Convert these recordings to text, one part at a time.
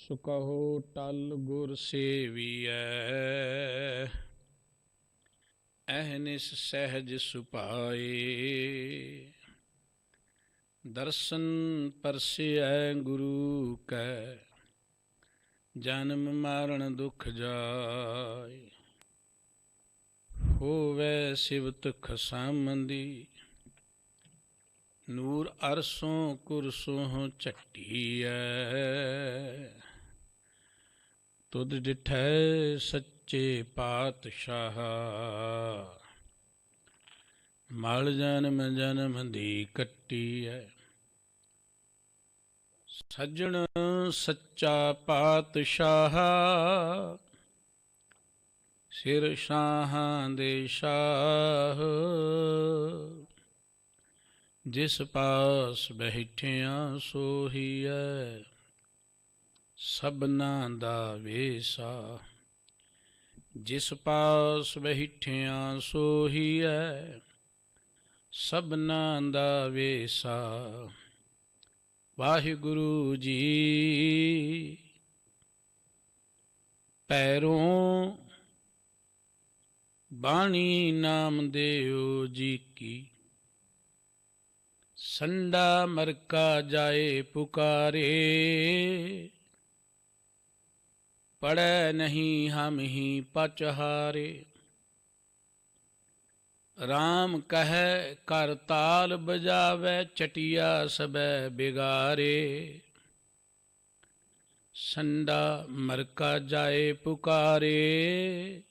ਸੁਕਹੁ ਟਲ ਗੁਰ ਸੇਵੀਐ, ਅਹਨਿਸ ਸਹਿਜ ਸੁਭਾਏ। ਦਰਸ਼ਨ ਪਰਸਿਐ ਗੁਰੂ ਕੈ, ਜਨਮ ਮਰਨ ਦੁਖ ਜਾਏ। ਹੋਵੈ ਸਿਵਤ ਖਸਾਮੰਦੀ, ਨੂਰ ਅਰਸੋਂ ਕੁਰਸੋਂ ਝੱਟੀਐ। ਤੁਧ ਡਿਠੈ ਸੱਚੇ ਪਾਤਸ਼ਾਹ, ਮਲ ਜਨਮ ਜਨਮ ਦੀ ਕੱਟੀਐ। ਸੱਜਣ ਸੱਚਾ ਪਾਤਸ਼ਾਹ, ਸਿਰ ਸ਼ਾਹਾਂ ਦੇ ਸ਼ਾਹ। ਜਿਸ ਪਾਸ ਬੈਠਿਆਂ ਸੋਹੀਐ, ਸਭਨਾਂ ਦਾ ਵੇਸਾ। ਜਿਸ ਪਾਸ ਬੈਠਿਆਂ ਸੋਹੀਐ, ਸਭਨਾਂ ਦਾ ਵੇਸਾ। ਵਾਹਿਗੁਰੂ ਜੀ ਪੈਰੋਂ ਬਾਣੀ ਨਾਮਦੇਵ ਜੀ ਕੀ। ਸੰਡਾ ਮਰਕਾ ਜਾਏ ਪੁਕਾਰੇ, ਪੜੈ ਨਹੀਂ ਹਮ ਹੀ ਪਚਹਾਰੇ। ਰਾਮ ਕਹੈ ਕਰ ਤਾਲ ਬਜਾਵੈ, ਚਟਿਆ ਸਬੈ ਬਿਗਾਰੇ। ਸੰਡਾ ਮਰਕਾ ਜਾਏ ਪੁਕਾਰੇ,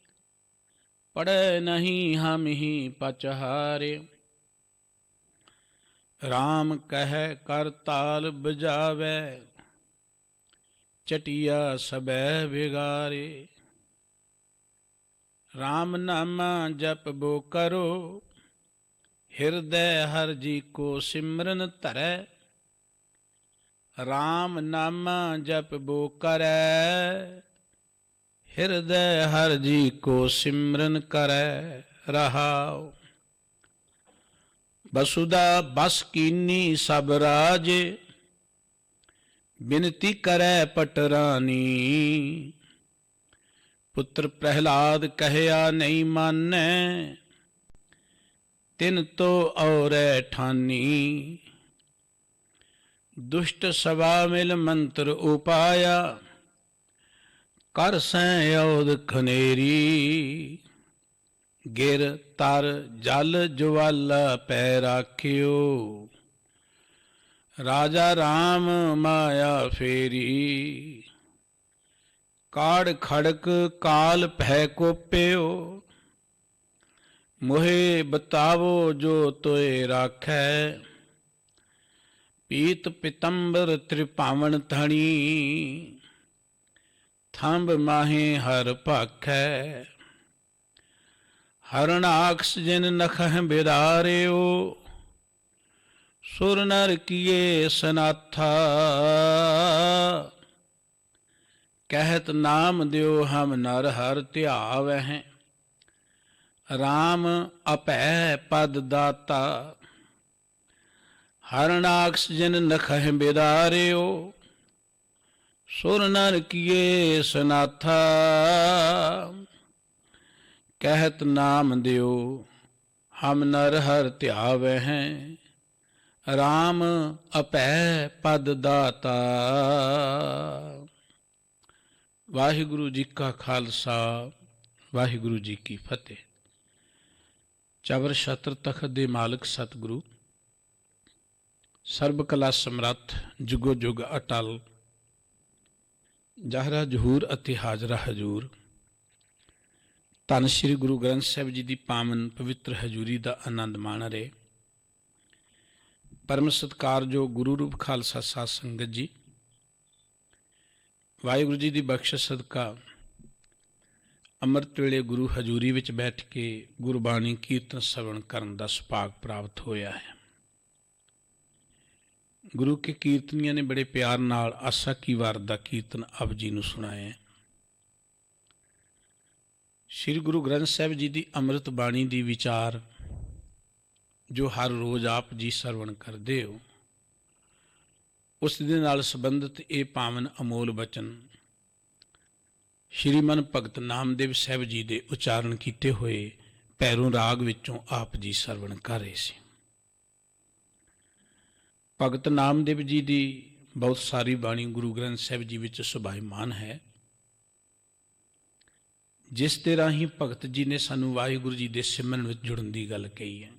ਪੜੈ ਨਹੀਂ ਹਮ ਹੀ ਪਚਹਾਰੇ। ਰਾਮ ਕਹੈ ਕਰ ਤਾਲ ਬਜਾਵੈ, ਚਟਿਆ ਸਬੈ ਬਿਗਾਰੇ। ਰਾਮ ਨਾਮਾ ਜਪਬੋ ਕਰੋ, ਹਿਰਦੈ ਹਰਿ ਜੀ ਕੋ ਸਿਮਰਨ ਧਰੈ। ਰਾਮ ਨਾਮਾ ਜਪਬੋ ਕਰੈ, ਹਿਰਦੈ ਹਰਿ ਜੀ ਕੋ ਸਿਮਰਨ ਕਰੈ। ਰਹਾਉ ਬਸੁਦਾ ਬਸ ਕੀਨੀ ਸਭ ਰਾਜੇ, ਬਿਨਤੀ ਕਰੈ ਪਟਰਾਨੀ। ਪੁੱਤਰ ਪ੍ਰਹਿਲਾਦ ਕਹਿਆ ਨਹੀਂ ਮਾਨੈ, ਤਿਨ ਤੋ ਔਰੈ ਠਾਨੀ। ਦੁਸ਼ਟ ਸਭਾ ਮਿਲ ਮੰਤਰ ਉਪਾਇਆ, ਕਰ ਸੈਂ ਔਦ ਖਨੇਰੀ। ਗਿਰ ਤਰ ਜਲ ਜਵਾਲਾ ਪੈ ਰਾਖਿਓ, ਰਾਜਾ ਰਾਮ ਮਾਇਆ ਫੇਰੀ। ਕਾੜ ਖੜਕ ਕਾਲ ਭੈ ਕੋਪਿਓ, ਮੋਹਿ ਬਤਾਵੋ ਜੋ ਤੋਏ ਰਾਖੈ। ਪੀਤ ਪਿਤੰਬਰ ਤ੍ਰਿਭਾਵਨ ਧਣੀ, ਥੰਬ ਮਾਹੇ ਹਰ ਭਾਖੈ। ਹਰਣਾਕਸ ਜਿਨ ਨਖਹਿ ਬਿਦਾਰਿਓ, ਸੁਰ ਨਰ ਕੀਏ ਸਨਾਥਾ। ਕਹਿਤ ਨਾਮ ਦਿਓ ਹਮ ਨਰ ਹਰ ਧਿਆਵਹਿ, ਰਾਮ ਅਭੈ ਪਦ ਦਾਤਾ। ਹਰਣਾਕਸ ਜਿਨ ਨਖਹਿ ਬਿਦਾਰਿਓ, ਸੁਰ ਨਰ ਕੀਏ ਸਨਾਥਾ। ਕਹਿਤ ਨਾਮ ਦਿਓ ਹਮ ਨਰ ਹਰ ਧਿਆਵਹਿ, ਰਾਮ ਅਭੈ ਪਦ ਦਾਤਾ। ਵਾਹਿਗੁਰੂ ਜੀ ਕਾ ਖਾਲਸਾ, ਵਾਹਿਗੁਰੂ ਜੀ ਕੀ ਫਤਿਹ। ਚਬਰ ਛਤਰ ਤਖਤ ਦੇ ਮਾਲਕ ਸਤਿਗੁਰੂ ਸਰਬ ਕਲਾ ਸਮਰੱਥ, ਜੁਗੋ ਜੁਗ ਅਟਲ, ਜ਼ਾਹਰਾ ਜ਼ਹੂਰ ਅਤੇ ਹਾਜ਼ਰਾ ਹਜ਼ੂਰ, ਧੰਨ ਸ਼੍ਰੀ ਗੁਰੂ ਗ੍ਰੰਥ ਸਾਹਿਬ ਜੀ ਦੀ ਪਾਵਨ ਪਵਿੱਤਰ ਹਜ਼ੂਰੀ ਦਾ ਆਨੰਦ ਮਾਣ ਰਹੇ। ਪਰਮ ਸਤਿਕਾਰਯੋਗ ਗੁਰੂ ਰੂਪ ਖਾਲਸਾ ਸਾਧ ਸੰਗਤ ਜੀ, ਵਾਹਿਗੁਰੂ ਜੀ ਦੀ ਬਖਸ਼ਿਸ਼ ਸਦਕਾ ਅੰਮ੍ਰਿਤ ਵੇਲੇ ਗੁਰੂ ਹਜ਼ੂਰੀ ਵਿੱਚ ਬੈਠ ਕੇ ਗੁਰਬਾਣੀ ਕੀਰਤਨ ਸ਼ਰਵਣ ਕਰਨ ਦਾ ਸੁਭਾਗ ਪ੍ਰਾਪਤ ਹੋਇਆ ਹੈ। ਗੁਰੂ ਕੇ ਕੀਰਤਨੀਆਂ ਨੇ ਬੜੇ ਪਿਆਰ ਨਾਲ ਆਸਾ ਕੀ ਵਾਰ ਦਾ ਕੀਰਤਨ ਆਪ ਜੀ ਨੂੰ ਸੁਣਾਇਆ। ਸ਼੍ਰੀ ਗੁਰੂ ਗ੍ਰੰਥ ਸਾਹਿਬ ਜੀ ਦੀ ਅੰਮ੍ਰਿਤ ਬਾਣੀ ਦੀ ਵਿਚਾਰ ਜੋ ਹਰ ਰੋਜ਼ ਆਪ ਜੀ ਸਰਵਣ ਕਰਦੇ ਹੋ, ਉਸ ਦੇ ਨਾਲ ਸੰਬੰਧਿਤ ਇਹ ਪਾਵਨ ਅਮੋਲ ਬਚਨ ਸ਼੍ਰੀਮਨ ਭਗਤ ਨਾਮਦੇਵ ਸਾਹਿਬ ਜੀ ਦੇ ਉਚਾਰਨ ਕੀਤੇ ਹੋਏ ਭੈਰੋਂ ਰਾਗ ਵਿੱਚੋਂ ਆਪ ਜੀ ਸਰਵਣ ਕਰ ਰਹੇ ਸੀ। ਭਗਤ ਨਾਮਦੇਵ ਜੀ ਦੀ ਬਹੁਤ ਸਾਰੀ ਬਾਣੀ ਗੁਰੂ ਗ੍ਰੰਥ ਸਾਹਿਬ ਜੀ ਵਿੱਚ ਸੁਭਾਈਮਾਨ ਹੈ, ਜਿਸ ਦੇ ਰਾਹੀਂ ਭਗਤ ਜੀ ਨੇ ਸਾਨੂੰ ਵਾਹਿਗੁਰੂ ਜੀ ਦੇ ਸਿਮਰਨ ਵਿੱਚ ਜੁੜਨ ਦੀ ਗੱਲ ਕਹੀ ਹੈ।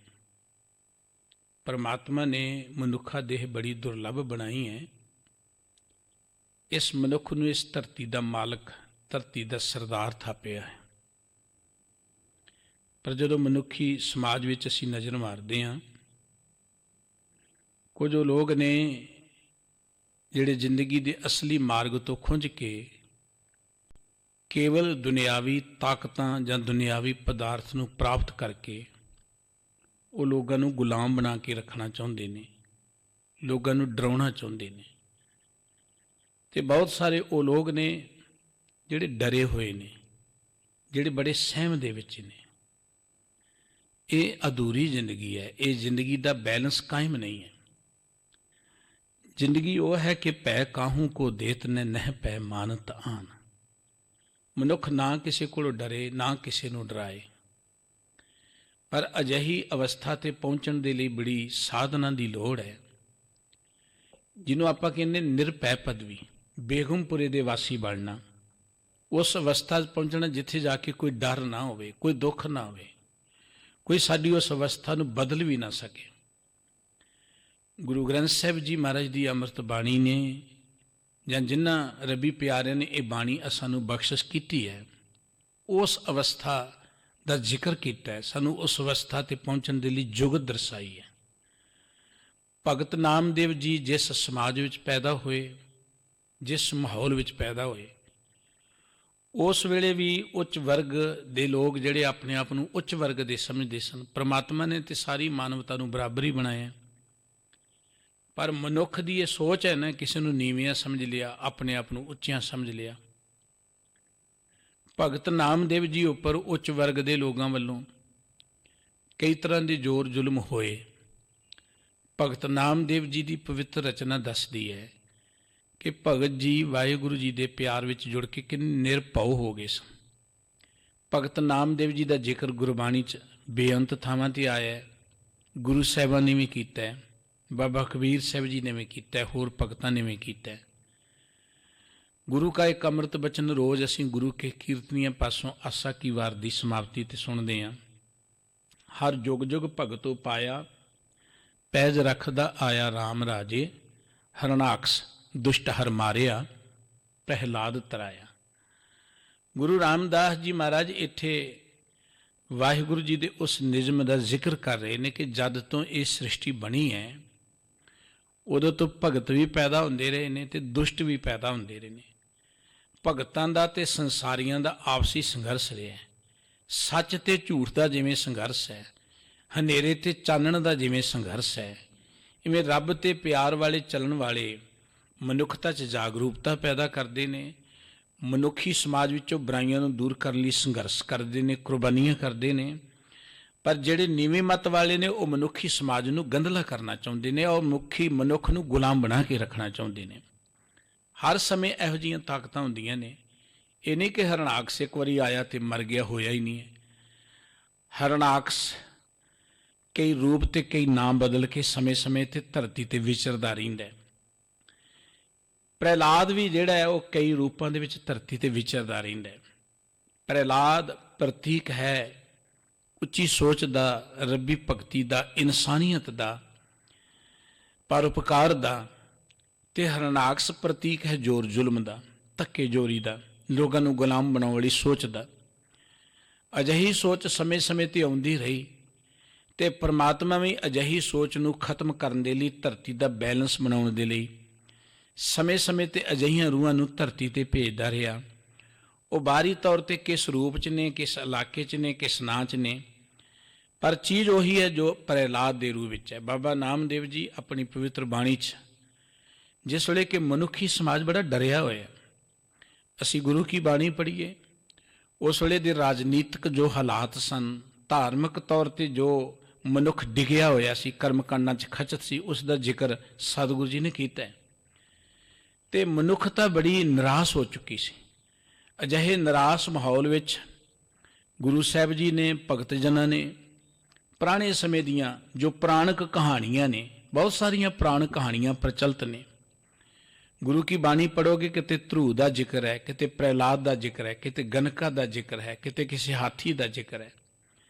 ਪਰਮਾਤਮਾ ਨੇ ਮਨੁੱਖਾ ਦੇਹ ਬੜੀ ਦੁਰਲੱਭ ਬਣਾਈ ਹੈ। ਇਸ ਮਨੁੱਖ ਨੂੰ ਇਸ ਧਰਤੀ ਦਾ ਮਾਲਕ, ਧਰਤੀ ਦਾ ਸਰਦਾਰ ਥਾਪਿਆ ਹੈ। ਪਰ ਜਦੋਂ ਮਨੁੱਖੀ ਸਮਾਜ ਵਿੱਚ ਅਸੀਂ ਨਜ਼ਰ ਮਾਰਦੇ ਹਾਂ, ਕੁਝ ਲੋਕ ਨੇ ਜਿਹੜੇ ਜ਼ਿੰਦਗੀ ਦੇ ਅਸਲੀ ਮਾਰਗ ਤੋਂ ਖੁੰਝ ਕੇ ਕੇਵਲ ਦੁਨਿਆਵੀ ਤਾਕਤਾਂ ਜਾਂ ਦੁਨਿਆਵੀ ਪਦਾਰਥ ਨੂੰ ਪ੍ਰਾਪਤ ਕਰਕੇ ਉਹ ਲੋਕਾਂ ਨੂੰ ਗੁਲਾਮ ਬਣਾ ਕੇ ਰੱਖਣਾ ਚਾਹੁੰਦੇ ਨੇ, ਲੋਕਾਂ ਨੂੰ ਡਰਾਉਣਾ ਚਾਹੁੰਦੇ ਨੇ। ਤੇ ਬਹੁਤ ਸਾਰੇ ਉਹ ਲੋਕ ਨੇ ਜਿਹੜੇ ਡਰੇ ਹੋਏ ਨੇ, ਜਿਹੜੇ ਬੜੇ ਸਹਿਮ ਦੇ ਵਿੱਚ ਨੇ। ਇਹ ਅਧੂਰੀ ਜ਼ਿੰਦਗੀ ਹੈ, ਇਹ ਜ਼ਿੰਦਗੀ ਦਾ ਬੈਲੈਂਸ ਕਾਇਮ ਨਹੀਂ ਹੈ। ਜ਼ਿੰਦਗੀ ਉਹ ਹੈ ਕਿ ਪੈ ਕਾਹੂ ਕੋ ਦੇਤ ਨੇ ਨਹਿ ਪੈ ਮਾਨਤ ਆਨ। ਮਨੁੱਖ ਨਾ ਕਿਸੇ ਕੋਲੋਂ ਡਰੇ, ਨਾ ਕਿਸੇ ਨੂੰ ਡਰਾਏ। ਪਰ ਅਜਿਹੀ ਅਵਸਥਾ ਤੇ ਪਹੁੰਚਣ ਦੇ ਲਈ ਬੜੀ ਸਾਧਨਾ ਦੀ ਲੋੜ ਹੈ, ਜਿਹਨੂੰ ਆਪਾਂ ਕਹਿੰਦੇ ਨਿਰਭੈ ਪਦਵੀ, ਬੇਗਮਪੁਰੇ ਦੇ ਵਾਸੀ ਬਣਨਾ। ਉਸ ਅਵਸਥਾ 'ਚ ਪਹੁੰਚਣਾ ਜਿੱਥੇ ਜਾ ਕੇ ਕੋਈ ਡਰ ਨਾ ਹੋਵੇ, ਕੋਈ ਦੁੱਖ ਨਾ ਹੋਵੇ, ਕੋਈ ਸਾਡੀ ਉਸ ਅਵਸਥਾ ਨੂੰ ਬਦਲ ਵੀ ਨਾ ਸਕੇ। ਗੁਰੂ ਗ੍ਰੰਥ ਸਾਹਿਬ ਜੀ ਮਹਾਰਾਜ ਦੀ ਅੰਮ੍ਰਿਤ ਬਾਣੀ ਨੇ, ਜਾਂ ਜਿਨ੍ਹਾਂ ਰੱਬੀ ਪਿਆਰਿਆਂ ਨੇ ਇਹ ਬਾਣੀ ਸਾਨੂੰ ਬਖਸ਼ਿਸ਼ ਕੀਤੀ ਹੈ, ਉਸ ਅਵਸਥਾ ਦਾ ਜ਼ਿਕਰ ਕੀਤਾ ਹੈ, ਸਾਨੂੰ ਉਸ ਅਵਸਥਾ ਤੇ ਪਹੁੰਚਣ ਦੇ ਲਈ ਜੁਗਤ ਦਰਸਾਈ ਹੈ। ਭਗਤ ਨਾਮਦੇਵ ਜੀ ਜਿਸ ਸਮਾਜ ਵਿੱਚ ਪੈਦਾ ਹੋਏ, ਜਿਸ ਮਾਹੌਲ ਵਿੱਚ ਪੈਦਾ ਹੋਏ, ਉਸ ਵੇਲੇ ਵੀ ਉੱਚ ਵਰਗ ਦੇ ਲੋਕ ਜਿਹੜੇ ਆਪਣੇ ਆਪ ਨੂੰ ਉੱਚ ਵਰਗ ਦੇ ਸਮਝਦੇ ਸਨ। ਪਰਮਾਤਮਾ ਨੇ ਤੇ ਸਾਰੀ ਮਾਨਵਤਾ ਨੂੰ ਬਰਾਬਰ ਹੀ ਬਣਾਇਆ, ਪਰ ਮਨੁੱਖ ਦੀ ਇਹ ਸੋਚ ਹੈ ਨਾ, ਕਿਸੇ ਨੂੰ ਨੀਵਿਆਂ ਸਮਝ ਲਿਆ, ਆਪਣੇ ਆਪ ਨੂੰ ਉੱਚਿਆਂ ਸਮਝ ਲਿਆ। ਭਗਤ ਨਾਮਦੇਵ ਜੀ ਉੱਪਰ ਉੱਚ ਵਰਗ ਦੇ ਲੋਕਾਂ ਵੱਲੋਂ ਕਈ ਤਰ੍ਹਾਂ ਦੇ ਜ਼ੋਰ ਜ਼ੁਲਮ ਹੋਏ। ਭਗਤ ਨਾਮਦੇਵ ਜੀ ਦੀ ਪਵਿੱਤਰ ਰਚਨਾ ਦੱਸਦੀ ਹੈ ਕਿ ਭਗਤ ਜੀ ਵਾਹਿਗੁਰੂ ਜੀ ਦੇ ਪਿਆਰ ਵਿੱਚ ਜੁੜ ਕੇ ਕਿੰਨੇ ਨਿਰਭਉ ਹੋ ਗਏ ਸਨ। ਭਗਤ ਨਾਮਦੇਵ ਜੀ ਦਾ ਜ਼ਿਕਰ ਗੁਰਬਾਣੀ 'ਚ ਬੇਅੰਤ ਥਾਵਾਂ 'ਤੇ ਆਇਆ ਹੈ। ਗੁਰੂ ਸਾਹਿਬਾਨ ਨੇ ਵੀ ਕੀਤਾ ਹੈ, ਬਾਬਾ ਕਬੀਰ ਸਾਹਿਬ ਜੀ ਨੇ ਵੀ ਕੀਤਾ, ਹੋਰ ਭਗਤਾਂ ਨੇ ਵੀ ਕੀਤਾ। ਗੁਰੂ ਕਾ ਇੱਕ ਅੰਮ੍ਰਿਤ ਬਚਨ ਰੋਜ਼ ਅਸੀਂ ਗੁਰੂ ਕੇ ਕੀਰਤਨੀਆਂ ਪਾਸੋਂ ਆਸਾ ਕੀ ਵਾਰ ਦੀ ਸਮਾਪਤੀ ਤੇ ਸੁਣਦੇ ਹਾਂ। ਹਰ ਜੁਗ ਜੁਗ ਭਗਤੋ ਪਾਇਆ, ਪੈਜ ਰੱਖਦਾ ਆਇਆ ਰਾਮ ਰਾਜੇ, ਹਰਨਾਕਸ ਦੁਸ਼ਟ ਹਰ ਮਾਰਿਆ, ਪ੍ਰਹਿਲਾਦ ਤਰਾਇਆ। ਗੁਰੂ ਰਾਮਦਾਸ ਜੀ ਮਹਾਰਾਜ ਇੱਥੇ ਵਾਹਿਗੁਰੂ ਜੀ ਦੇ ਉਸ ਨਿਯਮ ਦਾ ਜ਼ਿਕਰ ਕਰ ਰਹੇ ਨੇ ਕਿ ਜਦ ਤੋਂ ਇਹ ਸ੍ਰਿਸ਼ਟੀ ਬਣੀ ਹੈ, ਉਦੋਂ ਤੋਂ ਭਗਤ ਵੀ ਪੈਦਾ ਹੁੰਦੇ ਰਹੇ ਨੇ ਤੇ ਦੁਸ਼ਟ ਵੀ ਪੈਦਾ ਹੁੰਦੇ ਰਹੇ ਨੇ। ਭਗਤਾਂ ਦਾ ਤੇ ਸੰਸਾਰੀਆਂ ਦਾ ਆਪਸੀ ਸੰਘਰਸ਼ ਰਿਹਾ ਹੈ। ਸੱਚ ਤੇ ਝੂਠ ਦਾ ਜਿਵੇਂ ਸੰਘਰਸ਼ ਹੈ, ਹਨੇਰੇ ਤੇ ਚਾਨਣ ਦਾ ਜਿਵੇਂ ਸੰਘਰਸ਼ ਹੈ, ਇਵੇਂ ਰੱਬ ਤੇ ਪਿਆਰ ਵਾਲੇ ਚੱਲਣ ਵਾਲੇ ਮਨੁੱਖਤਾ 'ਚ ਜਾਗਰੂਕਤਾ ਪੈਦਾ ਕਰਦੇ ਨੇ। ਮਨੁੱਖੀ ਸਮਾਜ ਵਿੱਚੋਂ ਬੁਰਾਈਆਂ ਨੂੰ ਦੂਰ ਕਰਨ ਲਈ ਸੰਘਰਸ਼ ਕਰਦੇ ਨੇ, ਕੁਰਬਾਨੀਆਂ ਕਰਦੇ ਨੇ। ਪਰ ਜਿਹੜੇ ਨੀਵੇਂ ਮੱਤ ਵਾਲੇ ਨੇ, ਉਹ ਮਨੁੱਖੀ ਸਮਾਜ ਨੂੰ ਗੰਧਲਾ ਕਰਨਾ ਚਾਹੁੰਦੇ ਨੇ, ਉਹ ਮਨੁੱਖ ਨੂੰ ਗੁਲਾਮ ਬਣਾ ਕੇ ਰੱਖਣਾ ਚਾਹੁੰਦੇ ਨੇ। ਹਰ ਸਮੇਂ ਇਹੋ ਜਿਹੀਆਂ ਤਾਕਤਾਂ ਹੁੰਦੀਆਂ ਨੇ। ਇਹ ਨਹੀਂ ਕਿ ਹਰਨਾਕਸ ਇੱਕ ਵਾਰੀ ਆਇਆ ਤੇ ਮਰ ਗਿਆ, ਹੋਇਆ ਹੀ ਨਹੀਂ ਹੈ। ਹਰਨਾਕਸ ਕਈ ਰੂਪ ਤੇ ਕਈ ਨਾਮ ਬਦਲ ਕੇ ਸਮੇਂ-ਸਮੇਂ ਤੇ ਧਰਤੀ ਤੇ ਵਿਚਰਦਾ ਰਹਿੰਦਾ। ਪ੍ਰਹਿਲਾਦ ਵੀ ਜਿਹੜਾ ਹੈ ਉਹ ਕਈ ਰੂਪਾਂ ਦੇ ਵਿੱਚ ਧਰਤੀ ਤੇ ਵਿਚਰਦਾ ਰਹਿੰਦਾ। ਪ੍ਰਹਿਲਾਦ ਪ੍ਰਤੀਕ ਹੈ ਉੱਚੀ ਸੋਚ ਦਾ, ਰੱਬੀ ਭਗਤੀ ਦਾ, ਇਨਸਾਨੀਅਤ ਦਾ, ਪਰਉਪਕਾਰ ਦਾ। ਤੇ ਹਰਨਾਕਸ ਪ੍ਰਤੀਕ ਹੈ ਜ਼ੋਰ ਜ਼ੁਲਮ ਦਾ, ਧੱਕੇ ਜ਼ੋਰੀ ਦਾ, ਲੋਕਾਂ ਨੂੰ ਗੁਲਾਮ ਬਣਾਉਣ ਵਾਲੀ ਸੋਚ ਦਾ। ਅਜਿਹੀ ਸੋਚ ਸਮੇਂ-ਸਮੇਂ ਤੇ ਆਉਂਦੀ ਰਹੀ ਤੇ ਪਰਮਾਤਮਾ ਵੀ ਅਜਿਹੀ ਸੋਚ ਨੂੰ ਖਤਮ ਕਰਨ ਦੇ ਲਈ, ਧਰਤੀ ਦਾ ਬੈਲੈਂਸ ਬਣਾਉਣ ਦੇ ਲਈ ਸਮੇਂ-ਸਮੇਂ ਤੇ ਅਜਿਹੀਆਂ ਰੂਹਾਂ ਨੂੰ ਧਰਤੀ ਤੇ ਭੇਜਦਾ ਰਿਹਾ। ਉਹ ਬਾਹਰੀ ਤੌਰ ਤੇ ਕਿਸ ਰੂਪ 'ਚ ਨੇ, ਕਿਸ ਇਲਾਕੇ 'ਚ ਨੇ, ਕਿਸ ਨਾਂ 'ਚ ਨੇ, ਪਰ ਚੀਜ਼ ਉਹੀ ਹੈ ਜੋ ਪ੍ਰਹਿਲਾਦ ਦੇ ਰੂਪ ਵਿੱਚ ਹੈ। ਬਾਬਾ ਨਾਮਦੇਵ ਜੀ ਆਪਣੀ ਪਵਿੱਤਰ ਬਾਣੀ 'ਚ ਜਿਸ ਵੇਲੇ ਕਿ ਮਨੁੱਖੀ ਸਮਾਜ ਬੜਾ ਡਰਿਆ ਹੋਇਆ, ਅਸੀਂ ਗੁਰੂ ਕੀ ਬਾਣੀ ਪੜ੍ਹੀਏ, ਉਸ ਵੇਲੇ ਦੇ ਰਾਜਨੀਤਿਕ ਜੋ ਹਾਲਾਤ ਸਨ, ਧਾਰਮਿਕ ਤੌਰ ਤੇ ਜੋ ਮਨੁੱਖ ਡਿੱਗਿਆ ਹੋਇਆ ਸੀ, ਕਰਮ ਕਾਂਡਾਂ 'ਚ ਖਚਤ ਸੀ, ਉਸ ਦਾ ਜ਼ਿਕਰ ਸਤਿਗੁਰੂ ਜੀ ਨੇ ਕੀਤਾ ਹੈ। ਤੇ ਮਨੁੱਖਤਾ ਬੜੀ ਨਿਰਾਸ਼ ਹੋ ਚੁੱਕੀ ਸੀ। ਅਜਿਹੇ ਨਿਰਾਸ਼ ਮਾਹੌਲ ਵਿੱਚ ਗੁਰੂ ਸਾਹਿਬ ਜੀ ਨੇ, ਭਗਤ ਜਨਾਂ ਨੇ ਪੁਰਾਣੇ ਸਮੇਂ ਦੀਆਂ ਜੋ ਪੁਰਾਣਕ ਕਹਾਣੀਆਂ ਨੇ, ਬਹੁਤ ਸਾਰੀਆਂ ਪੁਰਾਣ ਕਹਾਣੀਆਂ ਪ੍ਰਚਲਿਤ ਨੇ। ਗੁਰੂ ਕੀ ਬਾਣੀ ਪੜ੍ਹੋਗੇ, ਕਿਤੇ ਧਰੂ ਦਾ ਜ਼ਿਕਰ ਹੈ, ਕਿਤੇ ਪ੍ਰਹਿਲਾਦ ਦਾ ਜ਼ਿਕਰ ਹੈ, ਕਿਤੇ ਗਨਕਾ ਦਾ ਜ਼ਿਕਰ ਹੈ, ਕਿਤੇ ਕਿਸੇ ਹਾਥੀ ਦਾ ਜ਼ਿਕਰ ਹੈ।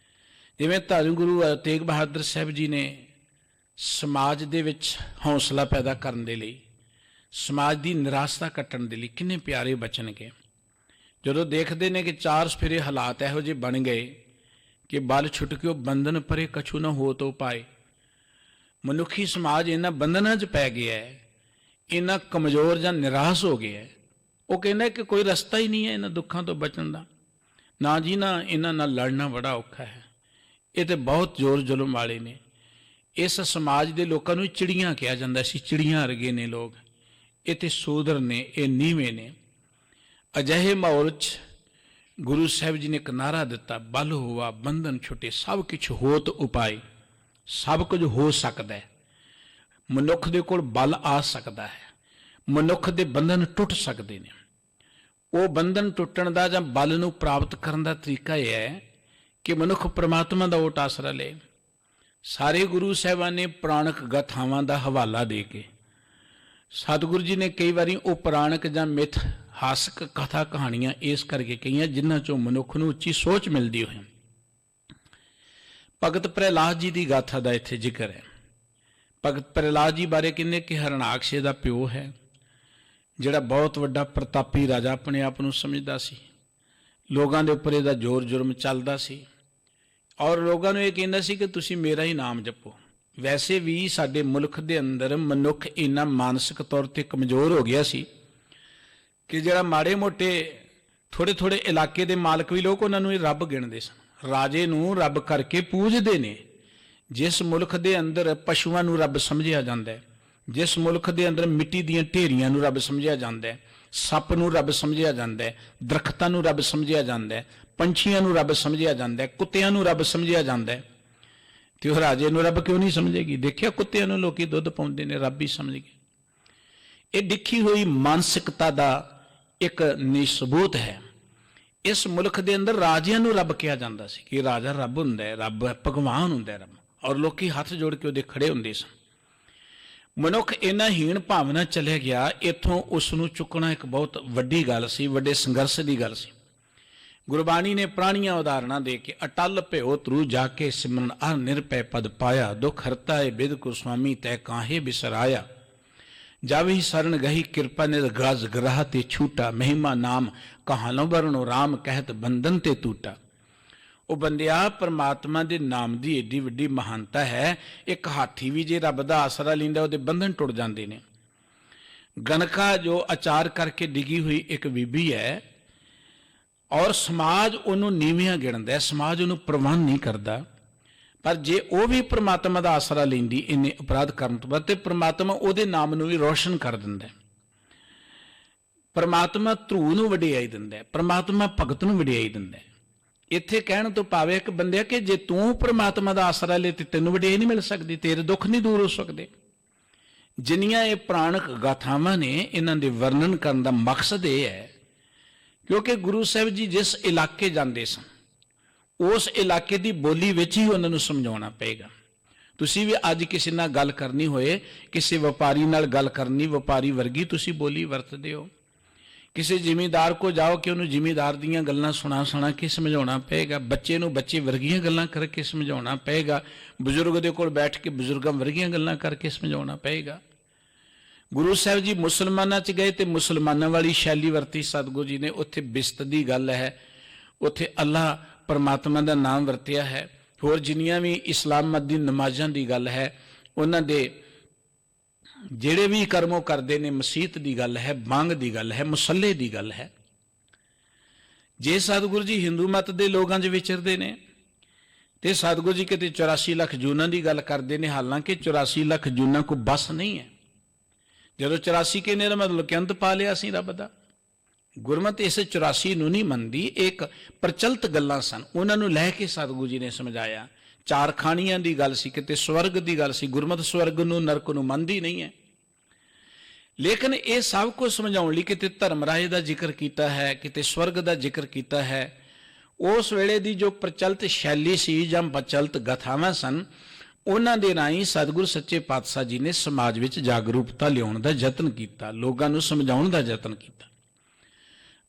ਜਿਵੇਂ ਧੰਨ ਗੁਰੂ ਤੇਗ ਬਹਾਦਰ ਸਾਹਿਬ ਜੀ ਨੇ ਸਮਾਜ ਦੇ ਵਿੱਚ ਹੌਸਲਾ ਪੈਦਾ ਕਰਨ ਦੇ ਲਈ, ਸਮਾਜ ਦੀ ਨਿਰਾਸ਼ਤਾ ਕੱਟਣ ਦੇ ਲਈ ਕਿੰਨੇ ਪਿਆਰੇ ਬਚਨ ਗਏ। ਜਦੋਂ ਦੇਖਦੇ ਨੇ ਕਿ ਚਾਰ ਸਫੇਰੇ ਹਾਲਾਤ ਇਹੋ ਜਿਹੇ ਬਣ ਗਏ ਕਿ ਬਲ ਛੁੱਟ ਕੇ ਉਹ ਬੰਧਨ ਪਰੇ ਕਛੂ ਨਾ ਹੋ ਤੋ ਪਾਏ। ਮਨੁੱਖੀ ਸਮਾਜ ਇਹਨਾਂ ਬੰਧਨਾਂ 'ਚ ਪੈ ਗਿਆ ਹੈ, ਇੰਨਾ ਕਮਜ਼ੋਰ ਜਾਂ ਨਿਰਾਸ਼ ਹੋ ਗਿਆ ਹੈ। ਉਹ ਕਹਿੰਦਾ ਕਿ ਕੋਈ ਰਸਤਾ ਹੀ ਨਹੀਂ ਹੈ ਇਹਨਾਂ ਦੁੱਖਾਂ ਤੋਂ ਬਚਣ ਦਾ। ਨਾ ਜੀ ਨਾ, ਇਹਨਾਂ ਨਾਲ ਲੜਨਾ ਬੜਾ ਔਖਾ ਹੈ। ਇਹ ਤੇ ਬਹੁਤ ਜ਼ੋਰ ਜ਼ੁਲਮ ਵਾਲੇ ਨੇ। ਇਸ ਸਮਾਜ ਦੇ ਲੋਕਾਂ ਨੂੰ ਚਿੜੀਆਂ ਕਿਹਾ ਜਾਂਦਾ ਸੀ, ਚਿੜੀਆਂ ਵਰਗੇ ਨੇ ਲੋਕ। ਇਹ ਤੇ ਸੋਦਰ ਨੇ, ਇਹ ਨੀਵੇਂ ਨੇ। ਅਜਿਹੇ ਮਾਹੌਲ 'ਚ ਗੁਰੂ ਸਾਹਿਬ ਜੀ ਨੇ ਇੱਕ ਨਾਅਰਾ ਦਿੱਤਾ, ਬਲ ਹੋਆ ਬੰਧਨ ਛੁੱਟੇ, ਸਭ ਕੁਛ ਹੋਤ ਉਪਾਏ। ਸਭ ਕੁਝ ਹੋ ਸਕਦਾ ਹੈ, ਮਨੁੱਖ ਦੇ ਕੋਲ ਬਲ ਆ ਸਕਦਾ ਹੈ, ਮਨੁੱਖ ਦੇ ਬੰਧਨ ਟੁੱਟ ਸਕਦੇ ਨੇ। ਉਹ ਬੰਧਨ ਟੁੱਟਣ ਦਾ ਜਾਂ ਬਲ ਨੂੰ ਪ੍ਰਾਪਤ ਕਰਨ ਦਾ ਤਰੀਕਾ ਇਹ ਹੈ ਕਿ ਮਨੁੱਖ ਪ੍ਰਮਾਤਮਾ ਦਾ ਓਟ ਆਸਰਾ ਲਏ। ਸਾਰੇ ਗੁਰੂ ਸਾਹਿਬਾਨ ਨੇ ਪੁਰਾਣਕ ਗਾਥਾਵਾਂ ਦਾ ਹਵਾਲਾ ਦੇ ਕੇ, ਸਤਿਗੁਰੂ ਜੀ ਨੇ ਕਈ ਵਾਰੀ ਉਹ ਪੁਰਾਣਕ ਜਾਂ ਮਿੱਥ ਹਾਸਕ ਕਥਾ ਕਹਾਣੀਆਂ ਇਸ ਕਰਕੇ ਕਹੀਆਂ ਜਿਨ੍ਹਾਂ ਚੋਂ ਮਨੁੱਖ ਨੂੰ ਉੱਚੀ ਸੋਚ ਮਿਲਦੀ ਹੋਏ। ਭਗਤ ਪ੍ਰਹਿਲਾਦ ਜੀ ਦੀ ਗਾਥਾ ਦਾ ਇੱਥੇ ਜ਼ਿਕਰ ਹੈ। ਭਗਤ ਪ੍ਰਹਿਲਾਦ ਜੀ ਬਾਰੇ ਕਹਿੰਦੇ ਕਿ ਹਰਨਾਕਸ਼ ਦਾ ਪਿਓ ਹੈ, ਜਿਹੜਾ ਬਹੁਤ ਵੱਡਾ ਪ੍ਰਤਾਪੀ ਰਾਜਾ ਆਪਣੇ ਆਪ ਨੂੰ ਸਮਝਦਾ ਸੀ। ਲੋਕਾਂ ਦੇ ਉੱਪਰ ਇਹਦਾ ਜ਼ੋਰ ਜ਼ੁਲਮ ਚੱਲਦਾ ਸੀ ਔਰ ਲੋਕਾਂ ਨੂੰ ਇਹ ਕਹਿੰਦਾ ਸੀ ਕਿ ਤੁਸੀਂ ਮੇਰਾ ਹੀ ਨਾਮ ਜਪੋ। ਵੈਸੇ ਵੀ ਸਾਡੇ ਮੁਲਕ ਦੇ ਅੰਦਰ ਮਨੁੱਖ ਇੰਨਾ ਮਾਨਸਿਕ ਤੌਰ 'ਤੇ ਕਮਜ਼ੋਰ ਹੋ ਗਿਆ ਸੀ ਕਿ ਜਿਹੜਾ ਮਾੜੇ ਮੋਟੇ ਥੋੜ੍ਹੇ ਥੋੜ੍ਹੇ ਇਲਾਕੇ ਦੇ ਮਾਲਕ ਵੀ ਲੋਕ ਉਹਨਾਂ ਨੂੰ ਇਹ ਰੱਬ ਗਿਣਦੇ ਸਨ। ਰਾਜੇ ਨੂੰ ਰੱਬ ਕਰਕੇ ਪੂਜਦੇ ਨੇ। ਜਿਸ ਮੁਲਕ ਦੇ ਅੰਦਰ ਪਸ਼ੂਆਂ ਨੂੰ ਰੱਬ ਸਮਝਿਆ ਜਾਂਦਾ ਹੈ, ਜਿਸ ਮੁਲਕ ਦੇ ਅੰਦਰ ਮਿੱਟੀ ਦੀਆਂ ਢੇਰੀਆਂ ਨੂੰ ਰੱਬ ਸਮਝਿਆ ਜਾਂਦਾ ਹੈ, ਸੱਪ ਨੂੰ ਰੱਬ ਸਮਝਿਆ ਜਾਂਦਾ ਹੈ, ਦਰਖਤਾਂ ਨੂੰ ਰੱਬ ਸਮਝਿਆ ਜਾਂਦਾ ਹੈ, ਪੰਛੀਆਂ ਨੂੰ ਰੱਬ ਸਮਝਿਆ ਜਾਂਦਾ ਹੈ, ਕੁੱਤਿਆਂ ਨੂੰ ਰੱਬ ਸਮਝਿਆ ਜਾਂਦਾ ਹੈ, ਤੇ ਉਹ ਰਾਜੇ ਨੂੰ ਰੱਬ ਕਿਉਂ ਨਹੀਂ ਸਮਝੇਗੀ? ਦੇਖਿਆ ਕੁੱਤਿਆਂ ਨੂੰ ਲੋਕੀ ਦੁੱਧ ਪਾਉਂਦੇ ਨੇ, ਰੱਬ ਹੀ ਸਮਝ ਗਏ। ਇਹ ਡਿੱਖੀ ਹੋਈ ਮਾਨਸਿਕਤਾ ਦਾ ਇੱਕ ਨਿਸਬੂਤ ਹੈ। ਇਸ ਮੁਲਕ ਦੇ ਅੰਦਰ ਰਾਜਿਆਂ ਨੂੰ ਰੱਬ ਕਿਹਾ ਜਾਂਦਾ ਸੀ ਕਿ ਰਾਜਾ ਰੱਬ ਹੁੰਦਾ ਹੈ, ਰੱਬ ਭਗਵਾਨ ਹੁੰਦਾ ਹੈ ਰੱਬ, ਔਰ ਲੋਕੀ ਹੱਥ ਜੋੜ ਕੇ ਉਹਦੇ ਖੜੇ ਹੁੰਦੇ ਸਨ। ਮਨੁੱਖ ਇੰਨਾ ਹੀਣ ਭਾਵਨਾ ਚਲੇ ਗਿਆ, ਇੱਥੋਂ ਉਸ ਨੂੰ ਚੁੱਕਣਾ ਇੱਕ ਬਹੁਤ ਵੱਡੀ ਗੱਲ ਸੀ, ਵੱਡੇ ਸੰਘਰਸ਼ ਦੀ ਗੱਲ ਸੀ। ਗੁਰਬਾਣੀ ਨੇ ਪੁਰਾਣੀਆਂ ਉਦਾਹਰਣਾਂ ਦੇ ਕੇ ਅਟਲ ਭਇਓ ਤਰੂ ਜਾ ਕੇ ਸਿਮਰਨ ਅਰ ਨਿਰਭੈ ਪਦ ਪਾਇਆ, ਦੁਖ ਹਰਤਾ ਏ ਬਿਦ ਕੋ ਸੁਆਮੀ ਤੈ ਕਾਹੇ ਬਿਸਰਾਇਆ, ਜਾਵੀ ਸਰਣ ਗਹੀ ਕਿਰਪਾ ਨਿਰਗਾਜ ਗ੍ਰਹ ਤੇ ਛੂਟਾ, ਮਹਿਮਾ ਨਾਮ ਕਹਾਨੋ ਵਰਣੋ ਰਾਮ ਕਹਿਤ ਬੰਧਨ ਤੇ ਟੂਟਾ। ਉਹ ਬੰਦਿਆ, ਪਰਮਾਤਮਾ ਦੇ ਨਾਮ ਦੀ ਏਡੀ ਵੱਡੀ ਮਹਾਨਤਾ ਹੈ। ਇੱਕ ਹਾਥੀ ਵੀ ਜੇ ਰੱਬ ਦਾ ਆਸਰਾ ਲੈਂਦਾ ਉਹਦੇ ਬੰਧਨ ਟੁੱਟ ਜਾਂਦੇ ਨੇ। ਗਨਕਾ ਜੋ ਅਚਾਰ ਕਰਕੇ ਡਿੱਗੀ ਹੋਈ ਇੱਕ ਬੀਬੀ ਹੈ ਔਰ ਸਮਾਜ ਉਹਨੂੰ ਨੀਵਿਆਂ ਗਿਣਦਾ ਹੈ, ਸਮਾਜ ਉਹਨੂੰ ਪ੍ਰਵਾਨ ਨਹੀਂ ਕਰਦਾ। ਪਰ ਜੇ ਉਹ ਵੀ ਪ੍ਰਮਾਤਮਾ ਦਾ ਆਸਰਾ ਲੈਂਦੀ ਇੰਨੇ ਅਪਰਾਧ ਕਰਨ ਤੋਂ ਬਾਅਦ, ਤੇ ਪ੍ਰਮਾਤਮਾ ਉਹਦੇ ਨਾਮ ਨੂੰ ਵੀ ਰੋਸ਼ਨ ਕਰ ਦਿੰਦਾ ਹੈ। ਪ੍ਰਮਾਤਮਾ ਧਰੂ ਨੂੰ ਵਡਿਆਈ ਦਿੰਦਾ ਹੈ, ਪ੍ਰਮਾਤਮਾ ਭਗਤ ਨੂੰ ਵਡਿਆਈ ਦਿੰਦਾ ਹੈ। ਇੱਥੇ ਕਹਿਣ ਤੋਂ ਭਾਵੇਂ ਇੱਕ ਬੰਦਿਆ ਕਿ ਜੇ ਤੂੰ ਪ੍ਰਮਾਤਮਾ ਦਾ ਆਸਰਾ ਲੈ ਤੇ ਤੈਨੂੰ ਵਡਿਆਈ ਨਹੀਂ ਮਿਲ ਸਕਦੀ, ਤੇਰੇ ਦੁੱਖ ਨਹੀਂ ਦੂਰ ਹੋ ਸਕਦੇ। ਜਿੰਨੀਆਂ ਇਹ ਪੁਰਾਣਕ ਗਾਥਾਵਾਂ ਨੇ, ਇਹਨਾਂ ਦੇ ਵਰਣਨ ਕਰਨ ਦਾ ਮਕਸਦ ਇਹ ਹੈ ਕਿਉਂਕਿ ਗੁਰੂ ਸਾਹਿਬ ਜੀ ਜਿਸ ਇਲਾਕੇ ਜਾਂਦੇ ਸਨ ਉਸ ਇਲਾਕੇ ਦੀ ਬੋਲੀ ਵਿੱਚ ਹੀ ਉਹਨਾਂ ਨੂੰ ਸਮਝਾਉਣਾ ਪਏਗਾ। ਤੁਸੀਂ ਵੀ ਅੱਜ ਕਿਸੇ ਨਾਲ ਗੱਲ ਕਰਨੀ ਹੋਏ, ਕਿਸੇ ਵਪਾਰੀ ਨਾਲ ਗੱਲ ਕਰਨੀ, ਵਪਾਰੀ ਵਰਗੀ ਤੁਸੀਂ ਬੋਲੀ ਵਰਤਦੇ ਹੋ। ਕਿਸੇ ਜ਼ਿਮੀਂਦਾਰ ਕੋ ਜਾਓ ਕਿ ਉਹਨੂੰ ਜ਼ਿਮੀਂਦਾਰ ਦੀਆਂ ਗੱਲਾਂ ਸੁਣਾ ਕੇ ਸਮਝਾਉਣਾ ਪਏਗਾ। ਬੱਚੇ ਨੂੰ ਬੱਚੇ ਵਰਗੀਆਂ ਗੱਲਾਂ ਕਰਕੇ ਸਮਝਾਉਣਾ ਪਏਗਾ। ਬਜ਼ੁਰਗ ਦੇ ਕੋਲ ਬੈਠ ਕੇ ਬਜ਼ੁਰਗਾਂ ਵਰਗੀਆਂ ਗੱਲਾਂ ਕਰਕੇ ਸਮਝਾਉਣਾ ਪਏਗਾ। ਗੁਰੂ ਸਾਹਿਬ ਜੀ ਮੁਸਲਮਾਨਾਂ 'ਚ ਗਏ ਤੇ ਮੁਸਲਮਾਨਾਂ ਵਾਲੀ ਸ਼ੈਲੀ ਵਰਤੀ ਸਤਿਗੁਰੂ ਜੀ ਨੇ। ਉੱਥੇ ਬਿਸਤ ਦੀ ਗੱਲ ਹੈ, ਉੱਥੇ ਅੱਲਾਹ ਪਰਮਾਤਮਾ ਦਾ ਨਾਮ ਵਰਤਿਆ ਹੈ। ਹੋਰ ਜਿੰਨੀਆਂ ਵੀ ਇਸਲਾਮ ਮਤ ਦੀ ਨਮਾਜ਼ਾਂ ਦੀ ਗੱਲ ਹੈ, ਉਹਨਾਂ ਦੇ ਜਿਹੜੇ ਵੀ ਕਰਮੋ ਕਰਦੇ ਨੇ, ਮਸੀਤ ਦੀ ਗੱਲ ਹੈ, ਬੰਗ ਦੀ ਗੱਲ ਹੈ, ਮੁਸੱਲੇ ਦੀ ਗੱਲ ਹੈ। ਜੇ ਸਤਿਗੁਰੂ ਜੀ ਹਿੰਦੂ ਮਤ ਦੇ ਲੋਕਾਂ 'ਚ ਵਿਚਰਦੇ ਨੇ ਤੇ ਸਤਿਗੁਰੂ ਜੀ ਕਿਤੇ 84 ਲੱਖ ਜੂਨਾਂ ਦੀ ਗੱਲ ਕਰਦੇ ਨੇ, ਹਾਲਾਂਕਿ 84 ਲੱਖ ਜੂਨਾਂ ਕੋ ਬਸ ਨਹੀਂ ਹੈ। ਜਦੋਂ 84 ਕਹਿੰਦੇ ਦਾ ਮਤਲਬ ਕਿ ਅੰਤ ਪਾ ਲਿਆ ਸੀ ਰੱਬ ਦਾ। ਗੁਰਮਤਿ ਇਸ 84 ਨੂੰ ਨਹੀਂ ਮੰਨਦੀ, ਇੱਕ ਪ੍ਰਚਲਿਤ ਗੱਲਾਂ ਸਨ, ਉਹਨਾਂ ਨੂੰ ਲੈ ਕੇ ਸਤਿਗੁਰੂ ਜੀ ਨੇ ਸਮਝਾਇਆ। ਚਾਰ ਖਾਣੀਆਂ ਦੀ ਗੱਲ ਸੀ, ਕਿਤੇ ਸਵਰਗ ਦੀ ਗੱਲ ਸੀ। ਗੁਰਮਤਿ ਸਵਰਗ ਨੂੰ ਨਰਕ ਨੂੰ ਮੰਨਦੀ ਨਹੀਂ ਹੈ। ਲੇਕਿਨ ਇਹ ਸਭ ਕੁਝ ਸਮਝਾਉਣ ਲਈ ਕਿਤੇ ਧਰਮਰਾਜ ਦਾ ਜ਼ਿਕਰ ਕੀਤਾ ਹੈ, ਕਿਤੇ ਸਵਰਗ ਦਾ ਜ਼ਿਕਰ ਕੀਤਾ ਹੈ। ਉਸ ਵੇਲੇ ਦੀ ਜੋ ਪ੍ਰਚਲਿਤ ਸ਼ੈਲੀ ਸੀ ਜਾਂ ਪ੍ਰਚਲਿਤ ਗਾਥਾਵਾਂ ਸਨ, ਉਹਨਾਂ ਦੇ ਰਾਹੀਂ ਸਤਿਗੁਰੂ ਸੱਚੇ ਪਾਤਸ਼ਾਹ ਜੀ ਨੇ ਸਮਾਜ ਵਿੱਚ ਜਾਗਰੂਕਤਾ ਲਿਆਉਣ ਦਾ ਯਤਨ ਕੀਤਾ, ਲੋਕਾਂ ਨੂੰ ਸਮਝਾਉਣ ਦਾ ਯਤਨ ਕੀਤਾ।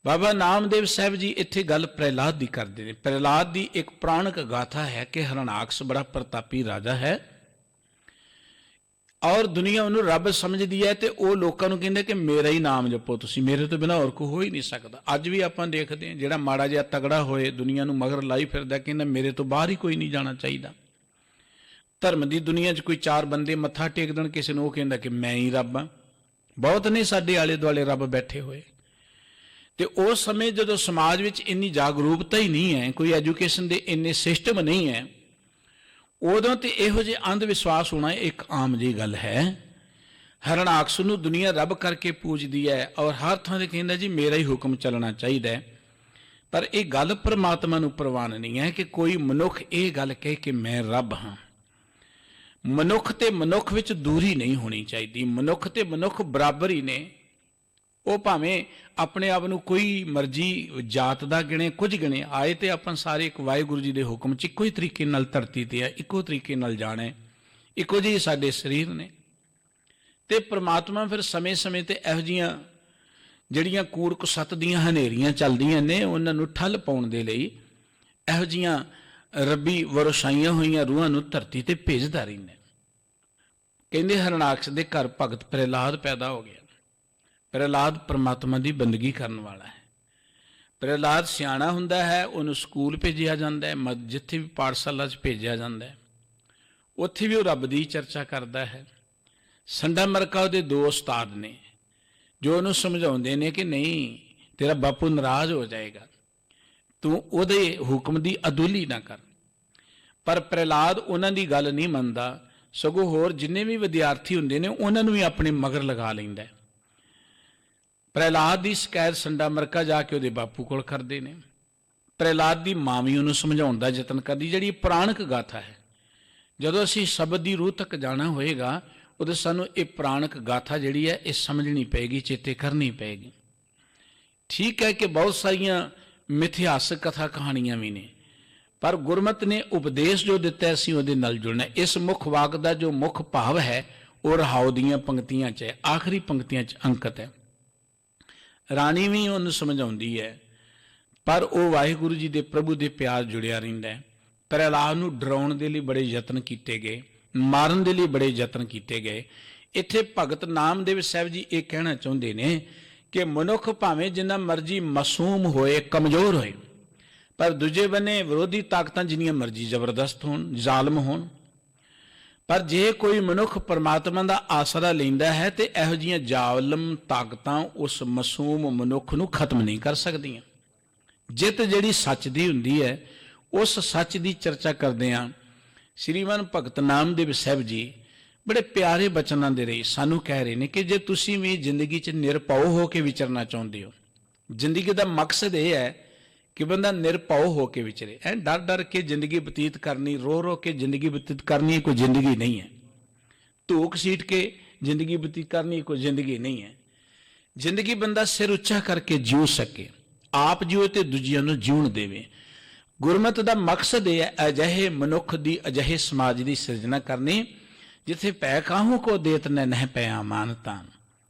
ਬਾਬਾ ਨਾਮਦੇਵ ਸਾਹਿਬ ਜੀ ਇੱਥੇ ਗੱਲ ਪ੍ਰਹਿਲਾਦ ਦੀ ਕਰਦੇ ਨੇ। ਪ੍ਰਹਿਲਾਦ ਦੀ ਇੱਕ ਪੁਰਾਣਕ ਗਾਥਾ ਹੈ ਕਿ ਹਰਣਾਕਸ਼ ਬੜਾ ਪ੍ਰਤਾਪੀ ਰਾਜਾ ਹੈ ਔਰ ਦੁਨੀਆ ਉਹਨੂੰ ਰੱਬ ਸਮਝਦੀ ਹੈ, ਤੇ ਉਹ ਲੋਕਾਂ ਨੂੰ ਕਹਿੰਦੇ ਕਿ ਮੇਰਾ ਹੀ ਨਾਮ ਜਪੋ ਤੁਸੀਂ, ਮੇਰੇ ਤੋਂ ਬਿਨਾਂ ਹੋਰ ਕੋਈ ਹੋ ਹੀ ਨਹੀਂ ਸਕਦਾ। ਅੱਜ ਵੀ ਆਪਾਂ ਦੇਖਦੇ ਹਾਂ, ਜਿਹੜਾ ਮਾੜਾ ਜਿਹਾ ਤਗੜਾ ਹੋਏ ਦੁਨੀਆ ਨੂੰ ਮਗਰ ਲਾਈ ਫਿਰਦਾ, ਕਹਿੰਦਾ ਮੇਰੇ ਤੋਂ ਬਾਹਰ ਹੀ ਕੋਈ ਨਹੀਂ ਜਾਣਾ ਚਾਹੀਦਾ। ਧਰਮ ਦੀ ਦੁਨੀਆ 'ਚ ਕੋਈ ਚਾਰ ਬੰਦੇ ਮੱਥਾ ਟੇਕ ਦੇਣ ਕਿਸੇ ਨੂੰ, ਉਹ ਕਹਿੰਦਾ ਕਿ ਮੈਂ ਹੀ ਰੱਬ ਹਾਂ। ਬਹੁਤ ਨੇ ਸਾਡੇ ਆਲੇ ਦੁਆਲੇ ਰੱਬ ਬੈਠੇ ਹੋਏ। ਤੇ ਉਸ ਸਮੇਂ ਜਦੋਂ ਸਮਾਜ ਵਿੱਚ ਇੰਨੀ ਜਾਗਰੂਕਤਾ ਹੀ ਨਹੀਂ ਹੈ, ਕੋਈ ਐਜੂਕੇਸ਼ਨ ਦੇ ਇੰਨੇ ਸਿਸਟਮ ਨਹੀਂ ਹੈ, ਉਦੋਂ ਤੇ ਇਹੋ ਜਿਹੇ ਅੰਧ ਵਿਸ਼ਵਾਸ ਹੋਣਾ ਇੱਕ ਆਮ ਜਿਹੀ ਗੱਲ ਹੈ। ਹਰਣਾਕਸ਼ ਨੂੰ ਦੁਨੀਆ ਰੱਬ ਕਰਕੇ ਪੂਜਦੀ ਹੈ ਔਰ ਹਰ ਥਾਂ ਤੇ ਕਹਿੰਦਾ ਜੀ ਮੇਰਾ ਹੀ ਹੁਕਮ ਚੱਲਣਾ ਚਾਹੀਦਾ ਹੈ। ਪਰ ਇਹ ਗੱਲ ਪਰਮਾਤਮਾ ਨੂੰ ਪ੍ਰਵਾਨ ਨਹੀਂ ਹੈ ਕਿ ਕੋਈ ਮਨੁੱਖ ਇਹ ਗੱਲ ਕਹੇ ਕਿ ਮੈਂ ਰੱਬ ਹਾਂ। ਮਨੁੱਖ ਤੇ ਮਨੁੱਖ ਵਿੱਚ ਦੂਰੀ ਨਹੀਂ ਹੋਣੀ ਚਾਹੀਦੀ। ਮਨੁੱਖ ਤੇ ਮਨੁੱਖ ਬਰਾਬਰ ਹੀ ਨੇ। ਉਹ ਭਾਵੇਂ ਆਪਣੇ ਆਪ ਨੂੰ ਕੋਈ ਮਰਜ਼ੀ ਜਾਤ ਦਾ ਗਿਣੇ, ਕੁਝ ਗਿਣੇ, ਆਏ ਤੇ ਆਪਾਂ ਸਾਰੇ ਇੱਕ ਵਾਹਿਗੁਰੂ ਜੀ ਦੇ ਹੁਕਮ 'ਚ ਇੱਕੋ ਹੀ ਤਰੀਕੇ ਨਾਲ ਧਰਤੀ ਤੇ ਆ, ਇੱਕੋ ਤਰੀਕੇ ਨਾਲ ਜਾਣਾ, ਇੱਕੋ ਜਿਹੇ ਸਾਡੇ ਸਰੀਰ ਨੇ। ਤੇ ਪ੍ਰਮਾਤਮਾ ਫਿਰ ਸਮੇਂ-ਸਮੇਂ ਤੇ ਇਹੋ ਜਿਹੀਆਂ ਜਿਹੜੀਆਂ ਕੂੜ ਕੁਸੱਤ ਦੀਆਂ ਹਨੇਰੀਆਂ ਚੱਲਦੀਆਂ ਨੇ, ਉਹਨਾਂ ਨੂੰ ਠੱਲ ਪਾਉਣ ਦੇ ਲਈ ਇਹੋ ਜਿਹੀਆਂ ਰੱਬੀ ਵਰਸਾਈਆਂ ਹੋਈਆਂ ਰੂਹਾਂ ਨੂੰ ਧਰਤੀ ਤੇ ਭੇਜਦਾ ਰਹਿੰਦਾ। ਕਹਿੰਦੇ ਹਰਣਾਕਸ਼ ਦੇ ਘਰ ਭਗਤ ਪ੍ਰਹਿਲਾਦ ਪੈਦਾ ਹੋ ਗਿਆ। ਪ੍ਰਹਿਲਾਦ ਪਰਮਾਤਮਾ ਦੀ ਬੰਦਗੀ ਕਰਨ ਵਾਲਾ ਹੈ। ਪ੍ਰਹਿਲਾਦ ਸਿਆਣਾ ਹੁੰਦਾ ਹੈ, ਉਹਨੂੰ ਸਕੂਲ ਭੇਜਿਆ ਜਾਂਦਾ ਹੈ, ਜਿੱਥੇ ਵੀ ਪਾਠਸ਼ਾਲਾ 'ਚ ਭੇਜਿਆ ਜਾਂਦਾ ਹੈ, ਉੱਥੇ ਵੀ ਉਹ ਰੱਬ ਦੀ ਚਰਚਾ ਕਰਦਾ ਹੈ। ਸੰਡਾ ਮਰਕਾ ਉਹਦੇ ਦੋ ਉਸਤਾਦ ਨੇ ਜੋ ਉਹਨੂੰ ਸਮਝਾਉਂਦੇ ਨੇ ਕਿ ਨਹੀਂ, ਤੇਰਾ ਬਾਪੂ ਨਾਰਾਜ਼ ਹੋ ਜਾਏਗਾ, ਤੂੰ ਉਹਦੇ ਹੁਕਮ ਦੀ ਅਦੁਲੀ ਨਾ ਕਰ। ਪਰ ਪ੍ਰਹਿਲਾਦ ਉਹਨਾਂ ਦੀ ਗੱਲ ਨਹੀਂ ਮੰਨਦਾ, ਸਗੋਂ ਹੋਰ ਜਿੰਨੇ ਵੀ ਵਿਦਿਆਰਥੀ ਹੁੰਦੇ ਨੇ ਉਹਨਾਂ ਨੂੰ ਵੀ ਆਪਣੇ ਮਗਰ ਲਗਾ ਲੈਂਦਾ। ਪ੍ਰਹਿਲਾਦ ਦੀ ਸ਼ਿਕਾਇਤ ਸੰਡਾ ਮਰਕਾ ਜਾ ਕੇ ਉਹਦੇ ਬਾਪੂ ਕੋਲ ਕਰਦੇ ਨੇ। ਪ੍ਰਹਿਲਾਦ ਦੀ ਮਾਂ ਵੀ ਉਹਨੂੰ ਸਮਝਾਉਣ ਦਾ ਯਤਨ ਕਰਦੀ। ਜਿਹੜੀ ਪੁਰਾਣਕ ਗਾਥਾ ਹੈ, ਜਦੋਂ ਅਸੀਂ ਸ਼ਬਦ ਦੀ ਰੂਹ ਤੱਕ ਜਾਣਾ ਹੋਏਗਾ ਉਦੋਂ ਸਾਨੂੰ ਇਹ ਪੁਰਾਣਕ ਗਾਥਾ ਜਿਹੜੀ ਹੈ ਇਹ ਸਮਝਣੀ ਪਏਗੀ, ਚੇਤੇ ਕਰਨੀ ਪਏਗੀ। ਠੀਕ ਹੈ ਕਿ ਬਹੁਤ ਸਾਰੀਆਂ ਮਿਥਿਹਾਸਕ ਕਥਾ ਕਹਾਣੀਆਂ ਵੀ ਨੇ, ਪਰ ਗੁਰਮਤਿ ਨੇ ਉਪਦੇਸ਼ ਜੋ ਦਿੱਤਾ ਅਸੀਂ ਉਹਦੇ ਨਾਲ ਜੁੜਨਾ। ਇਸ ਮੁੱਖ ਵਾਕ ਦਾ ਜੋ ਮੁੱਖ ਭਾਵ ਹੈ ਉਹ ਰਹਾਉ ਦੀਆਂ ਪੰਕਤੀਆਂ 'ਚ ਹੈ, ਆਖਰੀ ਪੰਕਤੀਆਂ 'ਚ ਅੰਕਿਤ ਹੈ। ਰਾਣੀ ਵੀ ਉਹਨੂੰ ਸਮਝਾਉਂਦੀ ਹੈ, ਪਰ ਉਹ ਵਾਹਿਗੁਰੂ ਜੀ ਦੇ ਪ੍ਰਭੂ ਦੇ ਪਿਆਰ ਜੁੜਿਆ ਰਹਿੰਦਾ ਹੈ। ਪ੍ਰਹਿਲਾਦ ਨੂੰ ਡਰਾਉਣ ਦੇ ਲਈ ਬੜੇ ਯਤਨ ਕੀਤੇ ਗਏ, ਮਾਰਨ ਦੇ ਲਈ ਬੜੇ ਯਤਨ ਕੀਤੇ ਗਏ। ਇੱਥੇ ਭਗਤ ਨਾਮਦੇਵ ਸਾਹਿਬ ਜੀ ਇਹ ਕਹਿਣਾ ਚਾਹੁੰਦੇ ਨੇ ਕਿ ਮਨੁੱਖ ਭਾਵੇਂ ਜਿੰਨਾ ਮਰਜ਼ੀ ਮਾਸੂਮ ਹੋਏ, ਕਮਜ਼ੋਰ ਹੋਏ, ਪਰ ਦੂਜੇ ਬੰਨੇ ਵਿਰੋਧੀ ਤਾਕਤਾਂ ਜਿੰਨੀਆਂ ਮਰਜ਼ੀ ਜ਼ਬਰਦਸਤ ਹੋਣ, ਜ਼ਾਲਮ ਹੋਣ, ਪਰ ਜੇ ਕੋਈ ਮਨੁੱਖ ਪਰਮਾਤਮਾ ਦਾ ਆਸਰਾ ਲੈਂਦਾ ਹੈ ਤੇ ਇਹੋ ਜਿਹੀਆਂ ਜ਼ਾਲਮ ਤਾਕਤਾਂ ਉਸ ਮਾਸੂਮ ਮਨੁੱਖ ਨੂੰ ਖਤਮ ਨਹੀਂ ਕਰ ਸਕਦੀਆਂ। ਜਿੱਤ ਜਿਹੜੀ ਸੱਚ ਦੀ ਹੁੰਦੀ ਹੈ, ਉਸ ਸੱਚ ਦੀ ਚਰਚਾ ਕਰਦੇ ਹਾਂ। ਸ਼੍ਰੀਮਾਨ ਭਗਤ ਨਾਮਦੇਵ ਸਾਹਿਬ ਜੀ ਬੜੇ ਪਿਆਰੇ ਬਚਨਾਂ ਦੇ ਰਹੀ ਸਾਨੂੰ ਕਹਿ ਰਹੇ ਨੇ ਕਿ ਜੇ ਤੁਸੀਂ ਵੀ ਜ਼ਿੰਦਗੀ 'ਚ ਨਿਰਭਉ ਹੋ ਕੇ ਵਿਚਰਨਾ ਚਾਹੁੰਦੇ ਹੋ, ਜ਼ਿੰਦਗੀ ਦਾ ਮਕਸਦ ਇਹ ਹੈ ਕਿ ਬੰਦਾ ਨਿਰਭਉ ਹੋ ਕੇ ਵਿਚਰੇ। ਐ ਡਰ ਡਰ ਕੇ ਜ਼ਿੰਦਗੀ ਬਤੀਤ ਕਰਨੀ, ਰੋ ਰੋ ਕੇ ਜ਼ਿੰਦਗੀ ਬਤੀਤ ਕਰਨੀ ਕੋਈ ਜ਼ਿੰਦਗੀ ਨਹੀਂ ਹੈ। ਧੂਕ ਸੀਟ ਕੇ ਜ਼ਿੰਦਗੀ ਬਤੀਤ ਕਰਨੀ ਕੋਈ ਜ਼ਿੰਦਗੀ ਨਹੀਂ ਹੈ। ਜ਼ਿੰਦਗੀ ਬੰਦਾ ਸਿਰ ਉੱਚਾ ਕਰਕੇ ਜਿਉ ਸਕੇ, ਆਪ ਜਿਉ ਤੇ ਦੂਜਿਆਂ ਨੂੰ ਜਿਉਣ ਦੇਵੇ। ਗੁਰਮਤਿ ਦਾ ਮਕਸਦ ਇਹ ਹੈ ਅਜਿਹੇ ਮਨੁੱਖ ਦੀ, ਅਜਿਹੇ ਸਮਾਜ ਦੀ ਸਿਰਜਣਾ ਕਰਨੀ ਜਿੱਥੇ ਪੈ ਕਾਹੂ ਕੋ ਦੇਤ ਨਹਿ ਪੈ ਅਮਾਨਤਾਂ।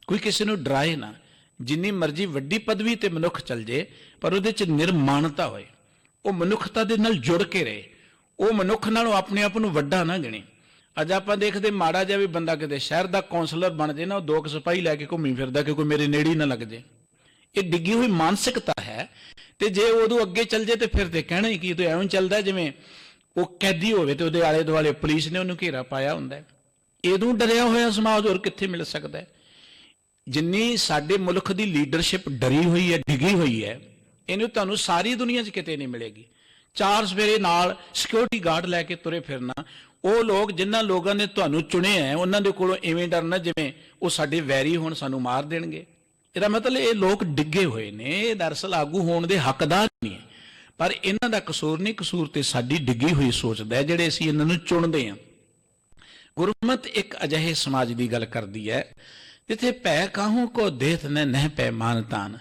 ਕੋਈ ਕਿਸੇ ਨੂੰ ਡਰਾਏ ਨਾ। ਜਿੰਨੀ ਮਰਜ਼ੀ ਵੱਡੀ ਪਦਵੀ ਤੇ ਮਨੁੱਖ ਚੱਲ ਜੇ, ਪਰ ਉਹਦੇ 'ਚ ਨਿਰਮਾਨਤਾ ਹੋਏ, ਉਹ ਮਨੁੱਖਤਾ ਦੇ ਨਾਲ ਜੁੜ ਕੇ ਰਹੇ, ਉਹ ਮਨੁੱਖ ਨਾਲੋਂ ਆਪਣੇ ਆਪ ਨੂੰ ਵੱਡਾ ਨਾ ਗਿਣੇ। ਅੱਜ ਆਪਾਂ ਦੇਖਦੇ ਮਾੜਾ ਜਿਹਾ ਵੀ ਬੰਦਾ ਕਿਤੇ ਸ਼ਹਿਰ ਦਾ ਕੌਂਸਲਰ ਬਣ ਜੇ ਨਾ, ਉਹ 2 ਸਿਪਾਹੀ ਲੈ ਕੇ ਘੁੰਮੀ ਫਿਰਦਾ ਕਿ ਕੋਈ ਮੇਰੇ ਨੇੜੇ ਹੀ ਨਾ ਲੱਗ ਜੇ। ਇਹ ਡਿੱਗੀ ਹੋਈ ਮਾਨਸਿਕਤਾ ਹੈ। ਤੇ ਜੇ ਉਦੋਂ ਅੱਗੇ ਚੱਲ ਜੇ ਤੇ ਫਿਰ ਤੇ ਕਹਿਣਾ ਹੀ ਕੀ, ਤੇ ਐਵੇਂ ਚੱਲਦਾ ਜਿਵੇਂ ਉਹ ਕੈਦੀ ਹੋਵੇ ਤੇ ਉਹਦੇ ਆਲੇ ਦੁਆਲੇ ਪੁਲਿਸ ਨੇ ਉਹਨੂੰ ਘੇਰਾ ਪਾਇਆ ਹੁੰਦਾ। ਇਹਦੋਂ ਡਰਿਆ ਹੋਇਆ ਸਮਾਜ ਹੋਰ ਕਿੱਥੇ ਮਿਲ ਸਕਦਾ ਹੈ। ਜਿੰਨੀ ਸਾਡੇ ਮੁਲਕ ਦੀ ਲੀਡਰਸ਼ਿਪ ਡਰੀ ਹੋਈ ਹੈ, ਡਿੱਗੀ ਹੋਈ ਹੈ, ਇਹਨੂੰ ਤੁਹਾਨੂੰ ਸਾਰੀ ਦੁਨੀਆ 'ਚ ਕਿਤੇ ਨਹੀਂ ਮਿਲੇਗੀ। 4 ਸਵੇਰੇ ਨਾਲ ਸਿਕਿਉਰਿਟੀ ਗਾਰਡ ਲੈ ਕੇ ਤੁਰੇ ਫਿਰਨਾ। ਉਹ ਲੋਕ ਜਿਨ੍ਹਾਂ ਲੋਕਾਂ ਨੇ ਤੁਹਾਨੂੰ ਚੁਣਿਆ ਹੈ ਉਹਨਾਂ ਦੇ ਕੋਲੋਂ ਇਵੇਂ ਡਰਨਾ ਜਿਵੇਂ ਉਹ ਸਾਡੇ ਵੈਰੀ ਹੋਣ, ਸਾਨੂੰ ਮਾਰ ਦੇਣਗੇ। ਇਹਦਾ ਮਤਲਬ ਇਹ ਲੋਕ ਡਿੱਗੇ ਹੋਏ ਨੇ, ਇਹ ਦਰਅਸਲ ਆਗੂ ਹੋਣ ਦੇ ਹੱਕਦਾਰ ਨਹੀਂ ਹੈ। ਪਰ ਇਹਨਾਂ ਦਾ ਕਸੂਰ ਨਹੀਂ, ਕਸੂਰ ਤੇ ਸਾਡੀ ਡਿੱਗੀ ਹੋਈ ਸੋਚ ਦਾ, ਜਿਹੜੇ ਅਸੀਂ ਇਹਨਾਂ ਨੂੰ ਚੁਣਦੇ ਹਾਂ। ਗੁਰਮਤਿ ਇੱਕ ਅਜਿਹੇ ਸਮਾਜ ਦੀ ਗੱਲ ਕਰਦੀ ਹੈ ਜਿੱਥੇ ਭੈ ਕਾਹੂ ਕੋ ਦੇਤ ਨਹਿ ਪੈ ਮਾਨ ਤਾਨ।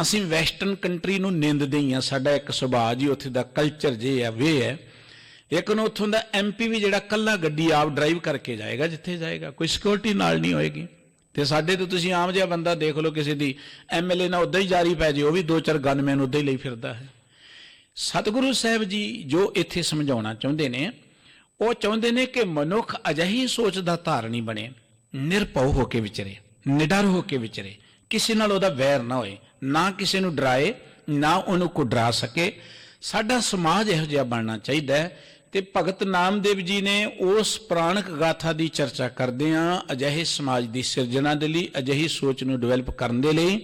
ਅਸੀਂ ਵੈਸਟਰਨ ਕੰਟਰੀ ਨੂੰ ਨਿੰਦਦੇ ਹੀ ਹਾਂ, ਸਾਡਾ ਇੱਕ ਸੁਭਾਅ ਜੀ ਉੱਥੇ ਦਾ ਕਲਚਰ ਜੇ ਹੈ ਵੇ ਹੈ। ਲੇਕਿਨ ਉੱਥੋਂ ਦਾ MP ਵੀ ਜਿਹੜਾ ਕੱਲਾ ਗੱਡੀ ਆਪ ਡਰਾਈਵ ਕਰਕੇ ਜਾਏਗਾ, ਜਿੱਥੇ ਜਾਏਗਾ ਕੋਈ ਸਿਕਿਉਰਿਟੀ ਨਾਲ ਨਹੀਂ ਹੋਏਗੀ। ਤੇ ਸਾਡੇ ਤੋਂ ਤੁਸੀਂ ਆਮ ਜਿਹਾ ਬੰਦਾ ਦੇਖ ਲਓ, ਕਿਸੇ ਦੀ MLA ਨਾਲ ਉੱਦਾਂ ਹੀ ਜਾਰੀ ਪੈ ਜੇ, ਉਹ ਵੀ 2-4 ਗਨਮੈਨ ਉੱਦਾਂ ਹੀ ਲਈ ਫਿਰਦਾ ਹੈ। ਸਤਿਗੁਰੂ ਸਾਹਿਬ ਜੀ ਜੋ ਇੱਥੇ ਸਮਝਾਉਣਾ ਚਾਹੁੰਦੇ ਨੇ, ਉਹ ਚਾਹੁੰਦੇ ਨੇ ਕਿ ਮਨੁੱਖ ਅਜਿਹੀ ਸੋਚ ਦਾ ਧਾਰਨੀ ਬਣੇ, ਨਿਰਭਉ ਹੋ ਕੇ ਵਿਚਰੇ, ਨਿਡਰ ਹੋ ਕੇ ਵਿਚਰੇ, ਕਿਸੇ ਨਾਲ ਉਹਦਾ ਵੈਰ ਨਾ ਹੋਏ, ਨਾ ਕਿਸੇ ਨੂੰ ਡਰਾਏ, ਨਾ ਉਹਨੂੰ ਕੋ ਡਰਾ ਸਕੇ। ਸਾਡਾ ਸਮਾਜ ਇਹੋ ਜਿਹਾ ਬਣਨਾ ਚਾਹੀਦਾ ਹੈ। ਤੇ ਭਗਤ ਨਾਮਦੇਵ ਜੀ ਨੇ ਉਸ ਪੁਰਾਣਕ ਗਾਥਾ ਦੀ ਚਰਚਾ ਕਰਦੇ ਹਾਂ, ਅਜਿਹੇ ਸਮਾਜ ਦੀ ਸਿਰਜਣਾ ਦੇ ਲਈ, ਅਜਿਹੀ ਸੋਚ ਨੂੰ ਡਿਵੈਲਪ ਕਰਨ ਦੇ ਲਈ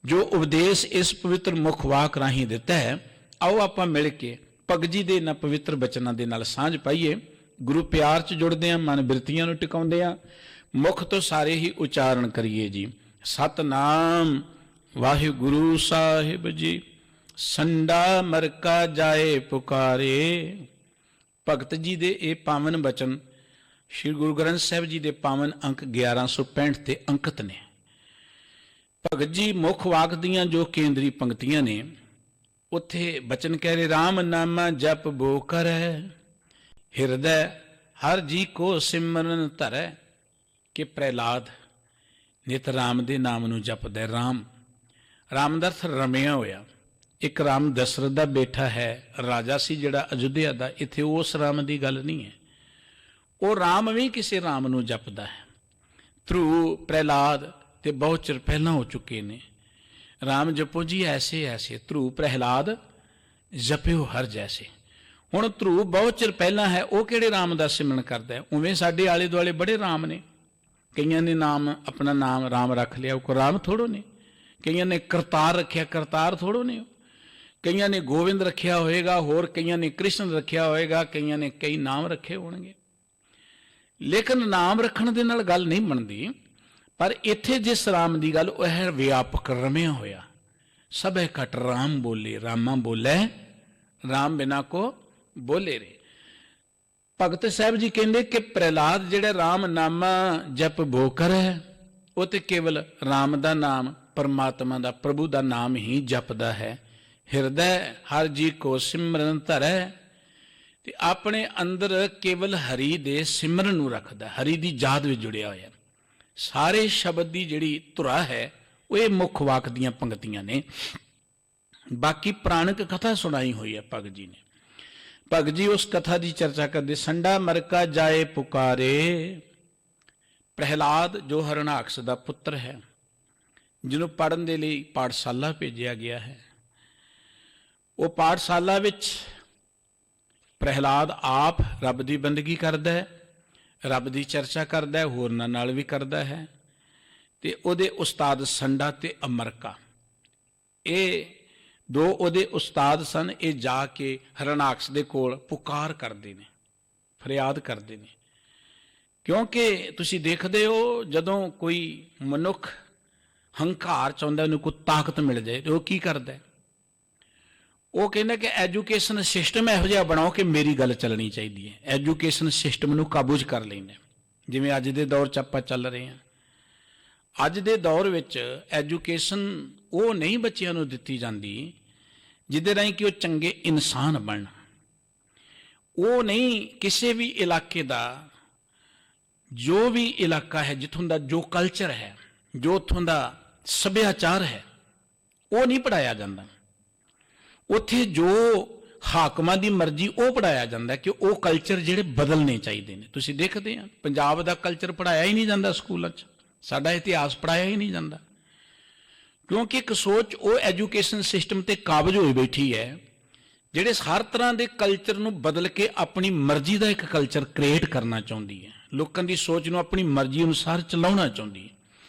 ਜੋ ਉਪਦੇਸ਼ ਇਸ ਪਵਿੱਤਰ ਮੁੱਖ ਵਾਕ ਰਾਹੀਂ ਦਿੱਤਾ ਹੈ। ਆਓ ਆਪਾਂ ਮਿਲ ਕੇ ਭਗਤ ਜੀ ਦੇ ਇਹਨਾਂ ਪਵਿੱਤਰ ਬਚਨਾਂ ਦੇ ਨਾਲ ਸਾਂਝ ਪਾਈਏ, ਗੁਰੂ ਪਿਆਰ 'ਚ ਜੁੜਦੇ ਹਾਂ, ਮਨ ਬਿਰਤੀਆਂ ਨੂੰ ਟਿਕਾਉਂਦੇ ਹਾਂ, ਮੁੱਖ ਤੋਂ ਸਾਰੇ ਹੀ ਉਚਾਰਨ ਕਰੀਏ ਜੀ। ਸਤਨਾਮ ਵਾਹਿਗੁਰੂ ਸਾਹਿਬ ਜੀ। ਸੰਡਾ ਮਰਕਾ ਜਾਏ ਪੁਕਾਰੇ। ਭਗਤ ਜੀ ਦੇ ਇਹ ਪਾਵਨ ਬਚਨ ਸ਼੍ਰੀ ਗੁਰੂ ਗ੍ਰੰਥ ਸਾਹਿਬ ਜੀ ਦੇ ਪਾਵਨ ਅੰਕ 1165 ਤੇ ਅੰਕਿਤ ਨੇ। ਭਗਤ ਜੀ ਮੁੱਖ ਵਾਕ ਦੀਆਂ ਜੋ ਕੇਂਦਰੀ ਪੰਕਤੀਆਂ ਨੇ, ਉੱਥੇ ਬਚਨ ਕਹਿ ਰਹੇ, ਰਾਮ ਨਾਮਾ ਜਪ ਬੋ ਕਰੈ, ਹਿਰਦੈ ਹਰ ਜੀ ਕੋ ਸਿਮਰਨ ਧਰੈ। ਕਿ ਪ੍ਰਹਿਲਾਦ ਨਿਤ ਰਾਮ ਦੇ ਨਾਮ ਨੂੰ ਜਪਦਾ। ਰਾਮ ਦਾ ਅਰਥ ਰਮਿਆ ਹੋਇਆ। ਇੱਕ ਰਾਮ ਦਸ਼ਰਥ ਦਾ ਬੇਟਾ ਹੈ, ਰਾਜਾ ਸੀ ਜਿਹੜਾ ਅਯੁੱਧਿਆ ਦਾ। ਇੱਥੇ ਉਸ ਰਾਮ ਦੀ ਗੱਲ ਨਹੀਂ ਹੈ, ਉਹ ਰਾਮ ਵੀ ਕਿਸੇ ਰਾਮ ਨੂੰ ਜਪਦਾ ਹੈ। ਧਰੂ ਪ੍ਰਹਿਲਾਦ ਤੇ ਬਹੁਤ ਚਿਰ ਪਹਿਲਾਂ ਹੋ ਚੁੱਕੇ ਨੇ। ਰਾਮ ਜਪੋ ਜੀ ਐਸੇ ਐਸੇ, ਧਰੂ ਪ੍ਰਹਿਲਾਦ ਜਪਿਓ ਹਰ ਜੈਸੇ। ਹੁਣ ਧਰੂ ਬਹੁਤ ਚਿਰ ਪਹਿਲਾਂ ਹੈ, ਉਹ ਕਿਹੜੇ ਰਾਮ ਦਾ ਸਿਮਰਨ ਕਰਦਾ ਹੈ? ਉਵੇਂ ਸਾਡੇ ਆਲੇ ਦੁਆਲੇ ਬੜੇ ਰਾਮ ਨੇ। ਕਈਆਂ ਨੇ ਨਾਮ ਆਪਣਾ ਨਾਮ ਰਾਮ ਰੱਖ ਲਿਆ, ਉਹ ਕੋ ਰਾਮ ਥੋੜੋ ਨੇ। ਕਈਆਂ ਨੇ ਕਰਤਾਰ ਰੱਖਿਆ, ਕਰਤਾਰ ਥੋੜੋ ਨੇ। ਕਈਆਂ ਨੇ ਗੋਬਿੰਦ ਰੱਖਿਆ ਹੋਏਗਾ, ਹੋਰ ਕਈਆਂ ਨੇ ਕ੍ਰਿਸ਼ਨ ਰੱਖਿਆ ਹੋਏਗਾ, ਕਈਆਂ ਨੇ ਕਈ ਨਾਮ ਰੱਖੇ ਹੋਣਗੇ। ਲੇਕਿਨ ਨਾਮ ਰੱਖਣ ਦੇ ਨਾਲ ਗੱਲ ਨਹੀਂ ਬਣਦੀ। ਪਰ ਇੱਥੇ ਜਿਸ ਰਾਮ ਦੀ ਗੱਲ, ਉਹ ਹੈ ਵਿਆਪਕ ਰਮਿਆ ਹੋਇਆ। ਸਭੇ ਘਟ ਰਾਮ ਬੋਲੇ, ਰਾਮਾ ਬੋਲੇ ਰਾਮ ਬਿਨਾ ਕੋ ਬੋਲੇ ਰੇ। ਭਗਤ ਸਾਹਿਬ ਜੀ ਕਹਿੰਦੇ ਕਿ ਪ੍ਰਹਿਲਾਦ ਜਿਹੜਾ ਰਾਮ ਨਾਮਾ ਜਪ ਬੋ ਕਰੈ, ਉਹ ਤੇ ਕੇਵਲ ਰਾਮ ਦਾ ਨਾਮ, ਪਰਮਾਤਮਾ ਦਾ, ਪ੍ਰਭੂ ਦਾ ਨਾਮ ਹੀ ਜਪਦਾ ਹੈ। ਹਿਰਦੈ ਹਰ ਜੀ ਕੋ ਸਿਮਰਨ ਧਰੈ, ਤੇ ਆਪਣੇ ਅੰਦਰ ਕੇਵਲ ਹਰੀ ਦੇ ਸਿਮਰਨ ਨੂੰ ਰੱਖਦਾ, ਹਰੀ ਦੀ ਯਾਦ ਵਿੱਚ ਜੁੜਿਆ ਹੋਇਆ। ਸਾਰੇ ਸ਼ਬਦ ਦੀ ਜਿਹੜੀ ਧੁਰਾ ਹੈ, ਉਹ ਇਹ ਮੁੱਖ ਵਾਕ ਦੀਆਂ ਪੰਕਤੀਆਂ ਨੇ। ਬਾਕੀ ਪੁਰਾਣਕ ਕਥਾ ਸੁਣਾਈ ਹੋਈ ਹੈ ਭਗਤ ਜੀ ਨੇ। ਭਗਤ ਜੀ ਉਸ ਕਥਾ ਦੀ ਚਰਚਾ ਕਰਦੇ। ਸੰਡਾ ਮਰਕਾ ਜਾਏ ਪੁਕਾਰੇ। ਪ੍ਰਹਿਲਾਦ ਜੋ ਹਰਣਾਕਸ਼ ਦਾ ਪੁੱਤਰ ਹੈ, ਜਿਹਨੂੰ ਪੜ੍ਹਨ ਦੇ ਲਈ ਪਾਠਸ਼ਾਲਾ ਭੇਜਿਆ ਗਿਆ ਹੈ, ਉਹ ਪਾਠਸ਼ਾਲਾ ਵਿੱਚ ਪ੍ਰਹਿਲਾਦ ਆਪ ਰੱਬ ਦੀ ਬੰਦਗੀ ਕਰਦਾ ਹੈ, ਰੱਬ ਦੀ ਚਰਚਾ ਕਰਦਾ ਹੈ, ਹੋਰਨਾਂ ਨਾਲ ਵੀ ਕਰਦਾ ਹੈ। ਤੇ ਉਹਦੇ ਉਸਤਾਦ ਸੰਡਾ ਤੇ ਅਮਰਕਾ, ਇਹ ਦੋ ਉਹਦੇ ਉਸਤਾਦ ਸਨ। ਇਹ ਜਾ ਕੇ ਹਰਣਾਕਸ਼ ਦੇ ਕੋਲ ਪੁਕਾਰ ਕਰਦੇ ਨੇ, ਫਰਿਆਦ ਕਰਦੇ ਨੇ। ਕਿਉਂਕਿ ਤੁਸੀਂ ਦੇਖਦੇ ਹੋ, ਜਦੋਂ ਕੋਈ ਮਨੁੱਖ ਹੰਕਾਰ ਚਾਹੁੰਦਾ, ਉਹਨੂੰ ਕੋਈ ਤਾਕਤ ਮਿਲ ਜਾਏ, ਤੇ ਉਹ ਕੀ ਕਰਦਾ? ਉਹ ਕਹਿੰਦਾ ਕਿ ਐਜੂਕੇਸ਼ਨ ਸਿਸਟਮ ਇਹੋ ਜਿਹਾ ਬਣਾਓ ਕਿ ਮੇਰੀ ਗੱਲ ਚੱਲਣੀ ਚਾਹੀਦੀ ਹੈ। ਐਜੂਕੇਸ਼ਨ ਸਿਸਟਮ ਨੂੰ ਕਾਬੂ 'ਚ ਕਰ ਲੈਂਦਾ। ਜਿਵੇਂ ਅੱਜ ਦੇ ਦੌਰ 'ਚ ਆਪਾਂ ਚੱਲ ਰਹੇ ਹਾਂ। ਅੱਜ ਦੇ ਦੌਰ ਵਿੱਚ ਐਜੂਕੇਸ਼ਨ ਉਹ ਨਹੀਂ ਬੱਚਿਆਂ ਨੂੰ ਦਿੱਤੀ ਜਾਂਦੀ ਜਿਹਦੇ ਰਾਹੀਂ ਕਿ ਉਹ ਚੰਗੇ ਇਨਸਾਨ ਬਣਨ। ਉਹ ਨਹੀਂ ਕਿਸੇ ਵੀ ਇਲਾਕੇ ਦਾ, ਜੋ ਵੀ ਇਲਾਕਾ ਹੈ, ਜਿੱਥੋਂ ਦਾ ਜੋ ਕਲਚਰ ਹੈ, ਜੋ ਉੱਥੋਂ ਦਾ ਸੱਭਿਆਚਾਰ ਹੈ, ਉਹ ਨਹੀਂ ਪੜ੍ਹਾਇਆ ਜਾਂਦਾ। ਉੱਥੇ ਜੋ ਹਾਕਮਾਂ ਦੀ ਮਰਜ਼ੀ ਉਹ ਪੜ੍ਹਾਇਆ ਜਾਂਦਾ ਕਿ ਉਹ ਕਲਚਰ ਜਿਹੜੇ ਬਦਲਣੇ ਚਾਹੀਦੇ ਨੇ। ਤੁਸੀਂ ਦੇਖਦੇ ਆ, ਪੰਜਾਬ ਦਾ ਕਲਚਰ ਪੜ੍ਹਾਇਆ ਹੀ ਨਹੀਂ ਜਾਂਦਾ ਸਕੂਲਾਂ 'ਚ। ਸਾਡਾ ਇਤਿਹਾਸ ਪੜ੍ਹਾਇਆ ਹੀ ਨਹੀਂ ਜਾਂਦਾ, ਕਿਉਂਕਿ ਇੱਕ ਸੋਚ ਉਹ ਐਜੂਕੇਸ਼ਨ ਸਿਸਟਮ 'ਤੇ ਕਾਬਜ਼ ਹੋਈ ਬੈਠੀ ਹੈ, ਜਿਹੜੇ ਹਰ ਤਰ੍ਹਾਂ ਦੇ ਕਲਚਰ ਨੂੰ ਬਦਲ ਕੇ ਆਪਣੀ ਮਰਜ਼ੀ ਦਾ ਇੱਕ ਕਲਚਰ ਕ੍ਰੀਏਟ ਕਰਨਾ ਚਾਹੁੰਦੀ ਹੈ। ਲੋਕਾਂ ਦੀ ਸੋਚ ਨੂੰ ਆਪਣੀ ਮਰਜ਼ੀ ਅਨੁਸਾਰ ਚਲਾਉਣਾ ਚਾਹੁੰਦੀ ਹੈ।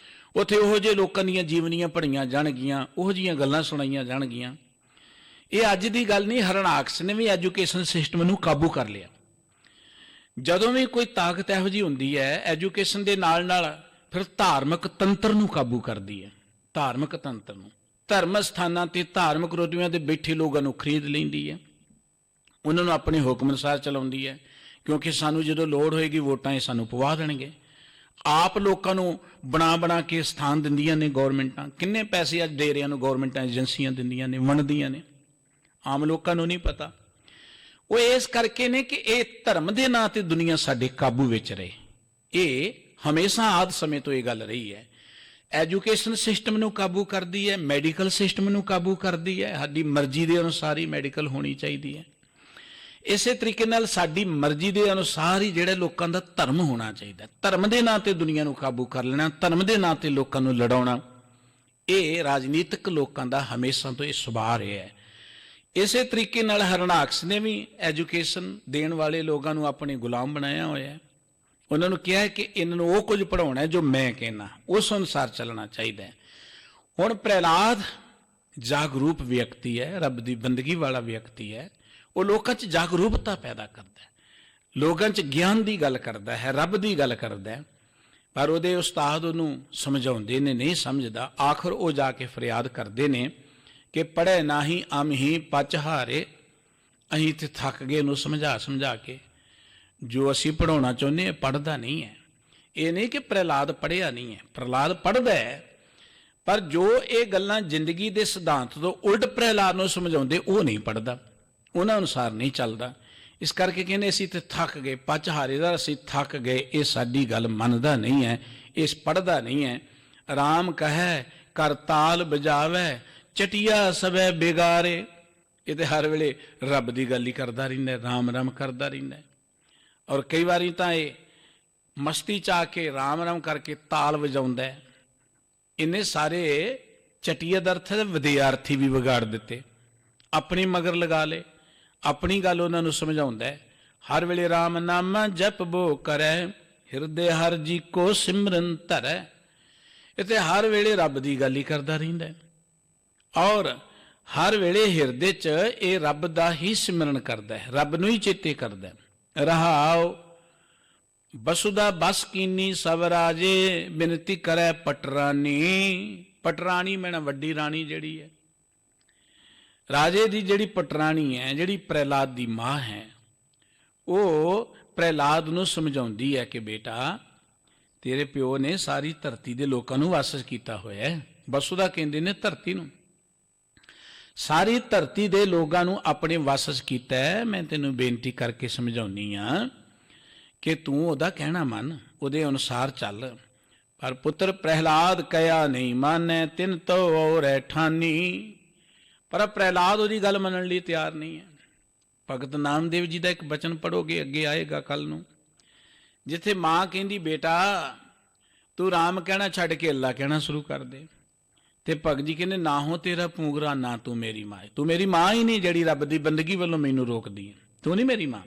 ਉੱਥੇ ਉਹੋ ਜਿਹੇ ਲੋਕਾਂ ਦੀਆਂ ਜੀਵਨੀਆਂ ਪੜ੍ਹੀਆਂ ਜਾਣਗੀਆਂ, ਉਹੋ ਜਿਹੀਆਂ ਗੱਲਾਂ ਸੁਣਾਈਆਂ ਜਾਣਗੀਆਂ। ਇਹ ਅੱਜ ਦੀ ਗੱਲ ਨਹੀਂ, ਹਰਣਾਕਸ਼ ਨੇ ਵੀ ਐਜੂਕੇਸ਼ਨ ਸਿਸਟਮ ਨੂੰ ਕਾਬੂ ਕਰ ਲਿਆ। ਜਦੋਂ ਵੀ ਕੋਈ ਤਾਕਤ ਇਹੋ ਜਿਹੀ ਹੁੰਦੀ ਹੈ, ਐਜੂਕੇਸ਼ਨ ਦੇ ਨਾਲ ਨਾਲ ਫਿਰ ਧਾਰਮਿਕ ਤੰਤਰ ਨੂੰ ਕਾਬੂ ਕਰਦੀ ਹੈ। ਧਾਰਮਿਕ ਤੰਤਰ ਨੂੰ, ਧਰਮ ਸਥਾਨਾਂ 'ਤੇ ਧਾਰਮਿਕ ਰੁਤਬਿਆਂ 'ਤੇ ਬੈਠੇ ਲੋਕਾਂ ਨੂੰ ਖਰੀਦ ਲੈਂਦੀ ਹੈ, ਉਹਨਾਂ ਨੂੰ ਆਪਣੇ ਹੁਕਮ ਅਨੁਸਾਰ ਚਲਾਉਂਦੀ ਹੈ। ਕਿਉਂਕਿ ਸਾਨੂੰ ਜਦੋਂ ਲੋੜ ਹੋਏਗੀ ਵੋਟਾਂ, ਇਹ ਸਾਨੂੰ ਪਵਾ ਦੇਣਗੇ। ਆਪ ਲੋਕਾਂ ਨੂੰ ਬਣਾ ਕੇ ਸਥਾਨ ਦਿੰਦੀਆਂ ਨੇ ਗੌਰਮੈਂਟਾਂ। ਕਿੰਨੇ ਪੈਸੇ ਅੱਜ ਡੇਰਿਆਂ ਨੂੰ ਗੌਰਮੈਂਟਾਂ ਏਜੰਸੀਆਂ ਦਿੰਦੀਆਂ ਨੇ, ਵੰਡਦੀਆਂ ਨੇ, ਆਮ ਲੋਕਾਂ ਨੂੰ ਨਹੀਂ ਪਤਾ। ਉਹ ਇਸ ਕਰਕੇ ਨੇ ਕਿ ਇਹ ਧਰਮ ਦੇ ਨਾਂ ਤੇ ਦੁਨੀਆ ਸਾਡੇ ਕਾਬੂ ਵਿੱਚ ਰਹੇ। ਇਹ ਹਮੇਸ਼ਾ ਆਦਿ ਸਮੇਂ ਤੋਂ ਇਹ ਗੱਲ ਰਹੀ ਹੈ। ਐਜੂਕੇਸ਼ਨ ਸਿਸਟਮ ਨੂੰ ਕਾਬੂ ਕਰਦੀ ਹੈ, ਮੈਡੀਕਲ ਸਿਸਟਮ ਨੂੰ ਕਾਬੂ ਕਰਦੀ ਹੈ। ਸਾਡੀ ਮਰਜ਼ੀ ਦੇ ਅਨੁਸਾਰ ਹੀ ਮੈਡੀਕਲ ਹੋਣੀ ਚਾਹੀਦੀ ਹੈ। ਇਸੇ ਤਰੀਕੇ ਨਾਲ ਸਾਡੀ ਮਰਜ਼ੀ ਦੇ ਅਨੁਸਾਰ ਹੀ ਜਿਹੜੇ ਲੋਕਾਂ ਦਾ ਧਰਮ ਹੋਣਾ ਚਾਹੀਦਾ। ਧਰਮ ਦੇ ਨਾਂ ਤੇ ਦੁਨੀਆ ਨੂੰ ਕਾਬੂ ਕਰ ਲੈਣਾ, ਧਰਮ ਦੇ ਨਾਂ ਤੇ ਲੋਕਾਂ ਨੂੰ ਲੜਾਉਣਾ, ਇਹ ਰਾਜਨੀਤਿਕ ਲੋਕਾਂ ਦਾ ਹਮੇਸ਼ਾ ਤੋਂ ਇਹ ਸੁਭਾਅ ਰਿਹਾ ਹੈ। ਇਸੇ ਤਰੀਕੇ ਨਾਲ ਹਰਨਾਕਸ਼ ਨੇ ਵੀ ਐਜੂਕੇਸ਼ਨ ਦੇਣ ਵਾਲੇ ਲੋਕਾਂ ਨੂੰ ਆਪਣੇ ਗੁਲਾਮ ਬਣਾਇਆ ਹੋਇਆ ਹੈ। ਉਹਨਾਂ ਨੂੰ ਕਿਹਾ ਹੈ ਕਿ ਇਹਨਾਂ ਨੂੰ ਉਹ ਕੁਝ ਪੜ੍ਹਾਉਣਾ ਜੋ ਮੈਂ ਕਹਿਣਾ, ਉਸ ਅਨੁਸਾਰ ਚੱਲਣਾ ਚਾਹੀਦਾ ਹੈ। ਹੁਣ ਪ੍ਰਹਿਲਾਦ ਜਾਗਰੂਕ ਵਿਅਕਤੀ ਹੈ, ਰੱਬ ਦੀ ਬੰਦਗੀ ਵਾਲਾ ਵਿਅਕਤੀ ਹੈ। ਉਹ ਲੋਕਾਂ 'ਚ ਜਾਗਰੂਕਤਾ ਪੈਦਾ ਕਰਦਾ ਹੈ, ਲੋਕਾਂ 'ਚ ਗਿਆਨ ਦੀ ਗੱਲ ਕਰਦਾ ਹੈ, ਰੱਬ ਦੀ ਗੱਲ ਕਰਦਾ ਹੈ। ਪਰ ਉਹਦੇ ਉਸਤਾਦ ਉਹਨੂੰ ਸਮਝਾਉਂਦੇ ਨੇ, ਨਹੀਂ ਸਮਝਦਾ। ਆਖਰ ਉਹ ਜਾ ਕੇ ਫਰਿਆਦ ਕਰਦੇ ਨੇ ਕਿ ਪੜ੍ਹੇ ਨਾਹੀਂ ਅਮਹੀਂ ਪਚ ਹਾਰੇ। ਅਸੀਂ ਤੇ ਥੱਕ ਗਏ ਉਹਨੂੰ ਸਮਝਾ ਕੇ। ਜੋ ਅਸੀਂ ਪੜ੍ਹਾਉਣਾ ਚਾਹੁੰਦੇ ਹਾਂ ਪੜ੍ਹਦਾ ਨਹੀਂ ਹੈ। ਇਹ ਨਹੀਂ ਕਿ ਪ੍ਰਹਿਲਾਦ ਪੜ੍ਹਿਆ ਨਹੀਂ ਹੈ, ਪ੍ਰਹਿਲਾਦ ਪੜ੍ਹਦਾ ਹੈ, ਪਰ ਜੋ ਇਹ ਗੱਲਾਂ ਜ਼ਿੰਦਗੀ ਦੇ ਸਿਧਾਂਤ ਤੋਂ ਉਲਟ ਪ੍ਰਹਿਲਾਦ ਨੂੰ ਸਮਝਾਉਂਦੇ ਉਹ ਨਹੀਂ ਪੜ੍ਹਦਾ, ਉਹਨਾਂ ਅਨੁਸਾਰ ਨਹੀਂ ਚੱਲਦਾ। ਇਸ ਕਰਕੇ ਕਹਿੰਦੇ ਅਸੀਂ ਤੇ ਥੱਕ ਗਏ, ਪਚ ਹਾਰੇ ਦਾ ਅਸੀਂ ਥੱਕ ਗਏ। ਇਹ ਸਾਡੀ ਗੱਲ ਮੰਨਦਾ ਨਹੀਂ ਹੈ, ਇਸ ਪੜ੍ਹਦਾ ਨਹੀਂ ਹੈ। ਰਾਮ ਕਹੈ ਕਰ ਤਾਲ ਬਜਾਵੇ ਚਟਿਆ ਸਵੈ ਬੇਗਾਰੇ। ਇਹ ਤੇ ਹਰ ਵੇਲੇ ਰੱਬ ਦੀ ਗੱਲ ਹੀ ਕਰਦਾ ਰਹਿੰਦਾ, ਰਾਮ ਰਾਮ ਕਰਦਾ ਰਹਿੰਦਾ। ਔਰ ਕਈ ਵਾਰੀ ਤਾਂ ਇਹ ਮਸਤੀ 'ਚ ਆ ਕੇ ਰਾਮ ਰਾਮ ਕਰਕੇ ਤਾਲ ਵਜਾਉਂਦਾ। ਇੰਨੇ ਸਾਰੇ ਚਟੀਆ ਦਾ ਅਰਥ ਵਿਦਿਆਰਥੀ ਵੀ ਵਿਗਾੜ ਦਿੱਤੇ, ਆਪਣੀ ਮਗਰ ਲਗਾ ਲਏ, ਆਪਣੀ ਗੱਲ ਉਹਨਾਂ ਨੂੰ ਸਮਝਾਉਂਦਾ। ਹਰ ਵੇਲੇ ਰਾਮ ਨਾਮ ਜਪ ਬੋ ਕਰੈ ਹਿਰਦੇ ਹਰ ਜੀ ਕੋ ਸਿਮਰਨ ਧਰੈ। ਇਹ ਤੇ ਹਰ ਵੇਲੇ ਰੱਬ ਦੀ ਗੱਲ ਹੀ ਕਰਦਾ ਰਹਿੰਦਾ ਔਰ ਹਰ ਵੇਲੇ ਹਿਰਦੇ 'ਚ ਇਹ ਰੱਬ ਦਾ ਹੀ ਸਿਮਰਨ ਕਰਦਾ ਹੈ, ਰੱਬ ਨੂੰ ਹੀ ਚੇਤੇ ਕਰਦਾ। ਰਹਾਉ ਬਸੁਦਾ ਬਸ ਕੀਨੀ ਸਭ ਰਾਜੇ ਬਿਨਤੀ ਕਰੈ ਪਟਰਾਨੀ। ਪਟਰਾਣੀ ਮੈਨਾਂ ਵੱਡੀ ਰਾਣੀ ਜਿਹੜੀ ਹੈ, ਰਾਜੇ ਦੀ ਜਿਹੜੀ ਪਟਰਾਣੀ ਹੈ, ਜਿਹੜੀ ਪ੍ਰਹਿਲਾਦ ਦੀ ਮਾਂ ਹੈ, ਉਹ ਪ੍ਰਹਿਲਾਦ ਨੂੰ ਸਮਝਾਉਂਦੀ ਹੈ ਕਿ ਬੇਟਾ ਤੇਰੇ ਪਿਓ ਨੇ ਸਾਰੀ ਧਰਤੀ ਦੇ ਲੋਕਾਂ ਨੂੰ ਵਾਸਸ ਕੀਤਾ ਹੋਇਆ ਹੈ। ਬਸੁਦਾ ਕਹਿੰਦੇ ਨੇ ਧਰਤੀ ਨੂੰ, ਸਾਰੀ ਧਰਤੀ ਦੇ ਲੋਕਾਂ ਨੂੰ ਆਪਣੇ ਵਾਸਸ ਕੀਤਾ ਹੈ। ਮੈਂ ਤੈਨੂੰ ਬੇਨਤੀ ਕਰਕੇ ਸਮਝਾਉਣੀ ਆ ਕਿ ਤੂੰ ਉਹਦਾ ਕਹਿਣਾ ਮੰਨ, ਉਹਦੇ ਅਨੁਸਾਰ ਚੱਲ। ਪਰ ਪੁੱਤਰ ਪ੍ਰਹਿਲਾਦ ਕਹਿਆ ਨਹੀਂ ਮਾਨੈ ਤਿਨ ਤੋ ਔਰ ਠਾਨੀ। ਪਰ ਪ੍ਰਹਿਲਾਦ ਉਹਦੀ ਗੱਲ ਮੰਨਣ ਲਈ ਤਿਆਰ ਨਹੀਂ ਹੈ। ਭਗਤ ਨਾਮਦੇਵ ਜੀ ਦਾ ਇੱਕ ਬਚਨ ਪੜ੍ਹੋਗੇ, ਅੱਗੇ ਆਏਗਾ ਕੱਲ ਨੂੰ, ਜਿੱਥੇ ਮਾਂ ਕਹਿੰਦੀ ਬੇਟਾ ਤੂੰ ਰਾਮ ਕਹਿਣਾ ਛੱਡ ਕੇ ਅੱਲਾ ਕਹਿਣਾ ਸ਼ੁਰੂ ਕਰ ਦੇ। ਤੇ ਭਗਤ ਜੀ ਕਹਿੰਦੇ ਨਾ ਹੋ ਤੇਰਾ ਪੂੰਗਰਾ ਨਾ ਤੂੰ ਮੇਰੀ ਮਾਂ। ਤੂੰ ਮੇਰੀ ਮਾਂ ਹੀ ਨਹੀਂ ਜਿਹੜੀ ਰੱਬ ਦੀ ਬੰਦਗੀ ਵੱਲੋਂ ਮੈਨੂੰ ਰੋਕਦੀ ਹੈ, ਤੂੰ ਨਹੀਂ ਮੇਰੀ ਮਾਂ।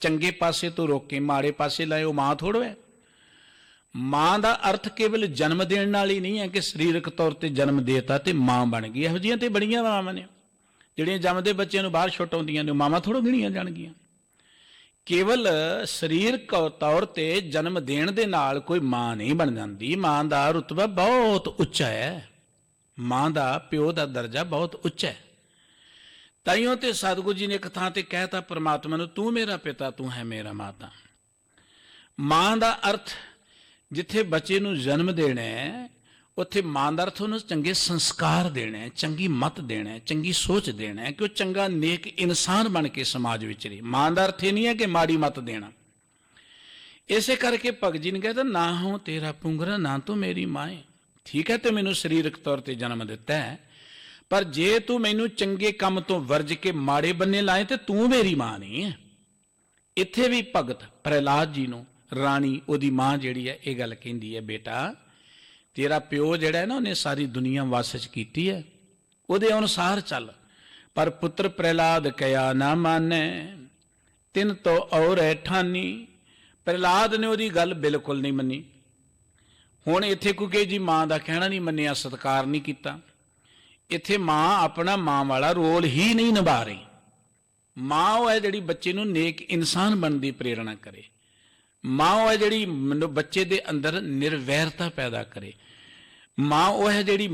ਚੰਗੇ ਪਾਸੇ ਤੋਂ ਰੋਕੇ ਮਾੜੇ ਪਾਸੇ ਲਾਏ, ਉਹ ਮਾਂ ਥੋੜ੍ਹਾ ਹੈ। ਮਾਂ ਦਾ ਅਰਥ ਕੇਵਲ ਜਨਮ ਦੇਣ ਨਾਲ ਹੀ ਨਹੀਂ ਹੈ ਕਿ ਸਰੀਰਕ ਤੌਰ ਤੇ ਜਨਮ ਦੇਤਾ ਤੇ ਮਾਂ ਬਣ ਗਈ। ਇਹੋ ਜਿਹੀਆਂ ਤੇ ਬੜੀਆਂ ਮਾਵਾਂ ਨੇ ਜਿਹੜੀਆਂ ਜੰਮਦੇ ਬੱਚਿਆਂ ਨੂੰ ਬਾਹਰ ਛੁੱਟ ਆਉਂਦੀਆਂ ਨੇ, ਮਾਵਾਂ ਥੋੜ੍ਹਾ ਗਿਣੀਆਂ ਜਾਣਗੀਆਂ। ਕੇਵਲ ਸਰੀਰਕ ਤੌਰ ਤੇ ਜਨਮ ਦੇਣ ਦੇ ਨਾਲ ਕੋਈ ਮਾਂ ਨਹੀਂ ਬਣ ਜਾਂਦੀ। ਮਾਂ ਦਾ ਰੁਤਬਾ ਬਹੁਤ ਉੱਚਾ ਹੈ, ਮਾਂ ਦਾ ਪਿਓ ਦਾ ਦਰਜਾ ਬਹੁਤ ਉੱਚਾ ਹੈ। ਤਾਈਓ ਤੇ ਸਤਿਗੁਰੂ ਜੀ ਨੇ ਇੱਕ ਥਾਂ ਤੇ ਕਹਿਤਾ ਪਰਮਾਤਮਾ ਨੂੰ, ਤੂੰ ਮੇਰਾ ਪਿਤਾ ਤੂੰ ਹੈ ਮੇਰਾ ਮਾਤਾ। ਮਾਂ ਦਾ ਅਰਥ ਜਿੱਥੇ ਬੱਚੇ ਨੂੰ ਜਨਮ ਦੇਣਾ ਹੈ, ਉੱਥੇ ਮਾਂ ਦਾ ਅਰਥ ਉਹਨੂੰ ਚੰਗੇ ਸੰਸਕਾਰ ਦੇਣਾ ਹੈ, ਚੰਗੀ ਮੱਤ ਦੇਣਾ ਹੈ, ਚੰਗੀ ਸੋਚ ਦੇਣਾ ਹੈ ਕਿ ਉਹ ਚੰਗਾ ਨੇਕ ਇਨਸਾਨ ਬਣ ਕੇ ਸਮਾਜ ਵਿੱਚ ਰਹੇ। ਮਾਂ ਦਾ ਅਰਥ ਇਹ ਨਹੀਂ ਹੈ ਕਿ ਮਾੜੀ ਮੱਤ ਦੇਣਾ। ਇਸੇ ਕਰਕੇ ਭਗਤ ਜੀ ਨੇ ਕਹਿੰਦਾ ਨਾ ਹੋ ਤੇਰਾ ਪੁੰਗਰਾ ਨਾ ਤੂੰ ਮੇਰੀ ਮਾਂ ਹੈ। ਠੀਕ ਹੈ, ਤੇ ਮੈਨੂੰ ਸਰੀਰਕ ਤੌਰ ਤੇ ਜਨਮ ਦਿੱਤਾ ਹੈ, ਪਰ ਜੇ ਤੂੰ ਮੈਨੂੰ ਚੰਗੇ ਕੰਮ ਤੋਂ ਵਰਜ ਕੇ ਮਾੜੇ ਬੰਨੇ ਲਾਏ ਤੇ ਤੂੰ ਮੇਰੀ ਮਾਂ ਨਹੀਂ ਹੈ। ਇੱਥੇ ਵੀ ਭਗਤ ਪ੍ਰਹਿਲਾਦ ਜੀ ਨੂੰ ਰਾਣੀ ਉਹਦੀ ਮਾਂ ਜਿਹੜੀ ਹੈ ਇਹ ਗੱਲ ਕਹਿੰਦੀ ਹੈ, ਬੇਟਾ ਤੇਰਾ ਪਿਓ ਜਿਹੜਾ ਹੈ ਨਾ ਉਹਨੇ ਸਾਰੀ ਦੁਨੀਆ ਵਾਸਸ ਕੀਤੀ ਹੈ, ਉਹਦੇ ਅਨੁਸਾਰ ਚੱਲ। ਪਰ ਪੁੱਤਰ ਪ੍ਰਹਿਲਾਦ ਕਹਿਆ ਨਾ ਮਾਨੈ ਤਿਨ ਤੋ ਔਰ ਠਾਨੀ। ਪ੍ਰਹਿਲਾਦ ਨੇ ਉਹਦੀ ਗੱਲ ਬਿਲਕੁਲ ਨਹੀਂ ਮੰਨੀ। ਹੁਣ ਇੱਥੇ ਕਿਉਂਕਿ ਜੀ ਮਾਂ ਦਾ ਕਹਿਣਾ ਨਹੀਂ ਮੰਨਿਆ, ਸਤਿਕਾਰ ਨਹੀਂ ਕੀਤਾ। ਇੱਥੇ ਮਾਂ ਆਪਣਾ ਮਾਂ ਵਾਲਾ ਰੋਲ ਹੀ ਨਹੀਂ ਨਿਭਾ ਰਹੀ। ਮਾਂ ਉਹ ਹੈ ਜਿਹੜੀ ਬੱਚੇ ਨੂੰ ਨੇਕ ਇਨਸਾਨ ਬਣਨ ਦੀ ਪ੍ਰੇਰਣਾ ਕਰੇ। ਮਾਂ ਉਹ ਹੈ ਜਿਹੜੀ ਬੱਚੇ ਦੇ ਅੰਦਰ ਨਿਰਵੈਰਤਾ ਪੈਦਾ ਕਰੇ। ਮਾਂ ਉਹ ਹੈ ਜਿਹੜੀ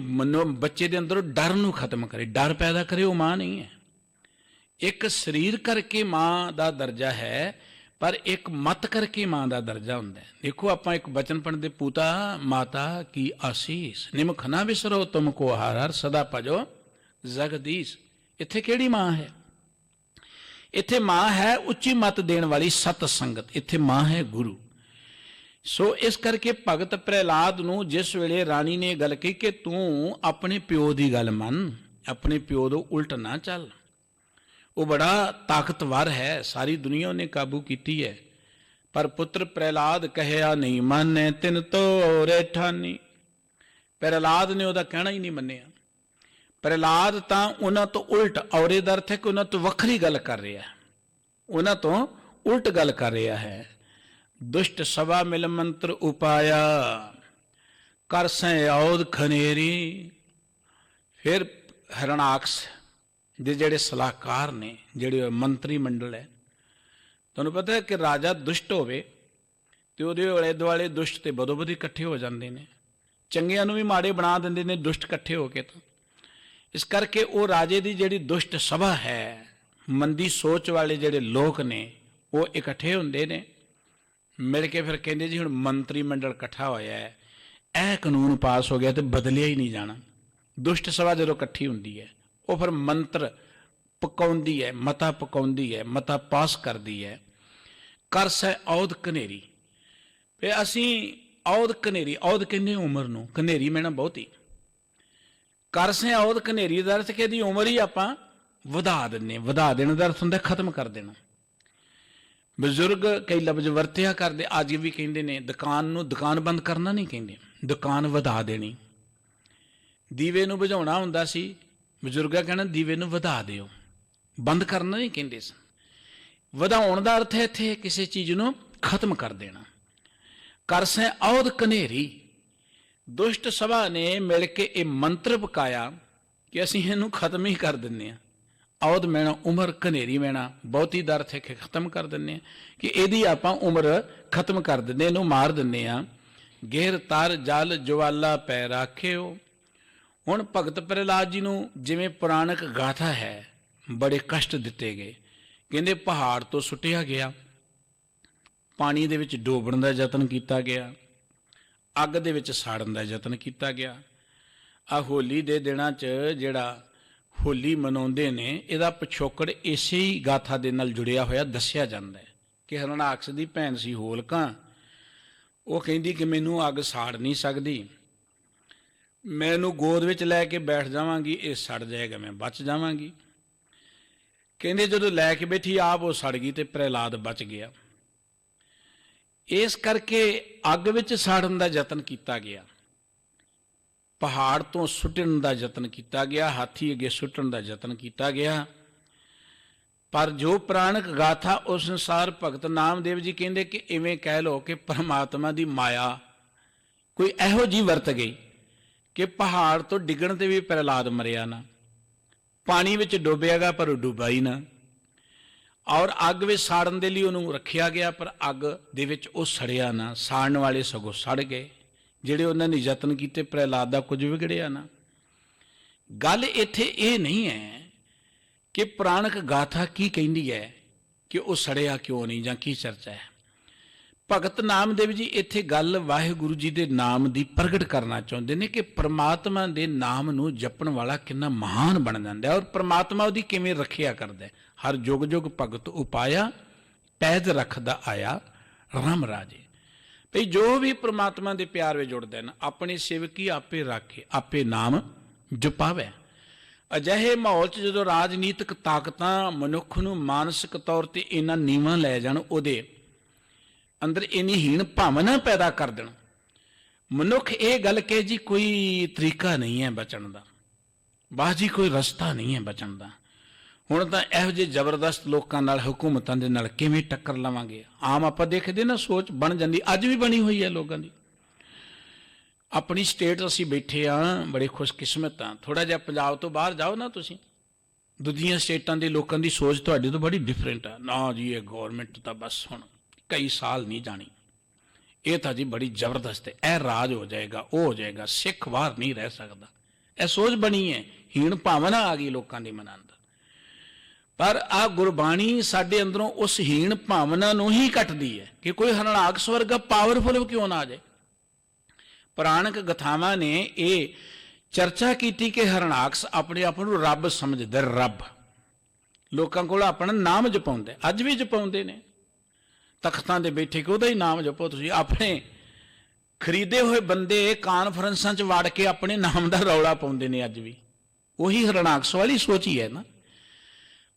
ਬੱਚੇ ਦੇ ਅੰਦਰੋਂ ਡਰ ਨੂੰ ਖਤਮ ਕਰੇ, ਡਰ ਪੈਦਾ ਕਰੇ। ਉਹ ਮਾਂ ਨਹੀਂ ਹੈ। ਇੱਕ ਸਰੀਰ ਕਰਕੇ ਮਾਂ ਦਾ ਦਰਜਾ ਹੈ, पर एक मत करके मां का दर्जा होंदा है। देखो आपां एक बचन पढ़दे, पूता माता की आसीस निमख ना विसरो तुमको हर हर सदा भजो जगदीश। इत्थे किहड़ी मां है? इत्थे मां है उच्ची मत देण वाली सत संगत, इत्थे मां है गुरु। सो इस करके भगत प्रहलाद नूं जिस वेले राणी ने गल कही कि तूं अपने प्यो की गल मन, अपने प्यो तो उल्ट ना चल, वो बड़ा ताकतवर है, सारी दुनिया ने काबू की है, पर पुत्र प्रहलाद कहया नहीं माने तिन तो रे ठानी। प्रहलाद ने वह कहना ही नहीं मन्निया। प्रहलाद तो उन्होंने तो उल्ट, और यह अर्थ है कि उन्होंने तो वखरी गल कर रहा है, उन्होंने तो उल्ट गल कर रहा है। दुष्ट सभा मिल मंत्र उपाया कर सै औद खनेरी। फिर हरणाक्ष ਦੇ ਜਿਹੜੇ ਸਲਾਹਕਾਰ ਨੇ, ਜਿਹੜੇ ਮੰਤਰੀ ਮੰਡਲ ਹੈ, ਤੁਹਾਨੂੰ ਪਤਾ ਹੈ ਕਿ ਰਾਜਾ ਦੁਸ਼ਟ ਹੋਵੇ ਤੇ ਉਹਦੇ ਆਲੇ ਦੁਆਲੇ ਦੁਸ਼ਟ ਤੇ ਬਦੋਬਦੀ ਇਕੱਠੇ ਹੋ ਜਾਂਦੇ ਨੇ, ਚੰਗਿਆਂ ਨੂੰ ਵੀ ਮਾੜੇ ਬਣਾ ਦਿੰਦੇ ਨੇ ਦੁਸ਼ਟ ਇਕੱਠੇ ਹੋ ਕੇ। ਤਾਂ ਇਸ ਕਰਕੇ ਉਹ ਰਾਜੇ ਦੀ ਜਿਹੜੀ ਦੁਸ਼ਟ ਸਭਾ ਹੈ, ਮੰਦੀ ਸੋਚ ਵਾਲੇ ਜਿਹੜੇ ਲੋਕ ਨੇ, ਉਹ ਇਕੱਠੇ ਹੁੰਦੇ ਨੇ ਮਿਲ ਕੇ। ਫਿਰ ਕਹਿੰਦੇ ਜੀ ਹੁਣ ਮੰਤਰੀ ਮੰਡਲ ਇਕੱਠਾ ਹੋਇਆ ਹੈ, ਇਹ ਕਾਨੂੰਨ ਪਾਸ ਹੋ ਗਿਆ ਤੇ ਬਦਲਿਆ ਹੀ ਨਹੀਂ ਜਾਣਾ। ਦੁਸ਼ਟ ਸਭਾ ਜਦੋਂ ਇਕੱਠੀ ਹੁੰਦੀ ਹੈ, ਉਹ ਫਿਰ ਮੰਤਰ ਪਕਾਉਂਦੀ ਹੈ, ਮਤਾ ਪਕਾਉਂਦੀ ਹੈ, ਮਤਾ ਪਾਸ ਕਰਦੀ ਹੈ। ਕਰ ਸੈ ਔਦ ਕਨੇਰੀ। ਫਿਰ ਅਸੀਂ ਔਦ ਕਨੇਰੀ, ਔਦ ਕਹਿੰਦੇ ਉਮਰ ਨੂੰ, ਕਨੇਰੀ ਮੈਨਾਂ ਬਹੁਤੀ। ਕਰ ਸੈ ਔਦ ਕਨੇਰੀ ਦਾ ਅਰਥ ਕਿ ਇਹਦੀ ਉਮਰ ਹੀ ਆਪਾਂ ਵਧਾ ਦਿੰਦੇ। ਵਧਾ ਦੇਣ ਦਾ ਅਰਥ ਹੁੰਦਾ ਖਤਮ ਕਰ ਦੇਣਾ। ਬਜ਼ੁਰਗ ਕਈ ਲਫ਼ਜ਼ ਵਰਤਿਆ ਕਰਦੇ, ਅੱਜ ਵੀ ਕਹਿੰਦੇ ਨੇ ਦੁਕਾਨ ਨੂੰ ਦੁਕਾਨ ਬੰਦ ਕਰਨਾ ਨਹੀਂ ਕਹਿੰਦੇ, ਦੁਕਾਨ ਵਧਾ ਦੇਣੀ। ਦੀਵੇ ਨੂੰ ਬੁਝਾਉਣਾ ਹੁੰਦਾ ਸੀ, ਬਜ਼ੁਰਗਾਂ ਕਹਿਣਾ ਦੀਵੇ ਨੂੰ ਵਧਾ ਦਿਓ, ਬੰਦ ਕਰਨਾ ਨਹੀਂ ਕਹਿੰਦੇ ਸਨ। ਵਧਾਉਣ ਦਾ ਅਰਥ ਹੈ ਇੱਥੇ ਕਿਸੇ ਚੀਜ਼ ਨੂੰ ਖਤਮ ਕਰ ਦੇਣਾ। ਕਰ ਸੈ ਔਦ ਕਨੇਰੀ। ਦੁਸ਼ਟ ਸਭਾ ਨੇ ਮਿਲ ਕੇ ਇਹ ਮੰਤਰ ਪਕਾਇਆ ਕਿ ਅਸੀਂ ਇਹਨੂੰ ਖਤਮ ਹੀ ਕਰ ਦਿੰਦੇ ਹਾਂ। ਔਦ ਮੈਣਾ ਉਮਰ, ਕਨੇਰੀ ਮੈਣਾ ਬਹੁਤੀ ਦਾ ਅਰਥ ਹੈ ਕਿ ਖਤਮ ਕਰ ਦਿੰਦੇ ਹਾਂ, ਕਿ ਇਹਦੀ ਆਪਾਂ ਉਮਰ ਖਤਮ ਕਰ ਦਿੰਦੇ, ਇਹਨੂੰ ਮਾਰ ਦਿੰਦੇ ਹਾਂ। ਗੇਰ ਤਰ ਜਲ ਜਵਾਲਾ ਪੈ ਰਾਖਿਓ। ਹੁਣ ਭਗਤ ਪ੍ਰਹਲਾਦ ਜੀ ਨੂੰ ਜਿਵੇਂ ਪੁਰਾਣਕ ਗਾਥਾ ਹੈ, ਬੜੇ ਕਸ਼ਟ ਦਿੱਤੇ ਗਏ। ਕਹਿੰਦੇ ਪਹਾੜ ਤੋਂ ਸੁੱਟਿਆ ਗਿਆ, ਪਾਣੀ ਦੇ ਵਿੱਚ ਡੋਬਣ ਦਾ ਯਤਨ ਕੀਤਾ ਗਿਆ, ਅੱਗ ਦੇ ਵਿੱਚ ਸਾੜਨ ਦਾ ਯਤਨ ਕੀਤਾ ਗਿਆ। ਆ ਹੋਲੀ ਦੇ ਦਿਨਾਂ 'ਚ ਜਿਹੜਾ ਹੋਲੀ ਮਨਾਉਂਦੇ ਨੇ, ਇਹਦਾ ਪਿਛੋਕੜ ਇਸੇ ਹੀ ਗਾਥਾ ਦੇ ਨਾਲ ਜੁੜਿਆ ਹੋਇਆ ਦੱਸਿਆ ਜਾਂਦਾ ਹੈ ਕਿ ਹਰਣਾਕਸ਼ ਦੀ ਭੈਣ ਸੀ ਹੋਲਕਾ, ਉਹ ਕਹਿੰਦੀ ਕਿ ਮੈਨੂੰ ਅੱਗ ਸਾੜ ਨਹੀਂ ਸਕਦੀ, ਮੈਂ ਇਹਨੂੰ ਗੋਦ ਵਿੱਚ ਲੈ ਕੇ ਬੈਠ ਜਾਵਾਂਗੀ, ਇਹ ਸੜ ਜਾਏਗਾ, ਮੈਂ ਬਚ ਜਾਵਾਂਗੀ। ਕਹਿੰਦੇ ਜਦੋਂ ਲੈ ਕੇ ਬੈਠੀ ਆਪ ਉਹ ਸੜ ਗਈ ਤੇ ਪ੍ਰਹਿਲਾਦ ਬਚ ਗਿਆ। ਇਸ ਕਰਕੇ ਅੱਗ ਵਿੱਚ ਸਾੜਨ ਦਾ ਯਤਨ ਕੀਤਾ ਗਿਆ, ਪਹਾੜ ਤੋਂ ਸੁੱਟਣ ਦਾ ਯਤਨ ਕੀਤਾ ਗਿਆ, ਹਾਥੀ ਅੱਗੇ ਸੁੱਟਣ ਦਾ ਯਤਨ ਕੀਤਾ ਗਿਆ। ਪਰ ਜੋ ਪੁਰਾਣਕ ਗਾਥਾ ਉਸ ਅਨੁਸਾਰ ਭਗਤ ਨਾਮਦੇਵ ਜੀ ਕਹਿੰਦੇ ਕਿ ਇਵੇਂ ਕਹਿ ਲਓ ਕਿ ਪਰਮਾਤਮਾ ਦੀ ਮਾਇਆ ਕੋਈ ਇਹੋ ਜਿਹੀ ਵਰਤ ਗਈ ਕਿ ਪਹਾੜ ਤੋਂ ਡਿੱਗਣ ਤੇ ਵੀ ਪ੍ਰਹਿਲਾਦ ਮਰਿਆ ਨਾ, ਪਾਣੀ ਵਿੱਚ ਡੁੱਬਿਆਗਾ ਪਰ ਉਹ ਡੁੱਬਾ ਹੀ ਨਾ, ਔਰ ਅੱਗ ਵਿੱਚ ਸਾੜਨ ਦੇ ਲਈ ਉਹਨੂੰ ਰੱਖਿਆ ਗਿਆ ਪਰ ਅੱਗ ਦੇ ਵਿੱਚ ਉਹ ਸੜਿਆ ਨਾ। ਸਾੜਨ ਵਾਲੇ ਸਗੋਂ ਸੜ ਗਏ, ਜਿਹੜੇ ਉਹਨਾਂ ਨੇ ਯਤਨ ਕੀਤੇ, ਪ੍ਰਹਿਲਾਦ ਦਾ ਕੁਝ ਵਿਗੜਿਆ ਨਾ। ਗੱਲ ਇੱਥੇ ਇਹ ਨਹੀਂ ਹੈ ਕਿ ਪੁਰਾਣਕ ਗਾਥਾ ਕੀ ਕਹਿੰਦੀ ਹੈ ਕਿ ਉਹ ਸੜਿਆ ਕਿਉਂ ਨਹੀਂ ਜਾਂ ਕੀ ਚਰਚਾ ਹੈ। ਭਗਤ ਨਾਮਦੇਵ ਜੀ ਇੱਥੇ ਗੱਲ ਵਾਹਿਗੁਰੂ ਜੀ ਦੇ ਨਾਮ ਦੀ ਪ੍ਰਗਟ ਕਰਨਾ ਚਾਹੁੰਦੇ ਨੇ ਕਿ ਪ੍ਰਮਾਤਮਾ ਦੇ ਨਾਮ ਨੂੰ ਜਪਣ ਵਾਲਾ ਕਿੰਨਾ ਮਹਾਨ ਬਣ ਜਾਂਦਾ ਹੈ, ਔਰ ਪ੍ਰਮਾਤਮਾ ਉਹਦੀ ਕਿਵੇਂ ਰੱਖਿਆ ਕਰਦਾ ਹੈ। ਹਰ ਜੁਗ ਜੁਗ ਭਗਤ ਉਪਾਇਆ ਪੈਦ ਰੱਖਦਾ ਆਇਆ ਰਾਮ ਰਾਜੇ। ਭਈ ਜੋ ਵੀ ਪ੍ਰਮਾਤਮਾ ਦੇ ਪਿਆਰ ਵਿੱਚ ਜੁੜਦੇ ਨੇ, ਆਪਣੇ ਸੇਵਕੀ ਆਪੇ ਰਾਖੇ, ਆਪੇ ਨਾਮ ਜਪਾਵੇ। ਅਜਿਹੇ ਮਾਹੌਲ 'ਚ ਜਦੋਂ ਰਾਜਨੀਤਿਕ ਤਾਕਤਾਂ ਮਨੁੱਖ ਨੂੰ ਮਾਨਸਿਕ ਤੌਰ ਤੇ ਇੰਨਾ ਨੀਵਾਂ ਲੈ ਜਾਣ, ਉਹਦੇ ਅੰਦਰ ਇੰਨੀ ਹੀਣ ਭਾਵਨਾ ਪੈਦਾ ਕਰ ਦੇਣ, ਮਨੁੱਖ ਇਹ ਗੱਲ ਕਹੇ ਜੀ ਕੋਈ ਤਰੀਕਾ ਨਹੀਂ ਹੈ ਬਚਣ ਦਾ, ਬਾਹ ਜੀ ਕੋਈ ਰਸਤਾ ਨਹੀਂ ਹੈ ਬਚਣ ਦਾ। ਹੁਣ ਤਾਂ ਇਹੋ ਜਿਹੇ ਜ਼ਬਰਦਸਤ ਲੋਕਾਂ ਨਾਲ, ਹਕੂਮਤਾਂ ਦੇ ਨਾਲ ਕਿਵੇਂ ਟੱਕਰ ਲਵਾਂਗੇ। ਆਮ ਆਪਾਂ ਦੇਖਦੇ ਨਾ ਸੋਚ ਬਣ ਜਾਂਦੀ, ਅੱਜ ਵੀ ਬਣੀ ਹੋਈ ਹੈ ਲੋਕਾਂ ਦੀ। ਆਪਣੀ ਸਟੇਟ ਅਸੀਂ ਬੈਠੇ ਹਾਂ, ਬੜੇ ਖੁਸ਼ਕਿਸਮਤ ਹਾਂ। ਥੋੜ੍ਹਾ ਜਿਹਾ ਪੰਜਾਬ ਤੋਂ ਬਾਹਰ ਜਾਓ ਨਾ ਤੁਸੀਂ, ਦੂਜੀਆਂ ਸਟੇਟਾਂ ਦੇ ਲੋਕਾਂ ਦੀ ਸੋਚ ਤੁਹਾਡੇ ਤੋਂ ਬੜੀ ਡਿਫਰੈਂਟ ਆ। ਨਾ ਜੀ ਇਹ ਗੌਰਮੈਂਟ ਤਾਂ ਬਸ ਹੁਣ ਕਈ ਸਾਲ ਨਹੀਂ ਜਾਣੀ, ਇਹ ਤਾਂ ਜੀ ਬੜੀ ਜ਼ਬਰਦਸਤ ਹੈ, ਇਹ ਰਾਜ ਹੋ ਜਾਏਗਾ, ਉਹ ਹੋ ਜਾਏਗਾ, ਸਿੱਖ ਬਾਹਰ ਨਹੀਂ ਰਹਿ ਸਕਦਾ। ਇਹ ਸੋਚ ਬਣੀ ਹੈ, ਹੀਣ ਭਾਵਨਾ ਆ ਗਈ ਲੋਕਾਂ ਦੇ ਮਨਾਂ ਅੰਦਰ। पर आ गुरबाणी साडे अंदरों उस हीण भावना नूं ही कटदी है कि कोई हरणाकस वर्गा पावरफुल क्यों ना आ जाए। पुराणक गथावां ने ये चर्चा की कि हरणाकस अपने आप नूं रब समझदा, रब लोकां कोल अपना नाम जपाउंदा, अज भी जपाउंदे ने, तख्तां दे बैठे कि उहदा ही नाम जपो तुसीं। अपने खरीदे हुए बंदे कानफ्रेंसां च वड़ के अपने नाम दा रौला पाउंदे ने अज भी। उही हरणाकस वाली सोच ही है ना।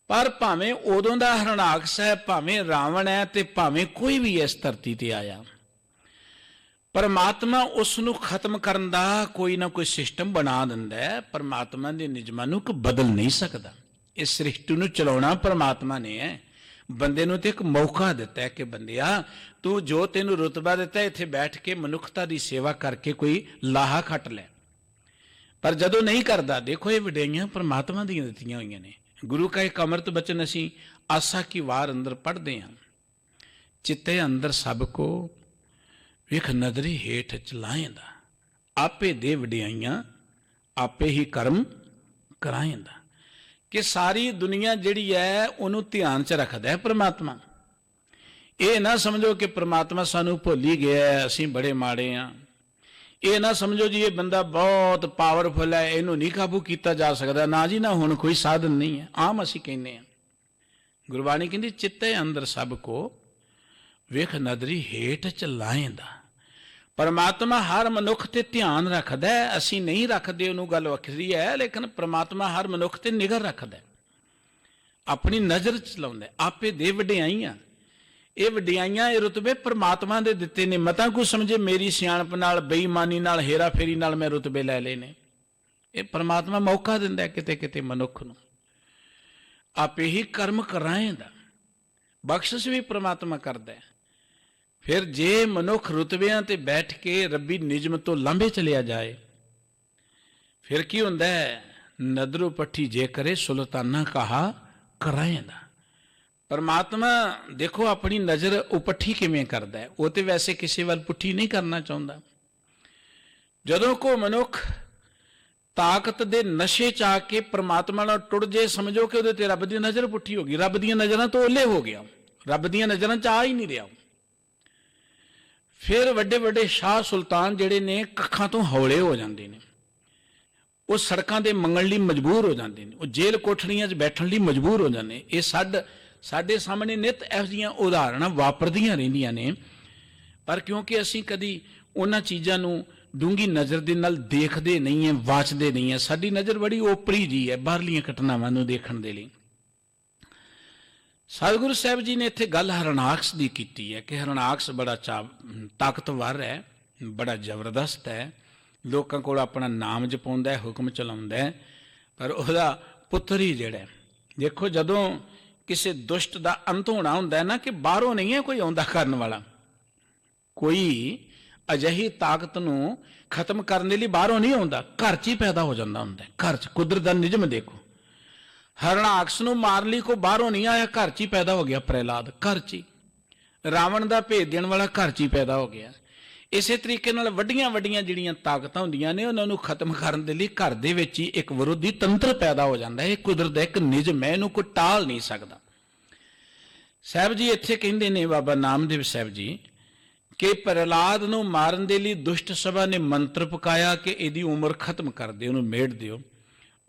पर भावें उदों दा हरणाकस है, भावें रावण है, ते भावें कोई भी इस धरती ते आया, परमात्मा उसनूं खत्म करन दा कोई ना कोई सिस्टम बना दिंदा है। परमात्मा दे नियमां नूं कोई बदल नहीं सकदा। इस सृष्टि नूं चलाउणा परमात्मा ने है। बंदे नूं ते एक मौका दिता है कि बंदिया तू जो तैनूं रुतबा दिता है इत्थे बैठ के मनुखता दी सेवा करके कोई लाहा खट लै। पर जदों नहीं करदा, देखो ये वडियाइयां परमात्मा दीयां दित्तियां होईयां ने। गुरु का एक अमृत बचन असी आसा की वार अंदर पढ़ते हैं, चित्ते अंदर सबको विख नदरी हेठ चलाएंदा, आपे दे वडियाइयां आपे ही कर्म कराएंदा। कि सारी दुनिया जिहड़ी है उहनूं ध्यान च रखदा है परमात्मा। ये ना समझो कि परमात्मा सानूं भुल ही गया है, असीं बड़े माड़े हाँ। ये ना समझो जी ये बंदा बहुत पावरफुल है, इनू नहीं काबू किया जा सकता। ना जी ना, हुण कोई साधन नहीं है। आम असीं कहने हैं, गुरबाणी कहती चित्ते अंदर सबको वेख नदरी हेठ चलाएंदा। परमात्मा हर मनुख ते ध्यान रखदा है, असीं नहीं रखते, उन्होंने गल वखरी है। लेकिन परमात्मा हर मनुख ते निगर रखदा है, अपनी नज़र चलाउंदा है। आपे दे वडियाइयां, ये वडियाइयां ये रुतबे परमात्मा दे दिते ने। मतां कोई समझे मेरी सियाणप नाल, बेईमानी नाल, हेरा फेरी नाल मैं रुतबे लै लेने। ये परमात्मा मौका दिंदा है किते किते मनुख नूं। आपे ही कर्म कराएंदा, बख्शिश भी परमात्मा करदा है। फिर जे मनुख रुतबियां ते बैठ के रब्बी निजम तो लांभे चलिया जाए, फिर की हुंदा है? नदरों पट्ठी जे करे सुल्ताना कहा कराएंदा। परमात्मा देखो अपनी नज़र उपट्ठी किवें करदा है, वो तो वैसे किसी वाल पुट्ठी नहीं करना चाहुंदा। जदों को मनुख ताकत दे नशे च आके परमात्मा नाल टुट जे, समझो कि उहदे ते रब दी नज़र पुट्ठी हो गई, रब दीयां नज़रां तो ओले हो गया, रब दीयां नज़रां च आ ही नहीं रहा। फिर वड्डे वड्डे शाह सुल्तान जिहड़े ने कखां तो हौले हो जांदे ने, वो सड़कां दे मंगण लई मजबूर हो जांदे ने, वो जेल कोठड़ियां च बैठण लई मजबूर हो जांदे। ये साडे सामने नित इहो जिहियां उदाहरणां वापरदियां रहिंदियां ने। पर क्योंकि असीं कदी उन्हां चीज़ां नूं डूंगी नज़र दे नाल देखदे नहीं है, वाचदे नहीं है। साडी नज़र बड़ी ओपरी जी है बाहरलियां घटनावां नूं देखण दे लई। सतगुरु साहब जी ने इत्थे गल हरणाकस दी कीती है कि हरणाकस बड़ा ताकतवर है, बड़ा जबरदस्त है, लोकां कोल अपना नाम जपाउंदा है, हुक्म चलाउंदा है। पर उहदा पुत्तर ही जिहड़ा है, देखो जदों किसी दुष्ट का अंत होना हुंदा है ना, कि बाहरों नहीं है कोई आउंदा करन वाला, कोई अजिही ताकत नूं खत्म करने लई बाहरों नहीं आउंदा, घर च ही पैदा हो जांदा हुंदा है। घर च कुदरत दा निजम देखो, हरणाकस नूं मारन लई कोई बाहरों नहीं आया, घर च ही पैदा हो गया प्रहलाद, घर च ही। रावण दा भेद देण वाला घर च ही पैदा हो गया। इसे तरीके नाल वड्डियां वड्डियां जिहड़ियां ताकतां हुंदियां ने, उन्हां नूं खत्म करन दे लई घर दे विच ही एक विरोधी तंत्र पैदा हो जांदा है। कुदरत दा एक निजम है, इहनूं कोई टाल नहीं सकदा। साहब जी इत्थे कहिंदे ने, बाबा नामदेव साहब जी, कि प्रहलाद नूं मारन दे लई दुष्ट सभा ने मंत्र पकाया कि इहदी उम्र खत्म कर दिओ, उहनूं मेड़ दिओ।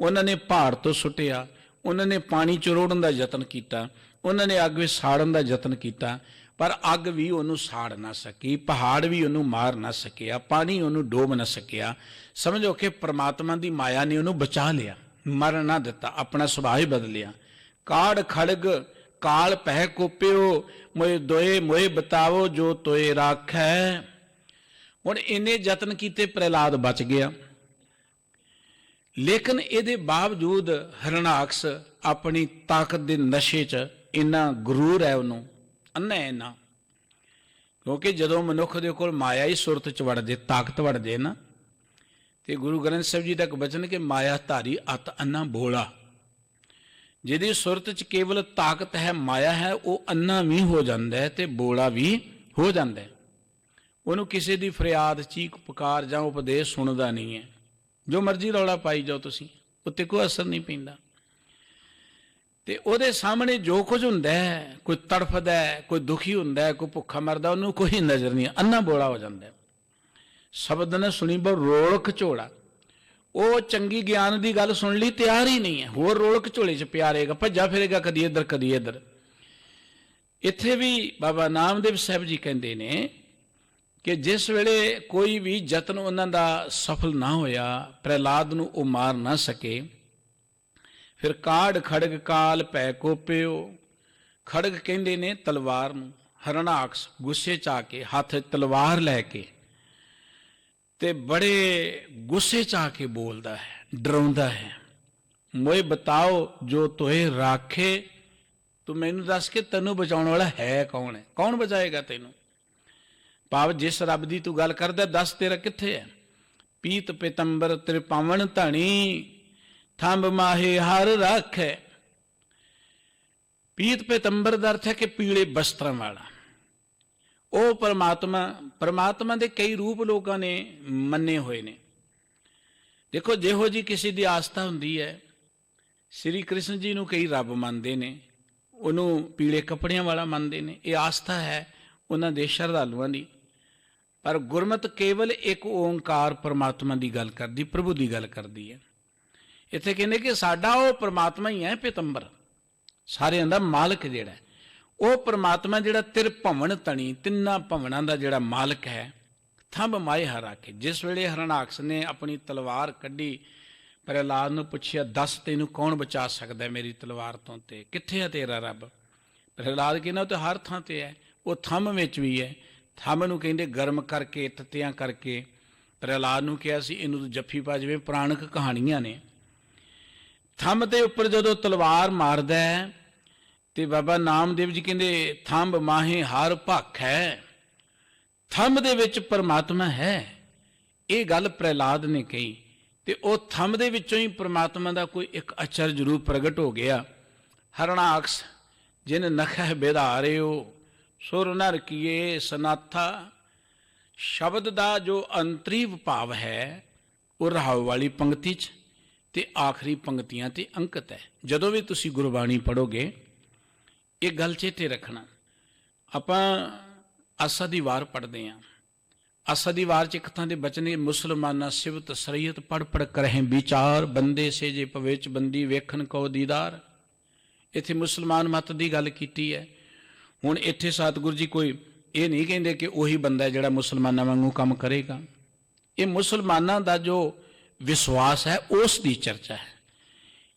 उन्हां ने पहाड़ तो सुटिया, उन्हां ने पानी च रोड़न दा यतन कीता, उन्हां ने अग विच साड़न दा यतन कीता, पर अग भी उन्होंने साड़ ना सकी, पहाड़ भी उन्होंने मार ना सकिया, पानी उन्होंने डोब ना सकिया। समझो कि परमात्मा की माया ने उन्होंने बचा लिया, मर ना दिता, अपना सुभाव ही बदलिया। काड़ खड़ग काल पह कोप्यो, मोए दोए मोए बतावो जो तोए राखै। हुण इन्ने यतन कीते, प्रहलाद बच गया। लेकिन ये बावजूद हरणाकस अपनी ताकत के नशे च इन्ना गुरूर है, उन्होंने अन्ना है ना। क्योंकि जदों मनुख दे कोल माया ही सुरत च वड़ दे, ताकत वड़ दे ना, तो गुरु ग्रंथ साहिब जी का एक वचन कि माया धारी अत अन्ना बोला। जिहदी सुरत च केवल ताकत है, माया है, वो अन्ना भी हो जाता है तो बोला भी हो जाता है। उन्होंने किसी की फरियाद चीख पुकार जां उपदेश सुनता नहीं है, जो मर्जी रौला पाई जाओ तुसीं, उत्ते कोई असर नहीं पैंदा। ਤੇ ਉਹਦੇ ਸਾਹਮਣੇ ਜੋ ਕੁਝ ਹੁੰਦਾ ਹੈ, ਕੋਈ ਤੜਫਦਾ ਹੈ, ਕੋਈ ਦੁਖੀ ਹੁੰਦਾ ਹੈ, ਕੋਈ ਭੁੱਖਾ ਮਰਦਾ, ਉਹਨੂੰ ਕੋਈ ਨਜ਼ਰ ਨਹੀਂ, ਅੰਨਾ ਬੋਲਾ ਹੋ ਜਾਂਦਾ। ਸ਼ਬਦ ਨੇ ਸੁਣੀ ਬਹੁ ਰੋਲਕ ਝੋਲਾ, ਉਹ ਚੰਗੀ ਗਿਆਨ ਦੀ ਗੱਲ ਸੁਣ ਲਈ ਤਿਆਰ ਹੀ ਨਹੀਂ ਹੈ, ਹੋਰ ਰੋਲਕ ਝੋਲੇ 'ਚ ਪਿਆ ਰਹੇਗਾ, ਭੱਜਾ ਫਿਰੇਗਾ ਕਦੀ ਇੱਧਰ ਕਦੀ ਇੱਧਰ। ਇੱਥੇ ਵੀ ਬਾਬਾ ਨਾਮਦੇਵ ਸਾਹਿਬ ਜੀ ਕਹਿੰਦੇ ਨੇ ਕਿ ਜਿਸ ਵੇਲੇ ਕੋਈ ਵੀ ਯਤਨ ਉਹਨਾਂ ਦਾ ਸਫਲ ਨਾ ਹੋਇਆ, ਪ੍ਰਹਿਲਾਦ ਨੂੰ ਉਹ ਮਾਰ ਨਾ ਸਕੇ, ਫਿਰ ਕਾੜ ਖੜਗ ਕਾਲ ਪੈ ਕੋਪਿਓ। ਖੜਗ ਕਹਿੰਦੇ ਨੇ ਤਲਵਾਰ ਨੂੰ, ਹਰਣਾਕਸ ਗੁੱਸੇ 'ਚ ਆ ਕੇ ਹੱਥ ਤਲਵਾਰ ਲੈ ਕੇ ਤੇ ਬੜੇ ਗੁੱਸੇ 'ਚ ਆ ਕੇ ਬੋਲਦਾ ਹੈ, ਡਰਾਉਂਦਾ ਹੈ, ਮੋਏ ਬਤਾਓ ਜੋ ਤੋਏ ਰਾਖੇ, ਤੂੰ ਮੈਨੂੰ ਦੱਸ ਕੇ ਤੈਨੂੰ ਬਚਾਉਣ ਵਾਲਾ ਹੈ ਕੌਣ? ਹੈ ਕੌਣ ਬਚਾਏਗਾ ਤੈਨੂੰ? ਭਾਵ ਜਿਸ ਰੱਬ ਦੀ ਤੂੰ ਗੱਲ ਕਰਦਾ, ਦੱਸ ਤੇਰਾ ਕਿੱਥੇ ਹੈ? ਪੀਤ ਪਿਤੰਬਰ ਤ੍ਰਿਪਾਵਨ ਧਣੀ, ਥੰਬ ਮਾਹੇ ਹਰ ਰਾਖੈ। ਪੀਤ ਪਿਤੰਬਰ ਦਾ ਅਰਥ ਹੈ ਕਿ ਪੀਲੇ ਬਸਤਰਾਂ ਵਾਲਾ। ਉਹ ਪਰਮਾਤਮਾ ਦੇ ਕਈ ਰੂਪ ਲੋਕਾਂ ਨੇ ਮੰਨੇ ਹੋਏ ਨੇ। ਦੇਖੋ, ਜਿਹੋ ਜੀ ਕਿਸੇ ਦੀ ਆਸਥਾ ਹੁੰਦੀ ਹੈ, ਸ੍ਰੀ ਕ੍ਰਿਸ਼ਨ ਜੀ ਨੂੰ ਕਈ ਰੱਬ ਮੰਨਦੇ ਨੇ, ਉਹਨੂੰ ਪੀਲੇ ਕੱਪੜਿਆਂ ਵਾਲਾ ਮੰਨਦੇ ਨੇ, ਇਹ ਆਸਥਾ ਹੈ ਉਹਨਾਂ ਦੇ ਸ਼ਰਧਾਲੂਆਂ ਦੀ। ਪਰ ਗੁਰਮਤਿ ਕੇਵਲ ਇੱਕ ਓਂਕਾਰ ਪਰਮਾਤਮਾ ਦੀ ਗੱਲ ਕਰਦੀ, ਪ੍ਰਭੂ ਦੀ ਗੱਲ ਕਰਦੀ ਹੈ। ਇੱਥੇ ਕਹਿੰਦੇ ਕਿ ਸਾਡਾ ਉਹ ਪਰਮਾਤਮਾ ਹੀ ਹੈ ਪਿਤੰਬਰ, ਸਾਰਿਆਂ ਦਾ ਮਾਲਕ ਜਿਹੜਾ, ਉਹ ਪਰਮਾਤਮਾ ਜਿਹੜਾ ਤਿਰਭਵਨ ਧਣੀ, ਤਿੰਨਾਂ ਭਵਨਾਂ ਦਾ ਜਿਹੜਾ ਮਾਲਕ ਹੈ। ਥੰਬ ਮਾਏ ਹਰਾ ਕੇ, ਜਿਸ ਵੇਲੇ ਹਰਣਾਕਸ਼ ਨੇ ਆਪਣੀ ਤਲਵਾਰ ਕੱਢੀ, ਪ੍ਰਹਿਲਾਦ ਨੂੰ ਪੁੱਛਿਆ, ਦੱਸ ਤੈਨੂੰ ਕੌਣ ਬਚਾ ਸਕਦਾ ਮੇਰੀ ਤਲਵਾਰ ਤੋਂ, ਤੇ ਕਿੱਥੇ ਹੈ ਤੇਰਾ ਰੱਬ? ਪ੍ਰਹਿਲਾਦ ਕਹਿੰਦਾ ਉਹ ਤਾਂ ਹਰ ਥਾਂ ਤੇ ਹੈ, ਉਹ ਥੰਮ ਵਿੱਚ ਵੀ ਹੈ। ਥੰਮ ਨੂੰ ਕਹਿੰਦੇ ਗਰਮ ਕਰਕੇ, ਤੱਤਿਆਂ ਕਰਕੇ। ਪ੍ਰਹਿਲਾਦ ਨੂੰ ਕਿਹਾ ਸੀ ਇਹਨੂੰ ਜੱਫੀ ਪਾ, ਜਿਵੇਂ ਪੁਰਾਣਕ ਕਹਾਣੀਆਂ ਨੇ। ਥੰਮ ਦੇ ਉੱਪਰ ਜਦੋਂ ਤਲਵਾਰ ਮਾਰਦਾ ਹੈ ਤੇ ਬਾਬਾ ਨਾਮਦੇਵ ਜੀ ਕਹਿੰਦੇ ਥੰਬ ਮਾਹੇ ਹਰ ਭਖ ਹੈ, ਥੰਮ ਦੇ ਵਿੱਚ ਪਰਮਾਤਮਾ ਹੈ। ਇਹ ਗੱਲ ਪ੍ਰਹਿਲਾਦ ਨੇ ਕਹੀ ਤੇ ਉਹ ਥੰਮ ਦੇ ਵਿੱਚੋਂ ਹੀ ਪਰਮਾਤਮਾ ਦਾ ਕੋਈ ਇੱਕ ਅਚਰਜ ਰੂਪ ਪ੍ਰਗਟ ਹੋ ਗਿਆ। ਹਰਣਾਕਸ਼ ਜਿਨ ਨਖਹਿ ਬਿਧਾਰਿਓ, ਸੁਰ ਨਰ ਕੀਏ ਸਨਾਥਾ। ਸ਼ਬਦ ਦਾ ਜੋ ਅੰਤਰੀਵ ਭਾਵ ਹੈ ਉਹ ਰਹਾਉ ਵਾਲੀ ਪੰਕਤੀ 'ਚ ਤੇ ਆਖਰੀ ਪੰਕਤੀਆਂ ਤੇ ਅੰਕਿਤ ਹੈ। ਜਦੋਂ ਵੀ ਤੁਸੀਂ ਗੁਰਬਾਣੀ ਪੜ੍ਹੋਗੇ ਇਹ ਗੱਲ ਚੇਤੇ ਰੱਖਣਾ। ਆਪਾਂ ਆਸਾ ਦੀ ਵਾਰ ਪੜ੍ਹਦੇ ਹਾਂ, ਆਸਾ ਦੀ ਵਾਰ 'ਚ ਇੱਕ ਥਾਂ ਦੇ ਬਚਨ, ਮੁਸਲਮਾਨਾ ਸਿਵਤ ਸਰੀਅਤ ਪੜ੍ਹ ਪੜ੍ਹ ਕਰਹਿ ਵਿਚਾਰ, ਬੰਦੇ ਸੇ ਜੇ ਭਵੇਚ ਬੰਦੀ ਵੇਖਣ ਕੋ ਦੀਦਾਰ। ਇੱਥੇ ਮੁਸਲਮਾਨ ਮਤ ਦੀ ਗੱਲ ਕੀਤੀ ਹੈ। ਹੁਣ ਇੱਥੇ ਸਤਿਗੁਰੂ ਜੀ ਕੋਈ ਇਹ ਨਹੀਂ ਕਹਿੰਦੇ ਕਿ ਉਹੀ ਬੰਦਾ ਜਿਹੜਾ ਮੁਸਲਮਾਨਾਂ ਵਾਂਗੂ ਕੰਮ ਕਰੇਗਾ। ਇਹ ਮੁਸਲਮਾਨਾਂ ਦਾ ਜੋ ਵਿਸ਼ਵਾਸ ਹੈ ਉਸ ਦੀ ਚਰਚਾ ਹੈ।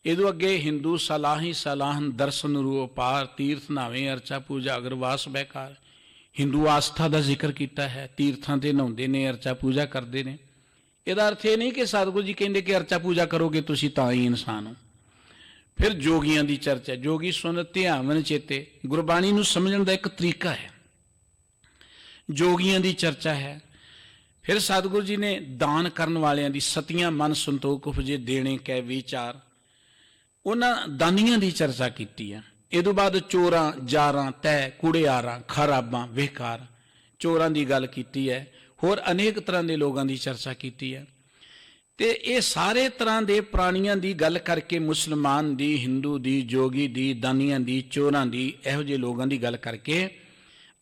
ਇਹਦੋਂ ਅੱਗੇ ਹਿੰਦੂ ਸਲਾਹੀ ਸਲਾਹਨ ਦਰਸ਼ਨ ਰੂਪ ਪਾਰ, ਤੀਰਥ ਨਾਵੇਂ ਅਰਚਾ ਪੂਜਾ ਅਗਰਵਾਸ ਬੈਕਾਰ। ਹਿੰਦੂ ਆਸਥਾ ਦਾ ਜ਼ਿਕਰ ਕੀਤਾ ਹੈ, ਤੀਰਥਾਂ 'ਤੇ ਨਹਾਉਂਦੇ ਨੇ, ਅਰਚਾ ਪੂਜਾ ਕਰਦੇ ਨੇ। ਇਹਦਾ ਅਰਥ ਇਹ ਨਹੀਂ ਕਿ ਸਤਿਗੁਰੂ ਜੀ ਕਹਿੰਦੇ ਕਿ ਅਰਚਾ ਪੂਜਾ ਕਰੋਗੇ ਤੁਸੀਂ ਤਾਂ ਹੀ ਇਨਸਾਨ ਹੋ। ਫਿਰ ਜੋਗੀਆਂ ਦੀ ਚਰਚਾ, ਜੋਗੀ ਸੁਨ ਧਿਆਵਨ ਚੇਤੇ, ਗੁਰਬਾਣੀ ਨੂੰ ਸਮਝਣ ਦਾ ਇੱਕ ਤਰੀਕਾ ਹੈ। ਜੋਗੀਆਂ ਦੀ ਚਰਚਾ ਹੈ। ਫਿਰ ਸਤਿਗੁਰੂ ਜੀ ਨੇ ਦਾਨ ਕਰਨ ਵਾਲਿਆਂ ਦੀ, ਸਤੀਆਂ ਮਨ ਸੰਤੋਖ ਉਪਜੇ ਦੇਣੇ ਕੈ ਵਿਚਾਰ, ਉਹਨਾਂ ਦਾਨੀਆਂ ਦੀ ਚਰਚਾ ਕੀਤੀ ਹੈ। ਇਹ ਤੋਂ ਬਾਅਦ ਚੋਰਾਂ ਜਾਰਾਂ ਤੈ ਕੁੜਿਆਰਾਂ ਖਰਾਬਾਂ ਬੇਕਾਰ, ਚੋਰਾਂ ਦੀ ਗੱਲ ਕੀਤੀ ਹੈ। ਹੋਰ ਅਨੇਕ ਤਰ੍ਹਾਂ ਦੇ ਲੋਕਾਂ ਦੀ ਚਰਚਾ ਕੀਤੀ ਹੈ। ਤੇ ਇਹ ਸਾਰੇ ਤਰ੍ਹਾਂ ਦੇ ਪ੍ਰਾਣੀਆਂ ਦੀ ਗੱਲ ਕਰਕੇ, ਮੁਸਲਮਾਨ ਦੀ, ਹਿੰਦੂ ਦੀ, ਜੋਗੀ ਦੀ, ਦਾਨੀਆਂ ਦੀ, ਚੋਰਾਂ ਦੀ, ਇਹੋ ਜਿਹੇ ਲੋਕਾਂ ਦੀ ਗੱਲ ਕਰਕੇ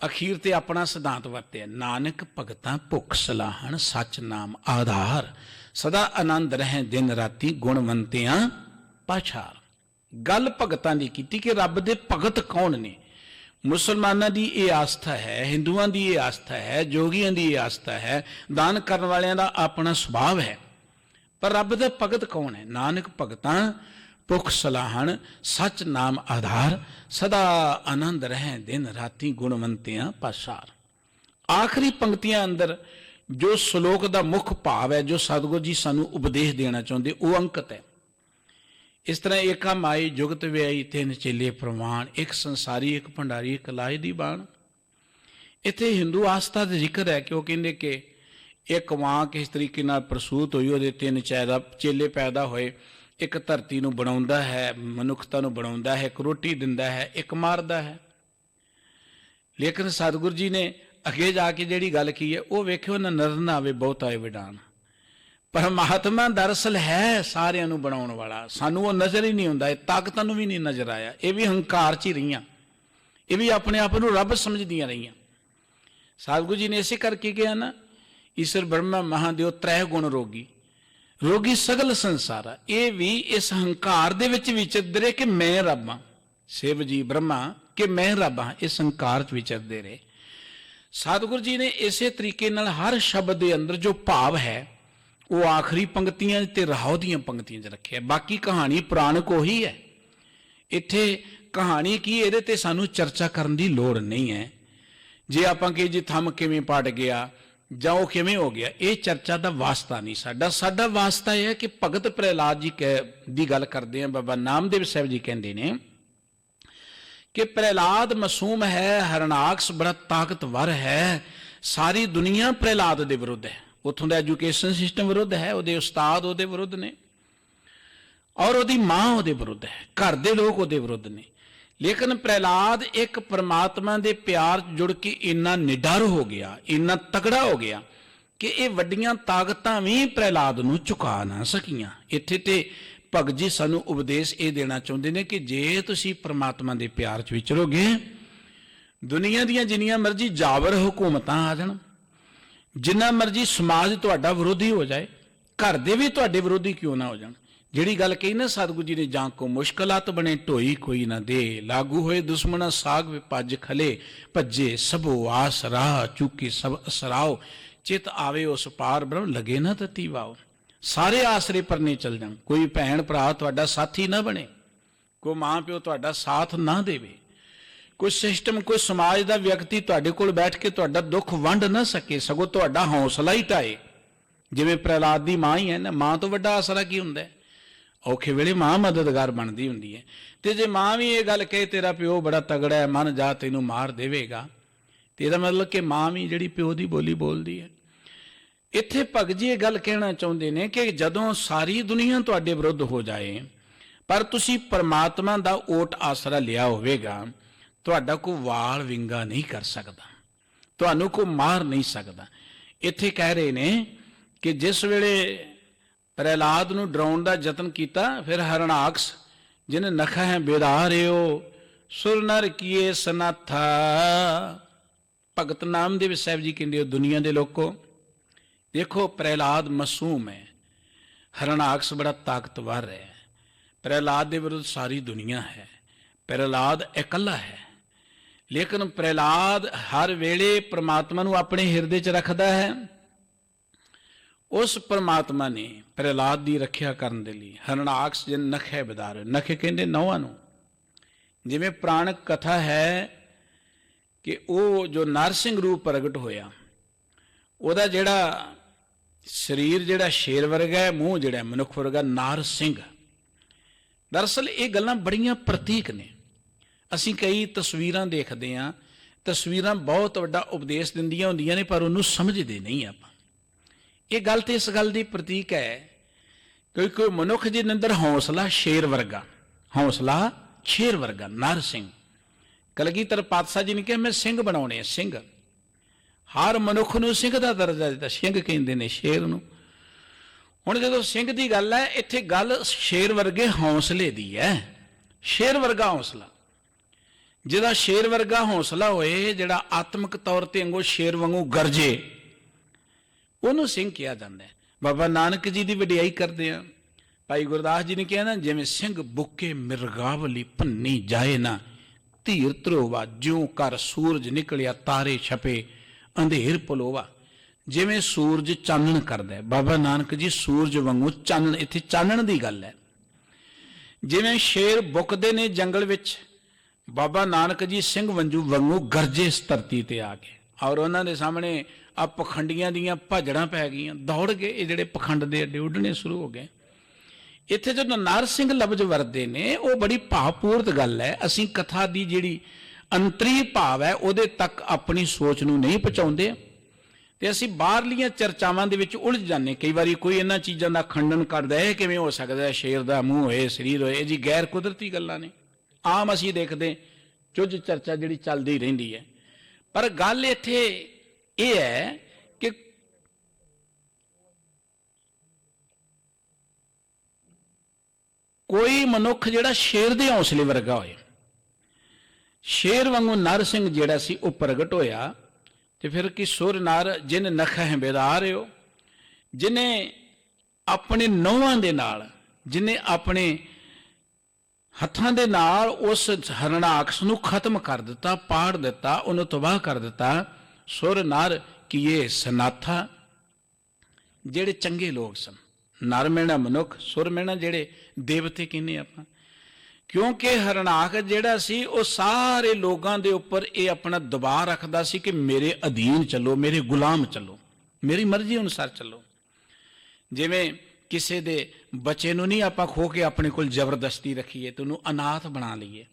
ਅਖੀਰ ਤੇ ਆਪਣਾ ਸਿਧਾਂਤ ਵਰਤਿਆ, ਨਾਨਕ ਭਗਤਾਂ ਭੁੱਖ ਸਲਾਹਣ ਸੱਚ ਨਾਮ ਆਧਾਰ, ਸਦਾ ਆਨੰਦ ਰਹਿ ਦਿਨ ਰਾਤੀ ਗੁਣਵੰਤਿਆਂ ਪਾਛਾਰ। ਗੱਲ ਭਗਤਾਂ ਦੀ ਕੀਤੀ ਕਿ ਰੱਬ ਦੇ ਭਗਤ ਕੌਣ ਨੇ। ਮੁਸਲਮਾਨਾਂ ਦੀ ਇਹ ਆਸਥਾ ਹੈ, ਹਿੰਦੂਆਂ ਦੀ ਇਹ ਆਸਥਾ ਹੈ, ਜੋਗੀਆਂ ਦੀ ਇਹ ਆਸਥਾ ਹੈ, ਦਾਨ ਕਰਨ ਵਾਲਿਆਂ ਦਾ ਆਪਣਾ ਸੁਭਾਵ ਹੈ। ਪਰ ਰੱਬ ਦਾ ਭਗਤ ਕੌਣ ਹੈ? ਨਾਨਕ ਭਗਤਾਂ ਭੁੱਖ ਸਲਾਹਣ ਸੱਚ ਨਾਮ ਆਧਾਰ, ਸਦਾ ਆਨੰਦ ਰਹਿ ਦਿਨ ਰਾਤੀ ਗੁਣਵੰਤਿਆਂ ਪਾਛਾਰ। ਆਖਰੀ ਪੰਕਤੀਆਂ ਅੰਦਰ ਜੋ ਸ਼ਲੋਕ ਦਾ ਮੁੱਖ ਭਾਵ ਹੈ, ਜੋ ਸਤਿਗੁਰੂ ਜੀ ਸਾਨੂੰ ਉਪਦੇਸ਼ ਦੇਣਾ ਚਾਹੁੰਦੇ, ਉਹ ਅੰਕਿਤ ਹੈ। ਇਸ ਤਰ੍ਹਾਂ ਏਕਾ ਮਾਈ ਜੁਗਤ ਵਿਆਈ ਤਿੰਨ ਚੇਲੇ ਪ੍ਰਵਾਨ, ਇੱਕ ਸੰਸਾਰੀ ਇੱਕ ਭੰਡਾਰੀ ਇੱਕ ਲਾਏ ਦੀ ਬਾਣ। ਇੱਥੇ ਹਿੰਦੂ ਆਸਥਾ ਦਾ ਜ਼ਿਕਰ ਹੈ ਕਿ ਉਹ ਕਹਿੰਦੇ ਕਿ ਇੱਕ ਮਾਂ ਕਿਸ ਤਰੀਕੇ ਨਾਲ ਪ੍ਰਸੂਤ ਹੋਈ, ਉਹਦੇ ਤਿੰਨ ਚੇਲੇ ਪੈਦਾ ਹੋਏ। ਇੱਕ ਧਰਤੀ ਨੂੰ ਬਣਾਉਂਦਾ ਹੈ, ਮਨੁੱਖਤਾ ਨੂੰ ਬਣਾਉਂਦਾ ਹੈ, ਇੱਕ ਰੋਟੀ ਦਿੰਦਾ ਹੈ, ਇੱਕ ਮਾਰਦਾ ਹੈ। ਲੇਕਿਨ ਸਤਿਗੁਰੂ ਜੀ ਨੇ ਅੱਗੇ ਜਾ ਕੇ ਜਿਹੜੀ ਗੱਲ ਕੀ ਹੈ ਉਹ ਵੇਖਿਓ ਨਾ, ਨਜ਼ਰ ਨਾ ਆਵੇ ਬਹੁਤਾ ਇਹ ਵਿਡਾਨ। ਪਰਮਾਤਮਾ ਦਰਅਸਲ ਹੈ ਸਾਰਿਆਂ ਨੂੰ ਬਣਾਉਣ ਵਾਲਾ, ਸਾਨੂੰ ਉਹ ਨਜ਼ਰ ਹੀ ਨਹੀਂ ਹੁੰਦਾ। ਇਹ ਤਾਕਤਾਂ ਨੂੰ ਵੀ ਨਹੀਂ ਨਜ਼ਰ ਆਇਆ, ਇਹ ਵੀ ਹੰਕਾਰ 'ਚ ਹੀ ਰਹੀਆਂ, ਇਹ ਵੀ ਆਪਣੇ ਆਪ ਨੂੰ ਰੱਬ ਸਮਝਦੀਆਂ ਰਹੀਆਂ। ਸਤਿਗੁਰੂ ਜੀ ਨੇ ਇਸੇ ਕਰਕੇ ਕਿਹਾ ਨਾ, ਈਸ਼ਰ ਬ੍ਰਹਮਾ ਮਹਾਦੇਵ ਤ੍ਰੈ ਗੁਣ ਰੋਗੀ, ਰੋਗੀ ਸਗਲ ਸੰਸਾਰਾ। ਇਹ ਵੀ ਇਸ ਹੰਕਾਰ ਦੇ ਵਿੱਚ ਵਿਚਰਦੇ ਰਹੇ ਕਿ ਮੈਂ ਰੱਬ ਹਾਂ, ਸ਼ਿਵ ਜੀ ਬ੍ਰਹਮਾ ਕਿ ਮੈਂ ਰੱਬ ਹਾਂ, ਇਸ ਹੰਕਾਰ 'ਚ ਵਿਚਰਦੇ ਰਹੇ। ਸਤਿਗੁਰੂ ਜੀ ਨੇ ਇਸੇ ਤਰੀਕੇ ਨਾਲ ਹਰ ਸ਼ਬਦ ਦੇ ਅੰਦਰ ਜੋ ਭਾਵ ਹੈ ਉਹ ਆਖਰੀ ਪੰਕਤੀਆਂ ਤੇ ਰਾਹੋਂ ਦੀਆਂ ਪੰਕਤੀਆਂ 'ਚ ਰੱਖਿਆ। ਬਾਕੀ ਕਹਾਣੀ ਪੁਰਾਣਕ ਉਹੀ ਹੈ, ਇੱਥੇ ਕਹਾਣੀ ਕੀ ਇਹਦੇ ਤੇ ਸਾਨੂੰ ਚਰਚਾ ਕਰਨ ਦੀ ਲੋੜ ਨਹੀਂ ਹੈ। ਜੇ ਆਪਾਂ ਕਹੀਏ ਜੀ ਥੰਮ ਕਿਵੇਂ ਪੜ ਗਿਆ ਜਾਂ ਉਹ ਕਿਵੇਂ ਹੋ ਗਿਆ, ਇਹ ਚਰਚਾ ਦਾ ਵਾਸਤਾ ਨਹੀਂ ਸਾਡਾ। ਸਾਡਾ ਵਾਸਤਾ ਇਹ ਹੈ ਕਿ ਭਗਤ ਪ੍ਰਹਿਲਾਦ ਜੀ ਦੀ ਗੱਲ ਕਰਦੇ ਹਾਂ। ਬਾਬਾ ਨਾਮਦੇਵ ਸਾਹਿਬ ਜੀ ਕਹਿੰਦੇ ਨੇ ਕਿ ਪ੍ਰਹਿਲਾਦ ਮਾਸੂਮ ਹੈ, ਹਰਨਾਕਸ਼ ਬੜਾ ਤਾਕਤਵਰ ਹੈ, ਸਾਰੀ ਦੁਨੀਆ ਪ੍ਰਹਿਲਾਦ ਦੇ ਵਿਰੁੱਧ ਹੈ। ਉੱਥੋਂ ਦਾ ਐਜੂਕੇਸ਼ਨ ਸਿਸਟਮ ਵਿਰੁੱਧ ਹੈ, ਉਹਦੇ ਉਸਤਾਦ ਉਹਦੇ ਵਿਰੁੱਧ ਨੇ, ਔਰ ਉਹਦੀ ਮਾਂ ਉਹਦੇ ਵਿਰੁੱਧ ਹੈ, ਘਰ ਦੇ ਲੋਕ ਉਹਦੇ ਵਿਰੁੱਧ ਨੇ। ਲੇਕਿਨ ਪ੍ਰਹਿਲਾਦ ਇੱਕ ਪਰਮਾਤਮਾ ਦੇ ਪਿਆਰ ਜੁੜ ਕੇ ਇੰਨਾ ਨਿਡਰ ਹੋ ਗਿਆ, ਇੰਨਾ ਤਕੜਾ ਹੋ ਗਿਆ ਕਿ ਇਹ ਵੱਡੀਆਂ ਤਾਕਤਾਂ ਵੀ ਪ੍ਰਹਿਲਾਦ ਨੂੰ ਝੁਕਾ ਨਾ ਸਕੀਆਂ। ਇੱਥੇ ਤੇ ਭਗਤ ਜੀ ਸਾਨੂੰ ਉਪਦੇਸ਼ ਇਹ ਦੇਣਾ ਚਾਹੁੰਦੇ ਨੇ ਕਿ ਜੇ ਤੁਸੀਂ ਪਰਮਾਤਮਾ ਦੇ ਪਿਆਰ 'ਚ ਵਿਚਰੋਗੇ, ਦੁਨੀਆ ਦੀਆਂ ਜਿੰਨੀਆਂ ਮਰਜ਼ੀ ਜਾਬਰ ਹਕੂਮਤਾਂ ਆ ਜਾਣ, ਜਿੰਨਾ ਮਰਜ਼ੀ ਸਮਾਜ ਤੁਹਾਡਾ ਵਿਰੋਧੀ ਹੋ ਜਾਏ, ਘਰ ਦੇ ਵੀ ਤੁਹਾਡੇ ਵਿਰੋਧੀ ਕਿਉਂ ਨਾ ਹੋ ਜਾਣ, ਜਿਹੜੀ ਗੱਲ ਕਹੀ ਨਾ ਸਤਿਗੁਰੂ ਜੀ ਨੇ, ਜਾਂ ਕੋ ਮੁਸ਼ਕਲਾਤ ਬਣੇ ਢੋਈ ਕੋਈ ਨਾ ਦੇ, ਲਾਗੂ ਹੋਏ ਦੁਸ਼ਮਣਾ ਸਾਗ ਵਿਪੱਜ ਖਲੇ, ਭੱਜੇ ਸਭੋ ਆਸ ਰਾਹ ਚੁੱਕੀ ਸਭ ਅਸਰਾਓ, ਚਿਤ ਆਵੇ ਉਸ ਪਾਰ ਬ੍ਰਹਮ ਲਗੇ ਨਾ ਤਤੀ ਵਾਓ। ਸਾਰੇ ਆਸਰੇ ਪਰਨੇ ਚੱਲ ਜਾਣ, ਕੋਈ ਭੈਣ ਭਰਾ ਤੁਹਾਡਾ ਸਾਥੀ ਨਾ ਬਣੇ, ਕੋਈ ਮਾਂ ਪਿਓ ਤੁਹਾਡਾ ਸਾਥ ਨਾ ਦੇਵੇ, ਕੋਈ ਸਿਸਟਮ ਕੋਈ ਸਮਾਜ ਦਾ ਵਿਅਕਤੀ ਤੁਹਾਡੇ ਕੋਲ ਬੈਠ ਕੇ ਤੁਹਾਡਾ ਦੁੱਖ ਵੰਡ ਨਾ ਸਕੇ, ਸਗੋਂ ਤੁਹਾਡਾ ਹੌਸਲਾ ਹੀ ਢਾਏ। ਜਿਵੇਂ ਪ੍ਰਹਿਲਾਦ ਦੀ ਮਾਂ ਹੀ ਹੈ ਨਾ, ਮਾਂ ਤੋਂ ਵੱਡਾ ਆਸਰਾ ਕੀ ਹੁੰਦਾ ਹੈ? ਔਖੇ ਵੇਲੇ ਮਾਂ ਮਦਦਗਾਰ ਬਣਦੀ ਹੁੰਦੀ ਹੈ। ਤੇ ਜੇ ਮਾਂ ਵੀ ਇਹ ਗੱਲ ਕਹੇ ਤੇਰਾ ਪਿਓ ਬੜਾ ਤਗੜਾ ਹੈ, ਮਨ ਜਾ ਤੈਨੂੰ ਮਾਰ ਦੇਵੇਗਾ, ਤੇ ਇਹਦਾ ਮਤਲਬ ਕਿ ਮਾਂ ਵੀ ਜਿਹੜੀ ਪਿਓ ਦੀ ਬੋਲੀ ਬੋਲਦੀ ਹੈ। ਇੱਥੇ ਭਗਤ ਜੀ ਇਹ ਗੱਲ ਕਹਿਣਾ ਚਾਹੁੰਦੇ ਨੇ ਕਿ ਜਦੋਂ ਸਾਰੀ ਦੁਨੀਆ ਤੁਹਾਡੇ ਵਿਰੁੱਧ ਹੋ ਜਾਏ, ਪਰ ਤੁਸੀਂ ਪਰਮਾਤਮਾ ਦਾ ਓਟ ਆਸਰਾ ਲਿਆ ਹੋਵੇਗਾ, ਤੁਹਾਡਾ ਕੋਈ ਵਾਲ ਵਿੰਗਾ ਨਹੀਂ ਕਰ ਸਕਦਾ, ਤੁਹਾਨੂੰ ਕੋਈ ਮਾਰ ਨਹੀਂ ਸਕਦਾ। ਇੱਥੇ ਕਹਿ ਰਹੇ ਨੇ ਕਿ ਜਿਸ ਵੇਲੇ ਪ੍ਰਹਿਲਾਦ ਨੂੰ ਡਰਾਉਣ ਦਾ ਯਤਨ ਕੀਤਾ, ਫਿਰ ਹਰਨਾਕਸ਼ ਜਿਹਨੇ ਨਖਾ ਹੈ ਬੇਦਾਰਿਓ ਸੁਰ ਨਰ ਕੀਏ ਸਨਾਥਾ। ਭਗਤ ਨਾਮਦੇਵ ਸਾਹਿਬ ਜੀ ਕਹਿੰਦੇ, ਦੁਨੀਆ ਦੇ ਲੋਕੋ ਦੇਖੋ, ਪ੍ਰਹਿਲਾਦ ਮਾਸੂਮ ਹੈ, ਹਰਨਾਕਸ਼ ਬੜਾ ਤਾਕਤਵਰ ਹੈ, ਪ੍ਰਹਿਲਾਦ ਦੇ ਵਿਰੁੱਧ ਸਾਰੀ ਦੁਨੀਆ ਹੈ, ਪ੍ਰਹਿਲਾਦ ਇਕੱਲਾ ਹੈ। ਲੇਕਿਨ ਪ੍ਰਹਿਲਾਦ ਹਰ ਵੇਲੇ ਪ੍ਰਮਾਤਮਾ ਨੂੰ ਆਪਣੇ ਹਿਰਦੇ 'ਚ ਰੱਖਦਾ ਹੈ। ਉਸ ਪਰਮਾਤਮਾ ਨੇ ਪ੍ਰਹਿਲਾਦ ਦੀ ਰੱਖਿਆ ਕਰਨ ਦੇ ਲਈ ਹਰਨਾਕਸ਼ ਜਿਹਨ ਨਖੇ ਬਦਾਰ, ਨਖੇ ਕਹਿੰਦੇ ਨਹੁੰਆਂ ਨੂੰ। ਜਿਵੇਂ ਪੁਰਾਣਕ ਕਥਾ ਹੈ ਕਿ ਉਹ ਜੋ ਨਰਸਿੰਘ ਰੂਪ ਪ੍ਰਗਟ ਹੋਇਆ, ਉਹਦਾ ਜਿਹੜਾ ਸਰੀਰ ਜਿਹੜਾ ਸ਼ੇਰ ਵਰਗਾ ਹੈ, ਮੂੰਹ ਜਿਹੜਾ ਮਨੁੱਖ ਵਰਗਾ, ਨਾਰਸਿੰਘ। ਦਰਅਸਲ ਇਹ ਗੱਲਾਂ ਬੜੀਆਂ ਪ੍ਰਤੀਕ ਨੇ। ਅਸੀਂ ਕਈ ਤਸਵੀਰਾਂ ਦੇਖਦੇ ਹਾਂ, ਤਸਵੀਰਾਂ ਬਹੁਤ ਵੱਡਾ ਉਪਦੇਸ਼ ਦਿੰਦੀਆਂ ਹੁੰਦੀਆਂ ਨੇ, ਪਰ ਉਹਨੂੰ ਸਮਝਦੇ ਨਹੀਂ ਆਪਾਂ। ਇਹ ਗੱਲ ਤੇ ਇਸ ਗੱਲ ਦੀ ਪ੍ਰਤੀਕ ਹੈ ਕਿ ਕੋਈ ਮਨੁੱਖ ਜਿਹਦੇ ਅੰਦਰ ਹੌਸਲਾ ਸ਼ੇਰ ਵਰਗਾ, ਹੌਸਲਾ ਸ਼ੇਰ ਵਰਗਾ, ਨਰਸਿੰਘ। ਕਲਗੀਧਰ ਪਾਤਸ਼ਾਹ ਜੀ ਨੇ ਕਿਹਾ ਮੈਂ ਸਿੰਘ ਬਣਾਉਣੇ ਆ, ਸਿੰਘ। ਹਰ ਮਨੁੱਖ ਨੂੰ ਸਿੰਘ ਦਾ ਦਰਜਾ ਦਿੱਤਾ, ਸਿੰਘ ਕਹਿੰਦੇ ਨੇ ਸ਼ੇਰ ਨੂੰ। ਹੁਣ ਜਦੋਂ ਸਿੰਘ ਦੀ ਗੱਲ ਹੈ, ਇੱਥੇ ਗੱਲ ਸ਼ੇਰ ਵਰਗੇ ਹੌਸਲੇ ਦੀ ਹੈ। ਸ਼ੇਰ ਵਰਗਾ ਹੌਸਲਾ, ਜਿਹਦਾ ਸ਼ੇਰ ਵਰਗਾ ਹੌਸਲਾ ਹੋਏ, ਜਿਹੜਾ ਆਤਮਿਕ ਤੌਰ ਤੇ ਅੰਗੋ ਸ਼ੇਰ ਵਾਂਗੂ ਗਰਜੇ, ਉਹਨੂੰ ਸਿੰਘ ਕਿਹਾ ਜਾਂਦਾ ਹੈ। ਬਾਬਾ ਨਾਨਕ ਜੀ ਦੀ ਵਡਿਆਈ ਕਰਦੇ ਆ। ਭਾਈ ਗੁਰਦਾਸ ਜੀ ਨੇ ਕਿਹਾ ਨਾ, ਜਿਵੇਂ ਸਿੰਘ ਬੁੱਕੇ ਮਿਰਗਾਵਲੀ ਭੰਨੀ ਜਾਏ ਨਾ, ਧੀਰ ਧਰੋਵਾ ਜਿਉਂ ਕਰ ਸੂਰਜ ਨਿਕਲਿਆ ਤਾਰੇ ਛਪੇ ਅੰਧੇਰ ਪਲੋਵਾ। ਜਿਵੇਂ ਸੂਰਜ ਚਾਨਣ ਕਰਦਾ, ਬਾਬਾ ਨਾਨਕ ਜੀ ਸੂਰਜ ਵਾਂਗੂ ਚਾਨਣ, ਇੱਥੇ ਚਾਨਣ ਦੀ ਗੱਲ ਹੈ। ਜਿਵੇਂ ਸ਼ੇਰ ਬੁੱਕਦੇ ਨੇ ਜੰਗਲ ਵਿੱਚ, ਬਾਬਾ ਨਾਨਕ ਜੀ ਸਿੰਘ ਵੰਜੂ ਵਾਂਗੂ ਗਰਜੇ ਇਸ ਧਰਤੀ ਤੇ ਆ ਕੇ, ਔਰ ਉਹਨਾਂ ਦੇ ਸਾਹਮਣੇ ਆ ਪਖੰਡੀਆਂ ਦੀਆਂ ਭਾਜੜਾਂ ਪੈ ਗਈਆਂ, ਦੌੜ ਗਏ। ਇਹ ਜਿਹੜੇ ਪਖੰਡ ਦੇ ਅੱਡੇ ਉੱਡਣੇ ਸ਼ੁਰੂ ਹੋ ਗਏ। ਇੱਥੇ ਜਦੋਂ ਨਰਸਿੰਘ ਲਫ਼ਜ਼ ਵਰਤੇ ਨੇ, ਉਹ ਬੜੀ ਭਾਵਪੂਰਤ ਗੱਲ ਹੈ। ਅਸੀਂ ਕਥਾ ਦੀ ਜਿਹੜੀ ਅੰਤਰੀ ਭਾਵ ਹੈ ਉਹਦੇ ਤੱਕ ਆਪਣੀ ਸੋਚ ਨੂੰ ਨਹੀਂ ਪਹੁੰਚਾਉਂਦੇ, ਤੇ ਅਸੀਂ ਬਾਹਰਲੀਆਂ ਚਰਚਾਵਾਂ ਦੇ ਵਿੱਚ ਉਲਝ ਜਾਂਦੇ। ਕਈ ਵਾਰੀ ਕੋਈ ਇਹਨਾਂ ਚੀਜ਼ਾਂ ਦਾ ਖੰਡਨ ਕਰਦਾ ਹੈ, ਕਿਵੇਂ ਹੋ ਸਕਦਾ ਸ਼ੇਰ ਦਾ ਮੂੰਹ ਹੋਏ, ਸਰੀਰ ਹੋਏ, ਇਹ ਜੀ ਗੈਰ ਕੁਦਰਤੀ ਗੱਲਾਂ ਨੇ। ਆਮ ਅਸੀਂ ਦੇਖਦੇ ਚੁੱਝ ਚਰਚਾ ਜਿਹੜੀ ਚੱਲਦੀ ਰਹਿੰਦੀ ਹੈ। ਪਰ ਗੱਲ ਇੱਥੇ ਇਹ ਹੈ ਕਿ कोई मनुख जिहड़ा शेर दे हौसले वर्गा होए, शेर वांगू नर सिंह जिहड़ा सी वो प्रगट होया। ते फिर कि सुर नर जिन नख है बेदार हो, जिन्हें अपने नौहां दे नाल, जिन्हें अपने हत्थां दे नाल उस हरणाकस नूं खत्म कर दिता, पाड़ दिता, उन्हें तबाह कर दिता। सुर नर कि ये सनाथा जिहड़े चंगे लोग सन, नर मैना मनुख, सुर मैना जिहड़े देवते कहने आपां, क्योंकि हरणाक जिहड़ा सी वो सारे लोगों के उपर ये अपना दबाव रखता सी कि मेरे अधीन चलो, मेरे गुलाम चलो, मेरी मर्जी अनुसार चलो। जिवें किसी दे बच्चे नूं नहीं आपां खो के अपने कोल जबरदस्ती रखीए तो उन्होंने अनाथ बना लईए,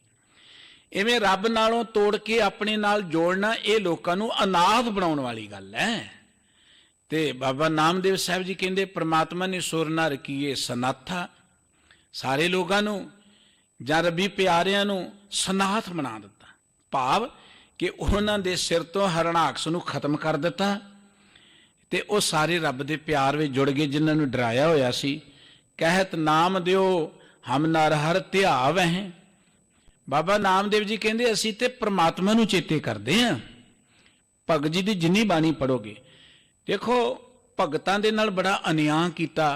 इवें रब नालों तोड़ के अपने नाल जोड़ना ये लोगों नूं अनाथ बनाउण वाली गल है। ते बाबा नामदेव साहब जी कहते परमात्मा ने सुर नर कीए सनाथा, सारे लोगों नूं जां रबी प्यारियां नूं सनाथ बना दिता, भाव कि उन्हां दे सिर तो हरणाकस नूं खत्म कर दिता ते वो सारे रब दे प्यार विच जुड़ गए जिन्हां नूं डराया होया सी। कहत नाम दिओ हम नर हर ध्याव हैं। बाबा नामदेव जी कहते असीं ते परमात्मा नूं चेते करदे हां। भगत जी दी जिन्नी बाणी पढ़ोगे, देखो भगतां दे नाल बड़ा अन्याय कीता,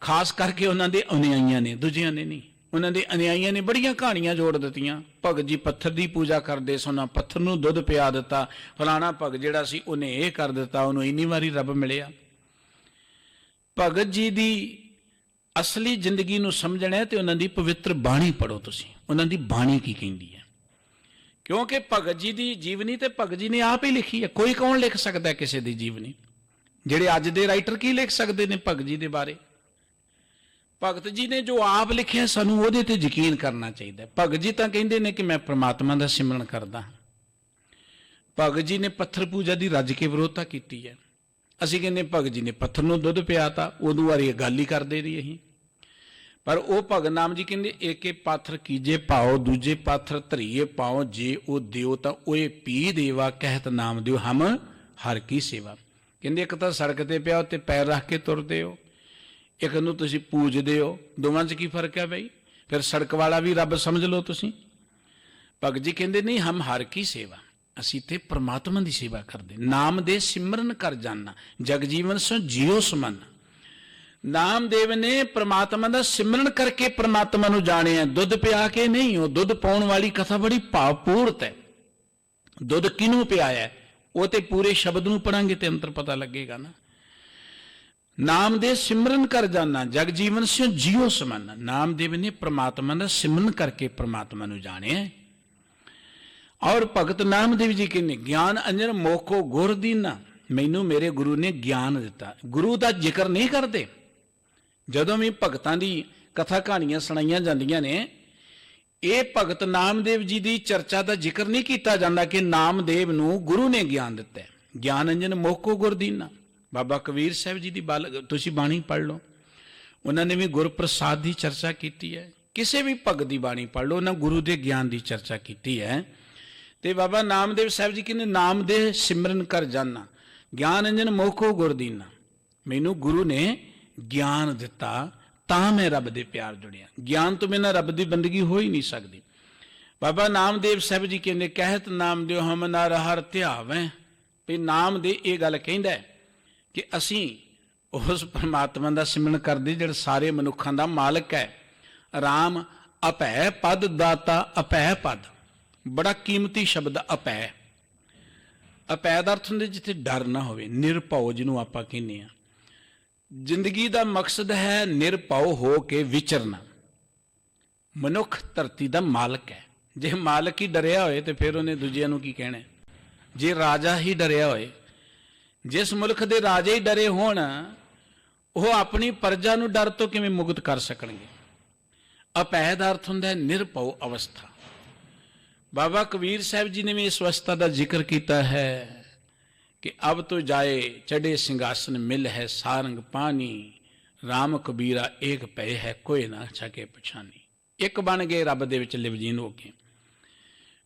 खास करके उन्हां दे अनुयायियां ने, दूजियां ने नहीं। उन्हां दे अनुयायियां ने बड़ियां कहानियां जोड़ दित्तियां। भगत जी पत्थर की पूजा करते सन, पत्थर नूं दुध पिया दिता, फलाना भगत जिहड़ा सी उन्हें यह कर दिता, उन्होंने इन्नी वारी रब मिलिया। भगत जी की असली जिंदगी नूं समझना है तो उन्हां दी पवित्र बाणी पढ़ो तुसीं, उन्हां दी बाणी की कहंदी है। क्योंकि भगत जी की जीवनी तो भगत जी ने आप ही लिखी है, कोई कौन लिख सकता है किसी की जीवनी। जिहड़े अज दे राइटर की लिख सकते हैं भगत जी के बारे? भगत जी ने जो आप लिखे सानू उहदे ते यकीन करना चाहिए। भगत जी तो कहते हैं कि मैं परमात्मा का सिमरन करदा। भगत जी ने पत्थर पूजा की रज के विरोधता की है। असीं कहने भगत जी ने पत्थर नूं दुध पियाता, उदों वारी गल ही करदे रही असीं। पर वो भगत नाम जी कहते एक पाथर कीजे पाओ, दूजे पाथर धरीए पाओ, जे वो दिओ तो ओए पी देवा, कहत नाम दिओ हम हर की सेवा। कहते एक तो सड़क ते पिया उत्ते पैर रख के तुरदे हो, एक नूं तुसीं पूजदे हो, दोवां 'च की फर्क है बई? फिर सड़क वाला भी रब समझ लो तुसीं। भगत जी कहते नहीं हम हर की सेवा, असीं ते परमात्मा की सेवा करते, नाम दे सिमरन कर जाना, जगजीवन सो जियो समन। नामदेव ने परमात्मा का सिमरन करके परमात्मा नूं जाणिया, दुध पिया के नहीं। वो दुध पाउण वाली कथा बड़ी भावपूर्त है। दुध किनू पियाया है वो तो पूरे शब्द नूं पढ़ांगे तो अंतर पता लगेगा ना। नाम दे सिमरन कर जाना, जगजीवन से जियो समन। नामदेव ने परमात्मा का सिमरन करके परमात्मा नूं जाणिया। और भगत नामदेव जी कहने ज्ञान अंजन मोखो गुर दीना, मैनू मेरे गुरु ने ज्ञान दिता। गुरु का जिक्र नहीं करते। जदों भी भगतां दी कथा कहानियां सुनाइयां जांदियां ने, ये भगत नामदेव जी की चर्चा का जिक्र नहीं किया जाता कि नामदेव नूं गुरु ने ज्ञान दिता है। ज्ञान अंजन मोखो गुर दीना। बाबा कबीर साहब जी की तुसीं बाणी पढ़ लो, उन्होंने भी गुरप्रसाद की चर्चा की है। किसी भी भगत की बाणी पढ़ लो, उन्होंने गुरु के ज्ञान की चर्चा की है। तो बाबा नामदेव साहब जी कहते नाम दे सिमरन कर जाना, ज्ञान अंजन मोखो गुर दीना। मैनू गुरु ने ज्ञान दिता तां मैं रब दे प्यार जुड़िया। ज्ञान तो बिना रब की बंदगी हो ही नहीं सकती। बाबा नामदेव साहब जी कहते कहत नाम दिओ हम नर हर ध्यावैं। भी नाम दे ये गल कहंदा है कि असीं उस परमात्मा का सिमरन करदे जिहड़ा सारे मनुखां दा मालिक है। राम अपै पद दाता, अपै पद बड़ा कीमती शब्द अपै। अपै दा अर्थ हुंदा जिथे डर ना होवे, निरभौ जिन्हों आपां कहने आ। जिंदगी का मकसद है निरभौ हो के विचरना। मनुख धरती का मालिक है। जे मालिक ही डरिया होए तो फिर उन्हें दूजिया नूं की कहना। जे राजा ही डरिया होए, जिस मुल्क के राजे ही डरे होण, वह अपनी प्रजा नूं डर तो किवें मुक्त कर सकणगे। अपै दा अर्थ हुंदा है निरभौ अवस्था। बाबा कबीर साहब जी ने भी इस अवस्था का जिक्र किया है कि अब तो जाए चढ़े सिंहासन मिल है सारंग पानी, राम कबीरा एक पै है कोई ना छके पछानी। एक बन गए रब दे विच लिवजीन हो के।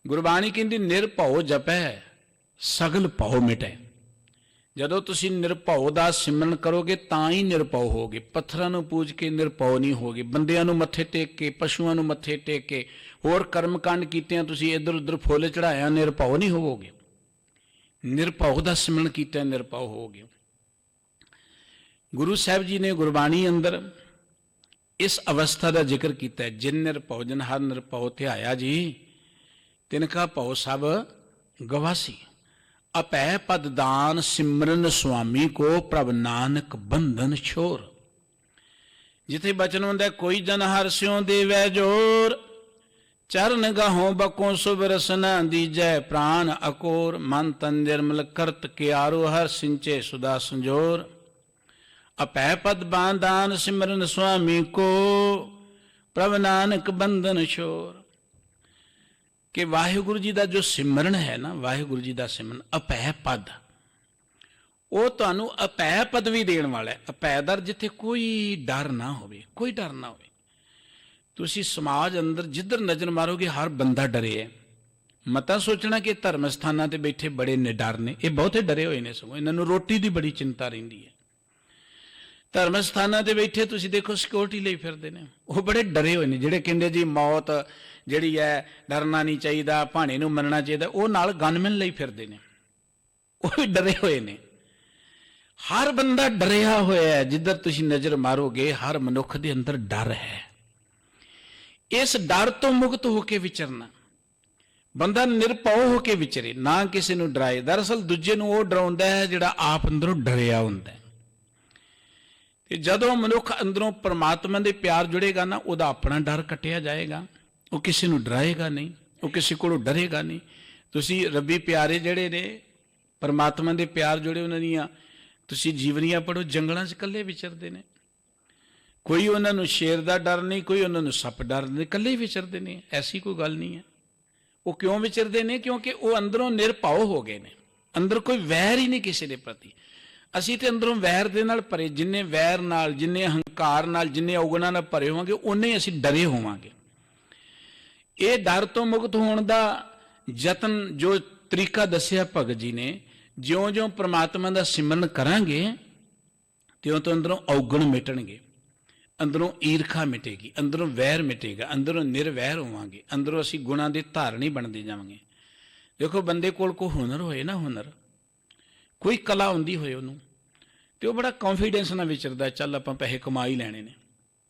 गुरबाणी कहती निरभौ जपै सगल भौ मिटै। ਜਦੋਂ ਤੁਸੀਂ ਨਿਰਭਉ ਦਾ ਸਿਮਰਨ ਕਰੋਗੇ ਤਾਂ ਹੀ ਨਿਰਭਉ ਹੋਗੇ। ਪੱਥਰਾਂ ਨੂੰ ਪੂਜ ਕੇ ਨਿਰਭਉ ਨਹੀਂ ਹੋਗੇ। ਬੰਦਿਆਂ ਨੂੰ ਮੱਥੇ ਟੇਕ ਕੇ, ਪਸ਼ੂਆਂ ਨੂੰ ਮੱਥੇ ਟੇਕ ਕੇ, ਹੋਰ ਕਰਮਕਾਂਡ ਕੀਤਿਆਂ ਤੁਸੀਂ ਇੱਧਰ ਉੱਧਰ ਫੁੱਲ ਚੜਾਇਆ, ਨਿਰਭਉ ਨਹੀਂ ਹੋਵੋਗੇ। ਨਿਰਭਉ ਦਾ ਸਿਮਰਨ ਕੀਤਾ ਨਿਰਭਉ ਹੋਗੇ। ਗੁਰੂ ਸਾਹਿਬ ਜੀ ਨੇ ਗੁਰਬਾਣੀ ਅੰਦਰ ਇਸ ਅਵਸਥਾ ਦਾ ਜ਼ਿਕਰ ਕੀਤਾ ਹੈ, ਜਿਨ ਨਿਰਭਉ ਜਨ ਹਰ ਨਿਰਭਉ ਧਿਆਇਆ ਜੀ, ਤਿਨ ਕਾ ਭਉ ਸਭ ਗਵਾਸੀ। ਅਪੈ ਪਦ ਦਾਨ ਸਿਮਰਨ ਸੁਆਮੀ ਕੋ, ਪ੍ਰਭ ਨਾਨਕ ਬੰਧਨ ਛੋਰ। ਜਿੱਥੇ ਬਚਨ ਹੁੰਦਾ ਕੋਈ ਜਨ ਹਰਿ ਸਿਉ ਦੇਵੈ ਜੋਰ, ਚਰਨ ਗਾਹੋਂ ਬਕੋਂ ਸੁਭ ਰਸਨਾ ਦੀਜੈ ਪ੍ਰਾਨ ਅਕੋਰ। ਮਨ ਤਨ ਨਿਰਮਲ ਕਰਤ ਕਿਆਰੋ, ਹਰ ਸਿੰਚੇ ਸੁਦਾ ਸੰਜੋਰ। ਅਪੈ ਪਦ ਬਾਂਦਾਨ ਸਿਮਰਨ ਸੁਆਮੀ ਕੋ, ਪ੍ਰਭ ਨਾਨਕ ਬੰਧਨ ਛੋਰ। ਕਿ ਵਾਹਿਗੁਰੂ ਜੀ ਦਾ ਜੋ ਸਿਮਰਨ ਹੈ ਨਾ, ਵਾਹਿਗੁਰੂ ਜੀ ਦਾ ਸਿਮਰਨ ਅਪੈ ਪਦ, ਉਹ ਤੁਹਾਨੂੰ ਅਪੈ ਪਦਵੀ ਦੇਣ ਵਾਲਾ ਹੈ। ਅਪੈ ਦਰ, ਜਿੱਥੇ ਕੋਈ ਡਰ ਨਾ ਹੋਵੇ, ਕੋਈ ਡਰ ਨਾ ਹੋਵੇ। ਤੁਸੀਂ ਸਮਾਜ ਅੰਦਰ ਜਿੱਧਰ ਨਜ਼ਰ ਮਾਰੋਗੇ ਹਰ ਬੰਦਾ ਡਰੇ ਹੈ। ਮਤਾ ਸੋਚਣਾ ਕਿ ਧਰਮ ਸਥਾਨਾਂ ਤੇ ਬੈਠੇ ਬੜੇ ਨਿਡਰ ਨੇ, ਇਹ ਬਹੁਤੇ ਡਰੇ ਹੋਏ ਨੇ। ਸਗੋਂ ਇਹਨਾਂ ਨੂੰ ਰੋਟੀ ਦੀ ਬੜੀ ਚਿੰਤਾ ਰਹਿੰਦੀ ਹੈ। ਧਰਮ ਸਥਾਨਾਂ ਤੇ ਬੈਠੇ ਤੁਸੀਂ ਦੇਖੋ ਸਿਕਿਉਰਿਟੀ ਲਈ ਫਿਰਦੇ ਨੇ, ਉਹ ਬੜੇ ਡਰੇ ਹੋਏ ਨੇ। ਜਿਹੜੇ ਕਹਿੰਦੇ ਜੀ ਮੌਤ ਜਿਹੜੀ ਹੈ ਡਰਨਾ ਨਹੀਂ ਚਾਹੀਦਾ, ਭਾਣੇ ਨੂੰ ਮੰਨਣਾ ਚਾਹੀਦਾ, ਉਹ ਨਾਲ ਗਨਮੈਨ ਲਈ ਫਿਰਦੇ ਨੇ, ਉਹ ਵੀ ਡਰੇ ਹੋਏ ਨੇ। ਹਰ ਬੰਦਾ ਡਰਿਆ ਹੋਇਆ ਹੈ। ਜਿੱਧਰ ਤੁਸੀਂ ਨਜ਼ਰ ਮਾਰੋਗੇ ਹਰ ਮਨੁੱਖ ਦੇ ਅੰਦਰ ਡਰ ਹੈ। ਇਸ ਡਰ ਤੋਂ ਮੁਕਤ ਹੋ ਕੇ ਵਿਚਰਨਾ, ਬੰਦਾ ਨਿਰਭਉ ਹੋ ਕੇ ਵਿਚਰੇ, ਨਾ ਕਿਸੇ ਨੂੰ ਡਰਾਏ। ਦਰਅਸਲ ਦੂਜੇ ਨੂੰ ਉਹ ਡਰਾਉਂਦਾ ਹੈ ਜਿਹੜਾ ਆਪ ਅੰਦਰੋਂ ਡਰਿਆ ਹੁੰਦਾ ਹੈ। ਤੇ ਜਦੋਂ ਮਨੁੱਖ ਅੰਦਰੋਂ ਪਰਮਾਤਮਾ ਦੇ ਪਿਆਰ ਜੁੜੇਗਾ ਨਾ, ਉਹਦਾ ਆਪਣਾ ਡਰ ਕੱਟਿਆ ਜਾਏਗਾ। ਉਹ ਕਿਸੇ ਨੂੰ ਡਰਾਏਗਾ ਨਹੀਂ, ਉਹ ਕਿਸੇ ਕੋਲੋਂ ਡਰੇਗਾ ਨਹੀਂ। ਤੁਸੀਂ ਰੱਬੀ ਪਿਆਰੇ ਜਿਹੜੇ ਨੇ, ਪਰਮਾਤਮਾ ਦੇ ਪਿਆਰ ਜੁੜੇ, ਉਹਨਾਂ ਦੀਆਂ ਤੁਸੀਂ ਜੀਵਨੀਆਂ ਪੜ੍ਹੋ, ਜੰਗਲਾਂ 'ਚ ਇਕੱਲੇ ਵਿਚਰਦੇ ਨੇ। ਕੋਈ ਉਹਨਾਂ ਨੂੰ ਸ਼ੇਰ ਦਾ ਡਰ ਨਹੀਂ, ਕੋਈ ਉਹਨਾਂ ਨੂੰ ਸੱਪ ਡਰ ਨਹੀਂ, ਇਕੱਲੇ ਹੀ ਵਿਚਰਦੇ ਨੇ। ਐਸੀ ਕੋਈ ਗੱਲ ਨਹੀਂ ਹੈ। ਉਹ ਕਿਉਂ ਵਿਚਰਦੇ ਨੇ? ਕਿਉਂਕਿ ਉਹ ਅੰਦਰੋਂ ਨਿਰਭਉ ਹੋ ਗਏ ਨੇ। ਅੰਦਰ ਕੋਈ ਵੈਰ ਹੀ ਨਹੀਂ ਕਿਸੇ ਦੇ ਪ੍ਰਤੀ। ਅਸੀਂ ਤੇ ਅੰਦਰੋਂ ਵੈਰ ਦੇ ਨਾਲ ਭਰੇ, ਜਿੰਨੇ ਵੈਰ ਨਾਲ, ਜਿੰਨੇ ਹੰਕਾਰ ਨਾਲ, ਜਿੰਨੇ ਔਗੁਣਾਂ ਨਾਲ ਭਰੇ ਹੋਵਾਂਗੇ, ਉਨੇ ਅਸੀਂ ਡਰੇ ਹੋਵਾਂਗੇ। ਇਹ ਡਰ ਤੋਂ ਮੁਕਤ ਹੋਣ ਦਾ ਯਤਨ, ਜੋ ਤਰੀਕਾ ਦੱਸਿਆ ਭਗਤ ਜੀ ਨੇ, ਜਿਉਂ-ਜਿਉਂ ਪ੍ਰਮਾਤਮਾ ਦਾ ਸਿਮਰਨ ਕਰਾਂਗੇ ਤਿਉਂ-ਤਿਉਂ ਅੰਦਰੋਂ ਔਗੁਣ ਮਿਟਣਗੇ, ਅੰਦਰੋਂ ਈਰਖਾ ਮਿਟੇਗੀ, ਅੰਦਰੋਂ ਵੈਰ ਮਿਟੇਗਾ, ਅੰਦਰੋਂ ਨਿਰਵੈਰ ਹੋਵਾਂਗੇ, ਅੰਦਰੋਂ ਅਸੀਂ ਗੁਣਾਂ ਦੇ ਧਾਰਨੀ ਬਣਦੇ ਜਾਵਾਂਗੇ। ਦੇਖੋ ਬੰਦੇ ਕੋਲ ਕੋਈ ਹੁਨਰ ਹੋਏ ਨਾ, ਹੁਨਰ, ਕੋਈ ਕਲਾ ਹੁੰਦੀ ਹੋਏ ਉਹਨੂੰ, ਤੇ ਉਹ ਬੜਾ ਕੌਨਫੀਡੈਂਸ ਨਾਲ ਵਿਚਰਦਾ, ਚੱਲ ਆਪਾਂ ਪੈਸੇ ਕਮਾ ਹੀ ਲੈਣੇ ਨੇ।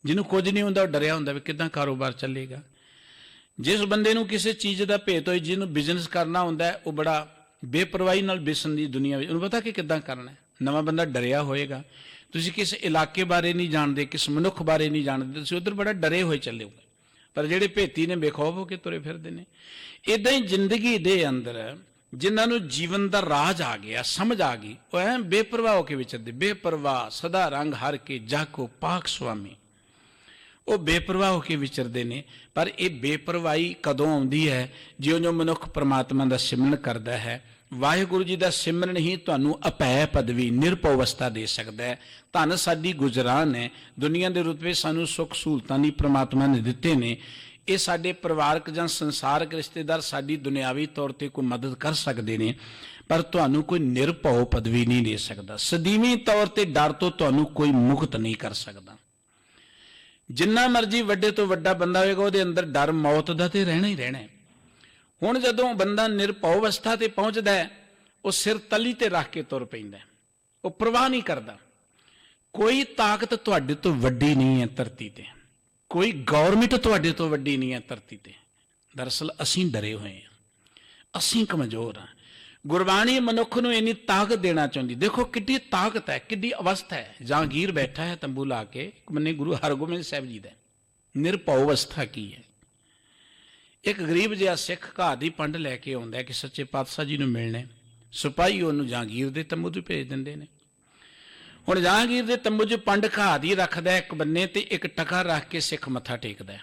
ਜਿਹਨੂੰ ਕੁਝ ਨਹੀਂ ਹੁੰਦਾ ਉਹ ਡਰਿਆ ਹੁੰਦਾ ਵੀ ਕਿੱਦਾਂ ਕਾਰੋਬਾਰ ਚੱਲੇਗਾ। ਜਿਸ ਬੰਦੇ ਨੂੰ ਕਿਸੇ ਚੀਜ਼ ਦਾ ਭੇਤ ਹੋਏ, ਜਿਹਨੂੰ ਬਿਜ਼ਨਸ ਕਰਨਾ ਹੁੰਦਾ, ਉਹ ਬੜਾ ਬੇਪਰਵਾਹੀ ਨਾਲ ਬਿਸਣ ਦੀ ਦੁਨੀਆ ਵਿੱਚ, ਉਹਨੂੰ ਪਤਾ ਕਿ ਕਿੱਦਾਂ ਕਰਨਾ। ਨਵਾਂ ਬੰਦਾ ਡਰਿਆ ਹੋਏਗਾ। ਤੁਸੀਂ ਕਿਸ ਇਲਾਕੇ ਬਾਰੇ ਨਹੀਂ ਜਾਣਦੇ, ਕਿਸ ਮਨੁੱਖ ਬਾਰੇ ਨਹੀਂ ਜਾਣਦੇ, ਤੁਸੀਂ ਉੱਧਰ ਬੜਾ ਡਰੇ ਹੋਏ ਚੱਲੇ ਹੋ। ਪਰ ਜਿਹੜੇ ਭੇਤੀ ਨੇ ਬੇਖੌਫ ਹੋ ਕੇ ਤੁਰੇ ਫਿਰਦੇ ਨੇ। ਇੱਦਾਂ ਹੀ ਜ਼ਿੰਦਗੀ ਦੇ ਅੰਦਰ ਜਿਨ੍ਹਾਂ ਨੂੰ ਜੀਵਨ ਦਾ ਰਾਜ ਆ ਗਿਆ, ਸਮਝ ਆ ਗਈ, ਉਹ ਐ ਬੇਪਰਵਾਹ ਹੋ ਕੇ ਵਿਚਰਦੇ। ਬੇਪਰਵਾਹ ਸਦਾ ਰੰਗ ਹਰ ਕੇ ਜਾਕੋ ਪਾਕ ਸੁਆਮੀ, ਉਹ ਬੇਪਰਵਾਹ ਹੋ ਕੇ ਵਿਚਰਦੇ ਨੇ। ਪਰ ਇਹ ਬੇਪਰਵਾਹੀ ਕਦੋਂ ਆਉਂਦੀ ਹੈ? ਜਿਉਂ-ਜਿਉਂ ਮਨੁੱਖ ਪਰਮਾਤਮਾ ਦਾ ਸਿਮਰਨ ਕਰਦਾ ਹੈ। ਵਾਹਿਗੁਰੂ ਜੀ ਦਾ ਸਿਮਰਨ ਹੀ ਤੁਹਾਨੂੰ ਅਪੈ ਪਦਵੀ, ਨਿਰਭਉ ਅਵਸਥਾ ਦੇ ਸਕਦਾ ਹੈ। ਧੰਨ ਸਾਡੀ ਗੁਜਰਾਨ ਹੈ। ਦੁਨੀਆ ਦੇ ਰੁਤਬੇ ਸਾਨੂੰ ਸੁੱਖ ਸਹੂਲਤਾਂ ਦੀ ਪ੍ਰਮਾਤਮਾ ਨੇ ਦਿੱਤੇ ਨੇ। ਇਹ ਸਾਡੇ ਪਰਿਵਾਰਕ ਜਾਂ ਸੰਸਾਰਕ ਰਿਸ਼ਤੇਦਾਰ ਸਾਡੀ ਦੁਨਿਆਵੀ ਤੌਰ 'ਤੇ ਕੋਈ ਮਦਦ ਕਰ ਸਕਦੇ ਨੇ, ਪਰ ਤੁਹਾਨੂੰ ਕੋਈ ਨਿਰਭਉ ਪਦਵੀ ਨਹੀਂ ਦੇ ਸਕਦਾ। ਸਦੀਵੀ ਤੌਰ 'ਤੇ ਡਰ ਤੋਂ ਤੁਹਾਨੂੰ ਕੋਈ ਮੁਕਤ ਨਹੀਂ ਕਰ ਸਕਦਾ। ਜਿੰਨਾ ਮਰਜ਼ੀ ਵੱਡੇ ਤੋਂ ਵੱਡਾ ਬੰਦਾ ਹੋਵੇਗਾ, ਉਹਦੇ ਅੰਦਰ ਡਰ ਮੌਤ ਦਾ ਤੇ ਰਹਿਣਾ ਹੀ ਰਹਿਣਾ ਹੈ। ਹੁਣ ਜਦੋਂ ਬੰਦਾ ਨਿਰਭਉ ਅਵਸਥਾ ਤੇ ਪਹੁੰਚਦਾ ਹੈ, ਉਹ ਸਿਰ ਤਲੀ ਤੇ ਰੱਖ ਕੇ ਤੁਰ ਪੈਂਦਾ, ਉਹ ਪਰਵਾਹ ਨਹੀਂ ਕਰਦਾ। ਕੋਈ ਤਾਕਤ ਤੁਹਾਡੇ ਤੋਂ ਵੱਡੀ ਨਹੀਂ ਹੈ ਧਰਤੀ ਤੇ, ਕੋਈ ਗੌਰਮੈਂਟ ਤੁਹਾਡੇ ਤੋਂ ਵੱਡੀ ਨਹੀਂ ਹੈ ਧਰਤੀ ਤੇ। ਦਰਅਸਲ ਅਸੀਂ ਡਰੇ ਹੋਏ ਹਾਂ, ਅਸੀਂ ਕਮਜ਼ੋਰ ਹਾਂ। ਗੁਰਬਾਣੀ ਮਨੁੱਖ ਨੂੰ ਇੰਨੀ ਤਾਕਤ ਦੇਣਾ ਚਾਹੁੰਦੀ। ਦੇਖੋ ਕਿੱਡੀ ਤਾਕਤ ਹੈ, ਕਿੱਡੀ ਅਵਸਥਾ ਹੈ। ਜਹਾਂਗੀਰ ਬੈਠਾ ਹੈ ਤੰਬੂ ਲਾ ਕੇ, ਇੱਕ ਬੰਨੇ ਗੁਰੂ ਹਰਗੋਬਿੰਦ ਸਾਹਿਬ ਜੀ ਦਾ। ਨਿਰਭਉ ਅਵਸਥਾ ਕੀ ਹੈ? ਇੱਕ ਗਰੀਬ ਜਿਹਾ ਸਿੱਖ ਘਾਹ ਦੀ ਪੰਡ ਲੈ ਕੇ ਆਉਂਦਾ ਕਿ ਸੱਚੇ ਪਾਤਸ਼ਾਹ ਜੀ ਨੂੰ ਮਿਲਣਾ। ਸਿਪਾਹੀ ਉਹਨੂੰ ਜਹਾਂਗੀਰ ਦੇ ਤੰਬੂ 'ਚ ਭੇਜ ਦਿੰਦੇ ਨੇ। ਹੁਣ ਜਹਾਂਗੀਰ ਦੇ ਤੰਬੂ 'ਚ ਪੰਡ ਘਾਹ ਦੀ ਰੱਖਦਾ ਇੱਕ ਬੰਨੇ, ਤੇ ਇੱਕ ਟਕਾ ਰੱਖ ਕੇ ਸਿੱਖ ਮੱਥਾ ਟੇਕਦਾ।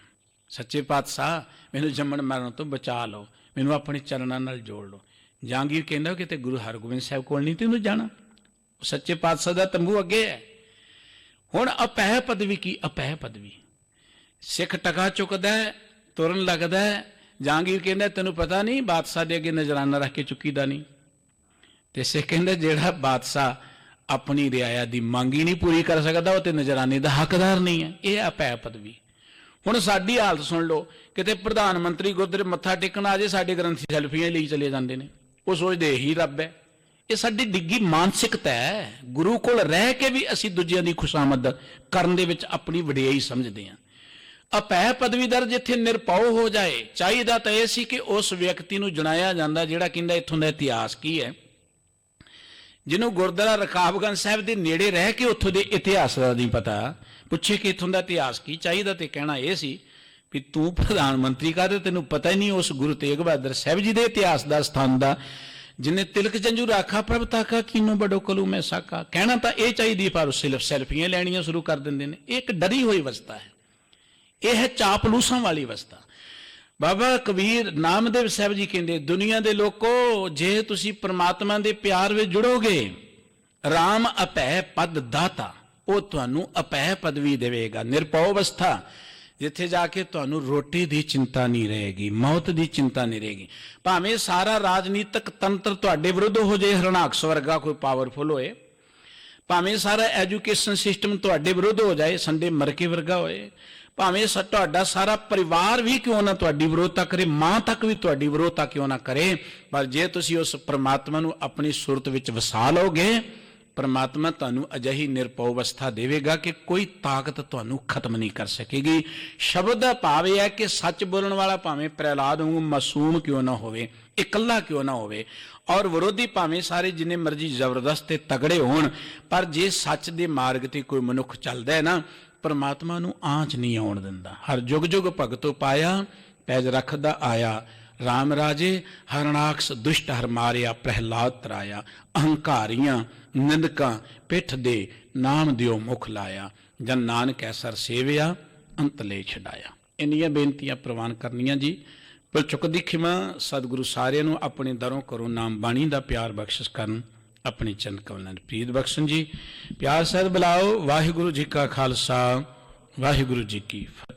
ਸੱਚੇ ਪਾਤਸ਼ਾਹ ਮੈਨੂੰ ਜੰਮਣ ਮਰਨ ਤੋਂ ਬਚਾ ਲਓ, ਮੈਨੂੰ ਆਪਣੇ ਚਰਨਾਂ ਨਾਲ ਜੋੜ ਲਓ। ਜਹਾਂਗੀਰ ਕਹਿੰਦਾ ਕਿਤੇ ਗੁਰੂ ਹਰਗੋਬਿੰਦ ਸਾਹਿਬ ਕੋਲ ਨਹੀਂ ਤੈਨੂੰ ਜਾਣਾ, ਸੱਚੇ ਪਾਤਸ਼ਾਹ ਦਾ ਤੰਬੂ ਅੱਗੇ ਹੈ। ਹੁਣ ਅਪੈ ਪਦਵੀ ਕੀ? ਅਪੈ ਪਦਵੀ। ਸਿੱਖ ਟਕਾ ਚੁੱਕਦਾ, ਤੁਰਨ ਲੱਗਦਾ। ਜਹਾਂਗੀਰ ਕਹਿੰਦਾ ਤੈਨੂੰ ਪਤਾ ਨਹੀਂ ਬਾਦਸ਼ਾਹ ਦੇ ਅੱਗੇ ਨਜ਼ਰਾਨਾ ਰੱਖ ਕੇ ਚੁੱਕੀ ਦਾ ਨਹੀਂ। ਤੇ ਸਿੱਖ ਕਹਿੰਦਾ ਜਿਹੜਾ ਬਾਦਸ਼ਾਹ ਆਪਣੀ ਰਿਆਇਆ ਦੀ ਮੰਗ ਹੀ ਨਹੀਂ ਪੂਰੀ ਕਰ ਸਕਦਾ ਉਹ ਤੇ ਨਜ਼ਰਾਨੇ ਦਾ ਹੱਕਦਾਰ ਨਹੀਂ ਹੈ। ਇਹ ਅਪੈ ਪਦਵੀ। ਹੁਣ ਸਾਡੀ ਹਾਲਤ ਸੁਣ ਲਓ, ਕਿਤੇ ਪ੍ਰਧਾਨ ਮੰਤਰੀ ਗੁਰਦੁਆਰੇ ਮੱਥਾ ਟੇਕਣ ਆ ਜੇ ਸਾਡੇ ਗ੍ਰੰਥੀ ਸੈਲਫੀਆਂ ਲਈ ਚਲੇ ਜਾਂਦੇ ਨੇ, ਉਹ ਸੋਚਦੇ ਇਹੀ ਰੱਬ ਹੈ। ਇਹ ਸਾਡੀ ਡਿੱਗੀ ਮਾਨਸਿਕਤਾ ਹੈ। ਗੁਰੂ ਕੋਲ ਰਹਿ ਕੇ ਵੀ ਅਸੀਂ ਦੂਜਿਆਂ ਦੀ ਖੁਸ਼ਾਮਦ ਕਰਨ ਦੇ ਵਿੱਚ ਆਪਣੀ ਵਡਿਆਈ ਸਮਝਦੇ ਹਾਂ। ਅਪੈ ਪਦਵੀਦਰ ਜਿੱਥੇ ਨਿਰਭਉ ਹੋ ਜਾਏ, ਚਾਹੀਦਾ ਤਾਂ ਇਹ ਸੀ ਕਿ ਉਸ ਵਿਅਕਤੀ ਨੂੰ ਜਣਾਇਆ ਜਾਂਦਾ ਜਿਹੜਾ ਕਹਿੰਦਾ ਇੱਥੋਂ ਦਾ ਇਤਿਹਾਸ ਕੀ ਹੈ, ਜਿਹਨੂੰ ਗੁਰਦੁਆਰਾ ਰਕਾਬਗੰਜ ਸਾਹਿਬ ਦੇ ਨੇੜੇ ਰਹਿ ਕੇ ਉੱਥੋਂ ਦੇ ਇਤਿਹਾਸ ਦਾ ਨਹੀਂ ਪਤਾ, ਪੁੱਛੇ ਕਿ ਇੱਥੋਂ ਦਾ ਇਤਿਹਾਸ ਕੀ। ਚਾਹੀਦਾ ਤੇ ਕਹਿਣਾ ਇਹ ਸੀ ਵੀ ਤੂੰ ਪ੍ਰਧਾਨ ਮੰਤਰੀ ਕਾਹਦੇ, ਤੈਨੂੰ ਪਤਾ ਹੀ ਨਹੀਂ ਉਸ ਗੁਰੂ ਤੇਗ ਬਹਾਦਰ ਸਾਹਿਬ ਜੀ ਦੇ ਇਤਿਹਾਸ ਦਾ, ਸਥਾਨ ਦਾ, ਜਿਨੇ ਤਿਲਕ ਜੰਜੂ ਰਾਖਾ ਪ੍ਰਭ ਤਾਕਾ ਕੀਨੋ ਬੜੋ ਕਲੂ ਮੈਂ ਸਾਕਾ। ਕਹਿਣਾ ਤਾਂ ਇਹ ਚਾਹੀਦੀ, ਪਰ ਸਿਰਫ ਸੈਲਫੀਆਂ ਲੈਣੀਆਂ ਸ਼ੁਰੂ ਕਰ ਦਿੰਦੇ ਨੇ। ਇਹ ਇੱਕ ਡਰੀ ਹੋਈ ਅਵਸਥਾ ਹੈ, ਇਹ ਹੈ ਚਾਪਲੂਸਾਂ ਵਾਲੀ ਅਵਸਥਾ। ਬਾਬਾ ਕਬੀਰ ਨਾਮਦੇਵ ਸਾਹਿਬ ਜੀ ਕਹਿੰਦੇ, ਦੁਨੀਆ ਦੇ ਲੋਕੋ, ਜੇ ਤੁਸੀਂ ਪ੍ਰਮਾਤਮਾ ਦੇ ਪਿਆਰ ਵਿੱਚ ਜੁੜੋਗੇ, ਰਾਮ ਅਪੈ ਪਦ ਦਾਤਾ, ਉਹ ਤੁਹਾਨੂੰ ਅਪੈ ਪਦਵੀ ਦੇਵੇਗਾ। ਨਿਰਭਉ ਅਵਸਥਾ, ਜਿੱਥੇ ਜਾ ਕੇ ਤੁਹਾਨੂੰ ਰੋਟੀ ਦੀ ਚਿੰਤਾ ਨਹੀਂ ਰਹੇਗੀ, ਮੌਤ ਦੀ ਚਿੰਤਾ ਨਹੀਂ ਰਹੇਗੀ। ਭਾਵੇਂ ਸਾਰਾ ਰਾਜਨੀਤਿਕ ਤੰਤਰ ਤੁਹਾਡੇ ਵਿਰੁੱਧ ਹੋ ਜਾਏ, ਹਰਨਾਕਸ਼ ਵਰਗਾ ਕੋਈ ਪਾਵਰਫੁਲ ਹੋਏ, ਭਾਵੇਂ ਸਾਰਾ ਐਜੂਕੇਸ਼ਨ ਸਿਸਟਮ ਤੁਹਾਡੇ ਵਿਰੁੱਧ ਹੋ ਜਾਏ, ਸੰਡੇ ਮਰਕੇ ਵਰਗਾ ਹੋਏ, ਭਾਵੇਂ ਤੁਹਾਡਾ ਸਾਰਾ ਪਰਿਵਾਰ ਵੀ ਕਿਉਂ ਨਾ ਤੁਹਾਡੀ ਵਿਰੋਧਤਾ ਕਰੇ, ਮਾਂ ਤੱਕ ਵੀ ਤੁਹਾਡੀ ਵਿਰੋਧਤਾ ਕਿਉਂ ਨਾ ਕਰੇ, ਪਰ ਜੇ ਤੁਸੀਂ ਉਸ ਪ੍ਰਮਾਤਮਾ ਨੂੰ ਆਪਣੀ ਸੁਰਤ ਵਿੱਚ ਵਸਾ ਲਓਗੇ, ਪ੍ਰਮਾਤਮਾ ਤੁਹਾਨੂੰ ਅਜਿਹੀ ਨਿਰਭਉ ਅਵਸਥਾ ਦੇਵੇਗਾ ਕਿ ਕੋਈ ਤਾਕਤ ਤੁਹਾਨੂੰ ਖਤਮ ਨਹੀਂ ਕਰ ਸਕੇਗੀ। ਸ਼ਬਦ ਦਾ ਭਾਵ ਇਹ ਹੈ ਕਿ ਸੱਚ ਬੋਲਣ ਵਾਲਾ ਭਾਵੇਂ ਪ੍ਰਹਿਲਾਦ ਵਾਂਗੂ ਮਾਸੂਮ ਕਿਉਂ ਨਾ ਹੋਵੇ, ਇਕੱਲਾ ਕਿਉਂ ਨਾ ਹੋਵੇ, ਔਰ ਵਿਰੋਧੀ ਭਾਵੇਂ ਸਾਰੇ ਜਿੰਨੇ ਮਰਜ਼ੀ ਜ਼ਬਰਦਸਤ ਤੇ ਤਗੜੇ ਹੋਣ, ਪਰ ਜੇ ਸੱਚ ਦੇ ਮਾਰਗ ਤੇ ਕੋਈ ਮਨੁੱਖ ਚੱਲਦਾ ਹੈ ਨਾ, ਪਰਮਾਤਮਾ ਨੂੰ ਆਂਚ ਨਹੀਂ ਆਉਣ ਦਿੰਦਾ। ਹਰ ਜੁਗ ਜੁਗ ਭਗਤੋ ਪਾਇਆ, ਪੈਜ ਰੱਖਦਾ ਆਇਆ, ਰਾਮ ਰਾਜੇ ਹਰਨਾਕਸ਼ ਦੁਸ਼ਟ ਹਰ ਮਾਰਿਆ, ਪ੍ਰਹਿਲਾਦ ਤਰਾਇਆ, ਅਹੰਕਾਰੀਆਂ ਨਿੰਦਕਾਂ ਪਿੱਠ ਦੇ, ਨਾਮ ਦਿਓ ਮੁਖ ਲਾਇਆ, ਜਨ ਨਾਨਕ ਐਸਰ ਸੇਵਿਆ, ਅੰਤ ਲੈ ਛਡਾਇਆ। ਇੰਨੀਆਂ ਬੇਨਤੀਆਂ ਪ੍ਰਵਾਨ ਕਰਨੀਆਂ ਜੀ। ਪਰ ਚੁੱਕਦੀ ਖਿਮਾ ਸਤਿਗੁਰੂ ਸਾਰਿਆਂ ਨੂੰ ਆਪਣੇ ਦਰੋਂ ਕਰੋ ਨਾਮ ਬਾਣੀ ਦਾ ਪਿਆਰ ਬਖਸ਼ਿਸ਼ ਕਰਨ, ਆਪਣੀ ਚੰਦ ਕਮਲਾਂ ਦੀ ਪ੍ਰੀਤ ਬਖਸ਼ਣ ਜੀ। ਪਿਆਰ ਸਹਿਤ ਬੁਲਾਓ। ਵਾਹਿਗੁਰੂ ਜੀ ਕਾ ਖਾਲਸਾ, ਵਾਹਿਗੁਰੂ ਜੀ ਕੀ ਫਤਿਹ।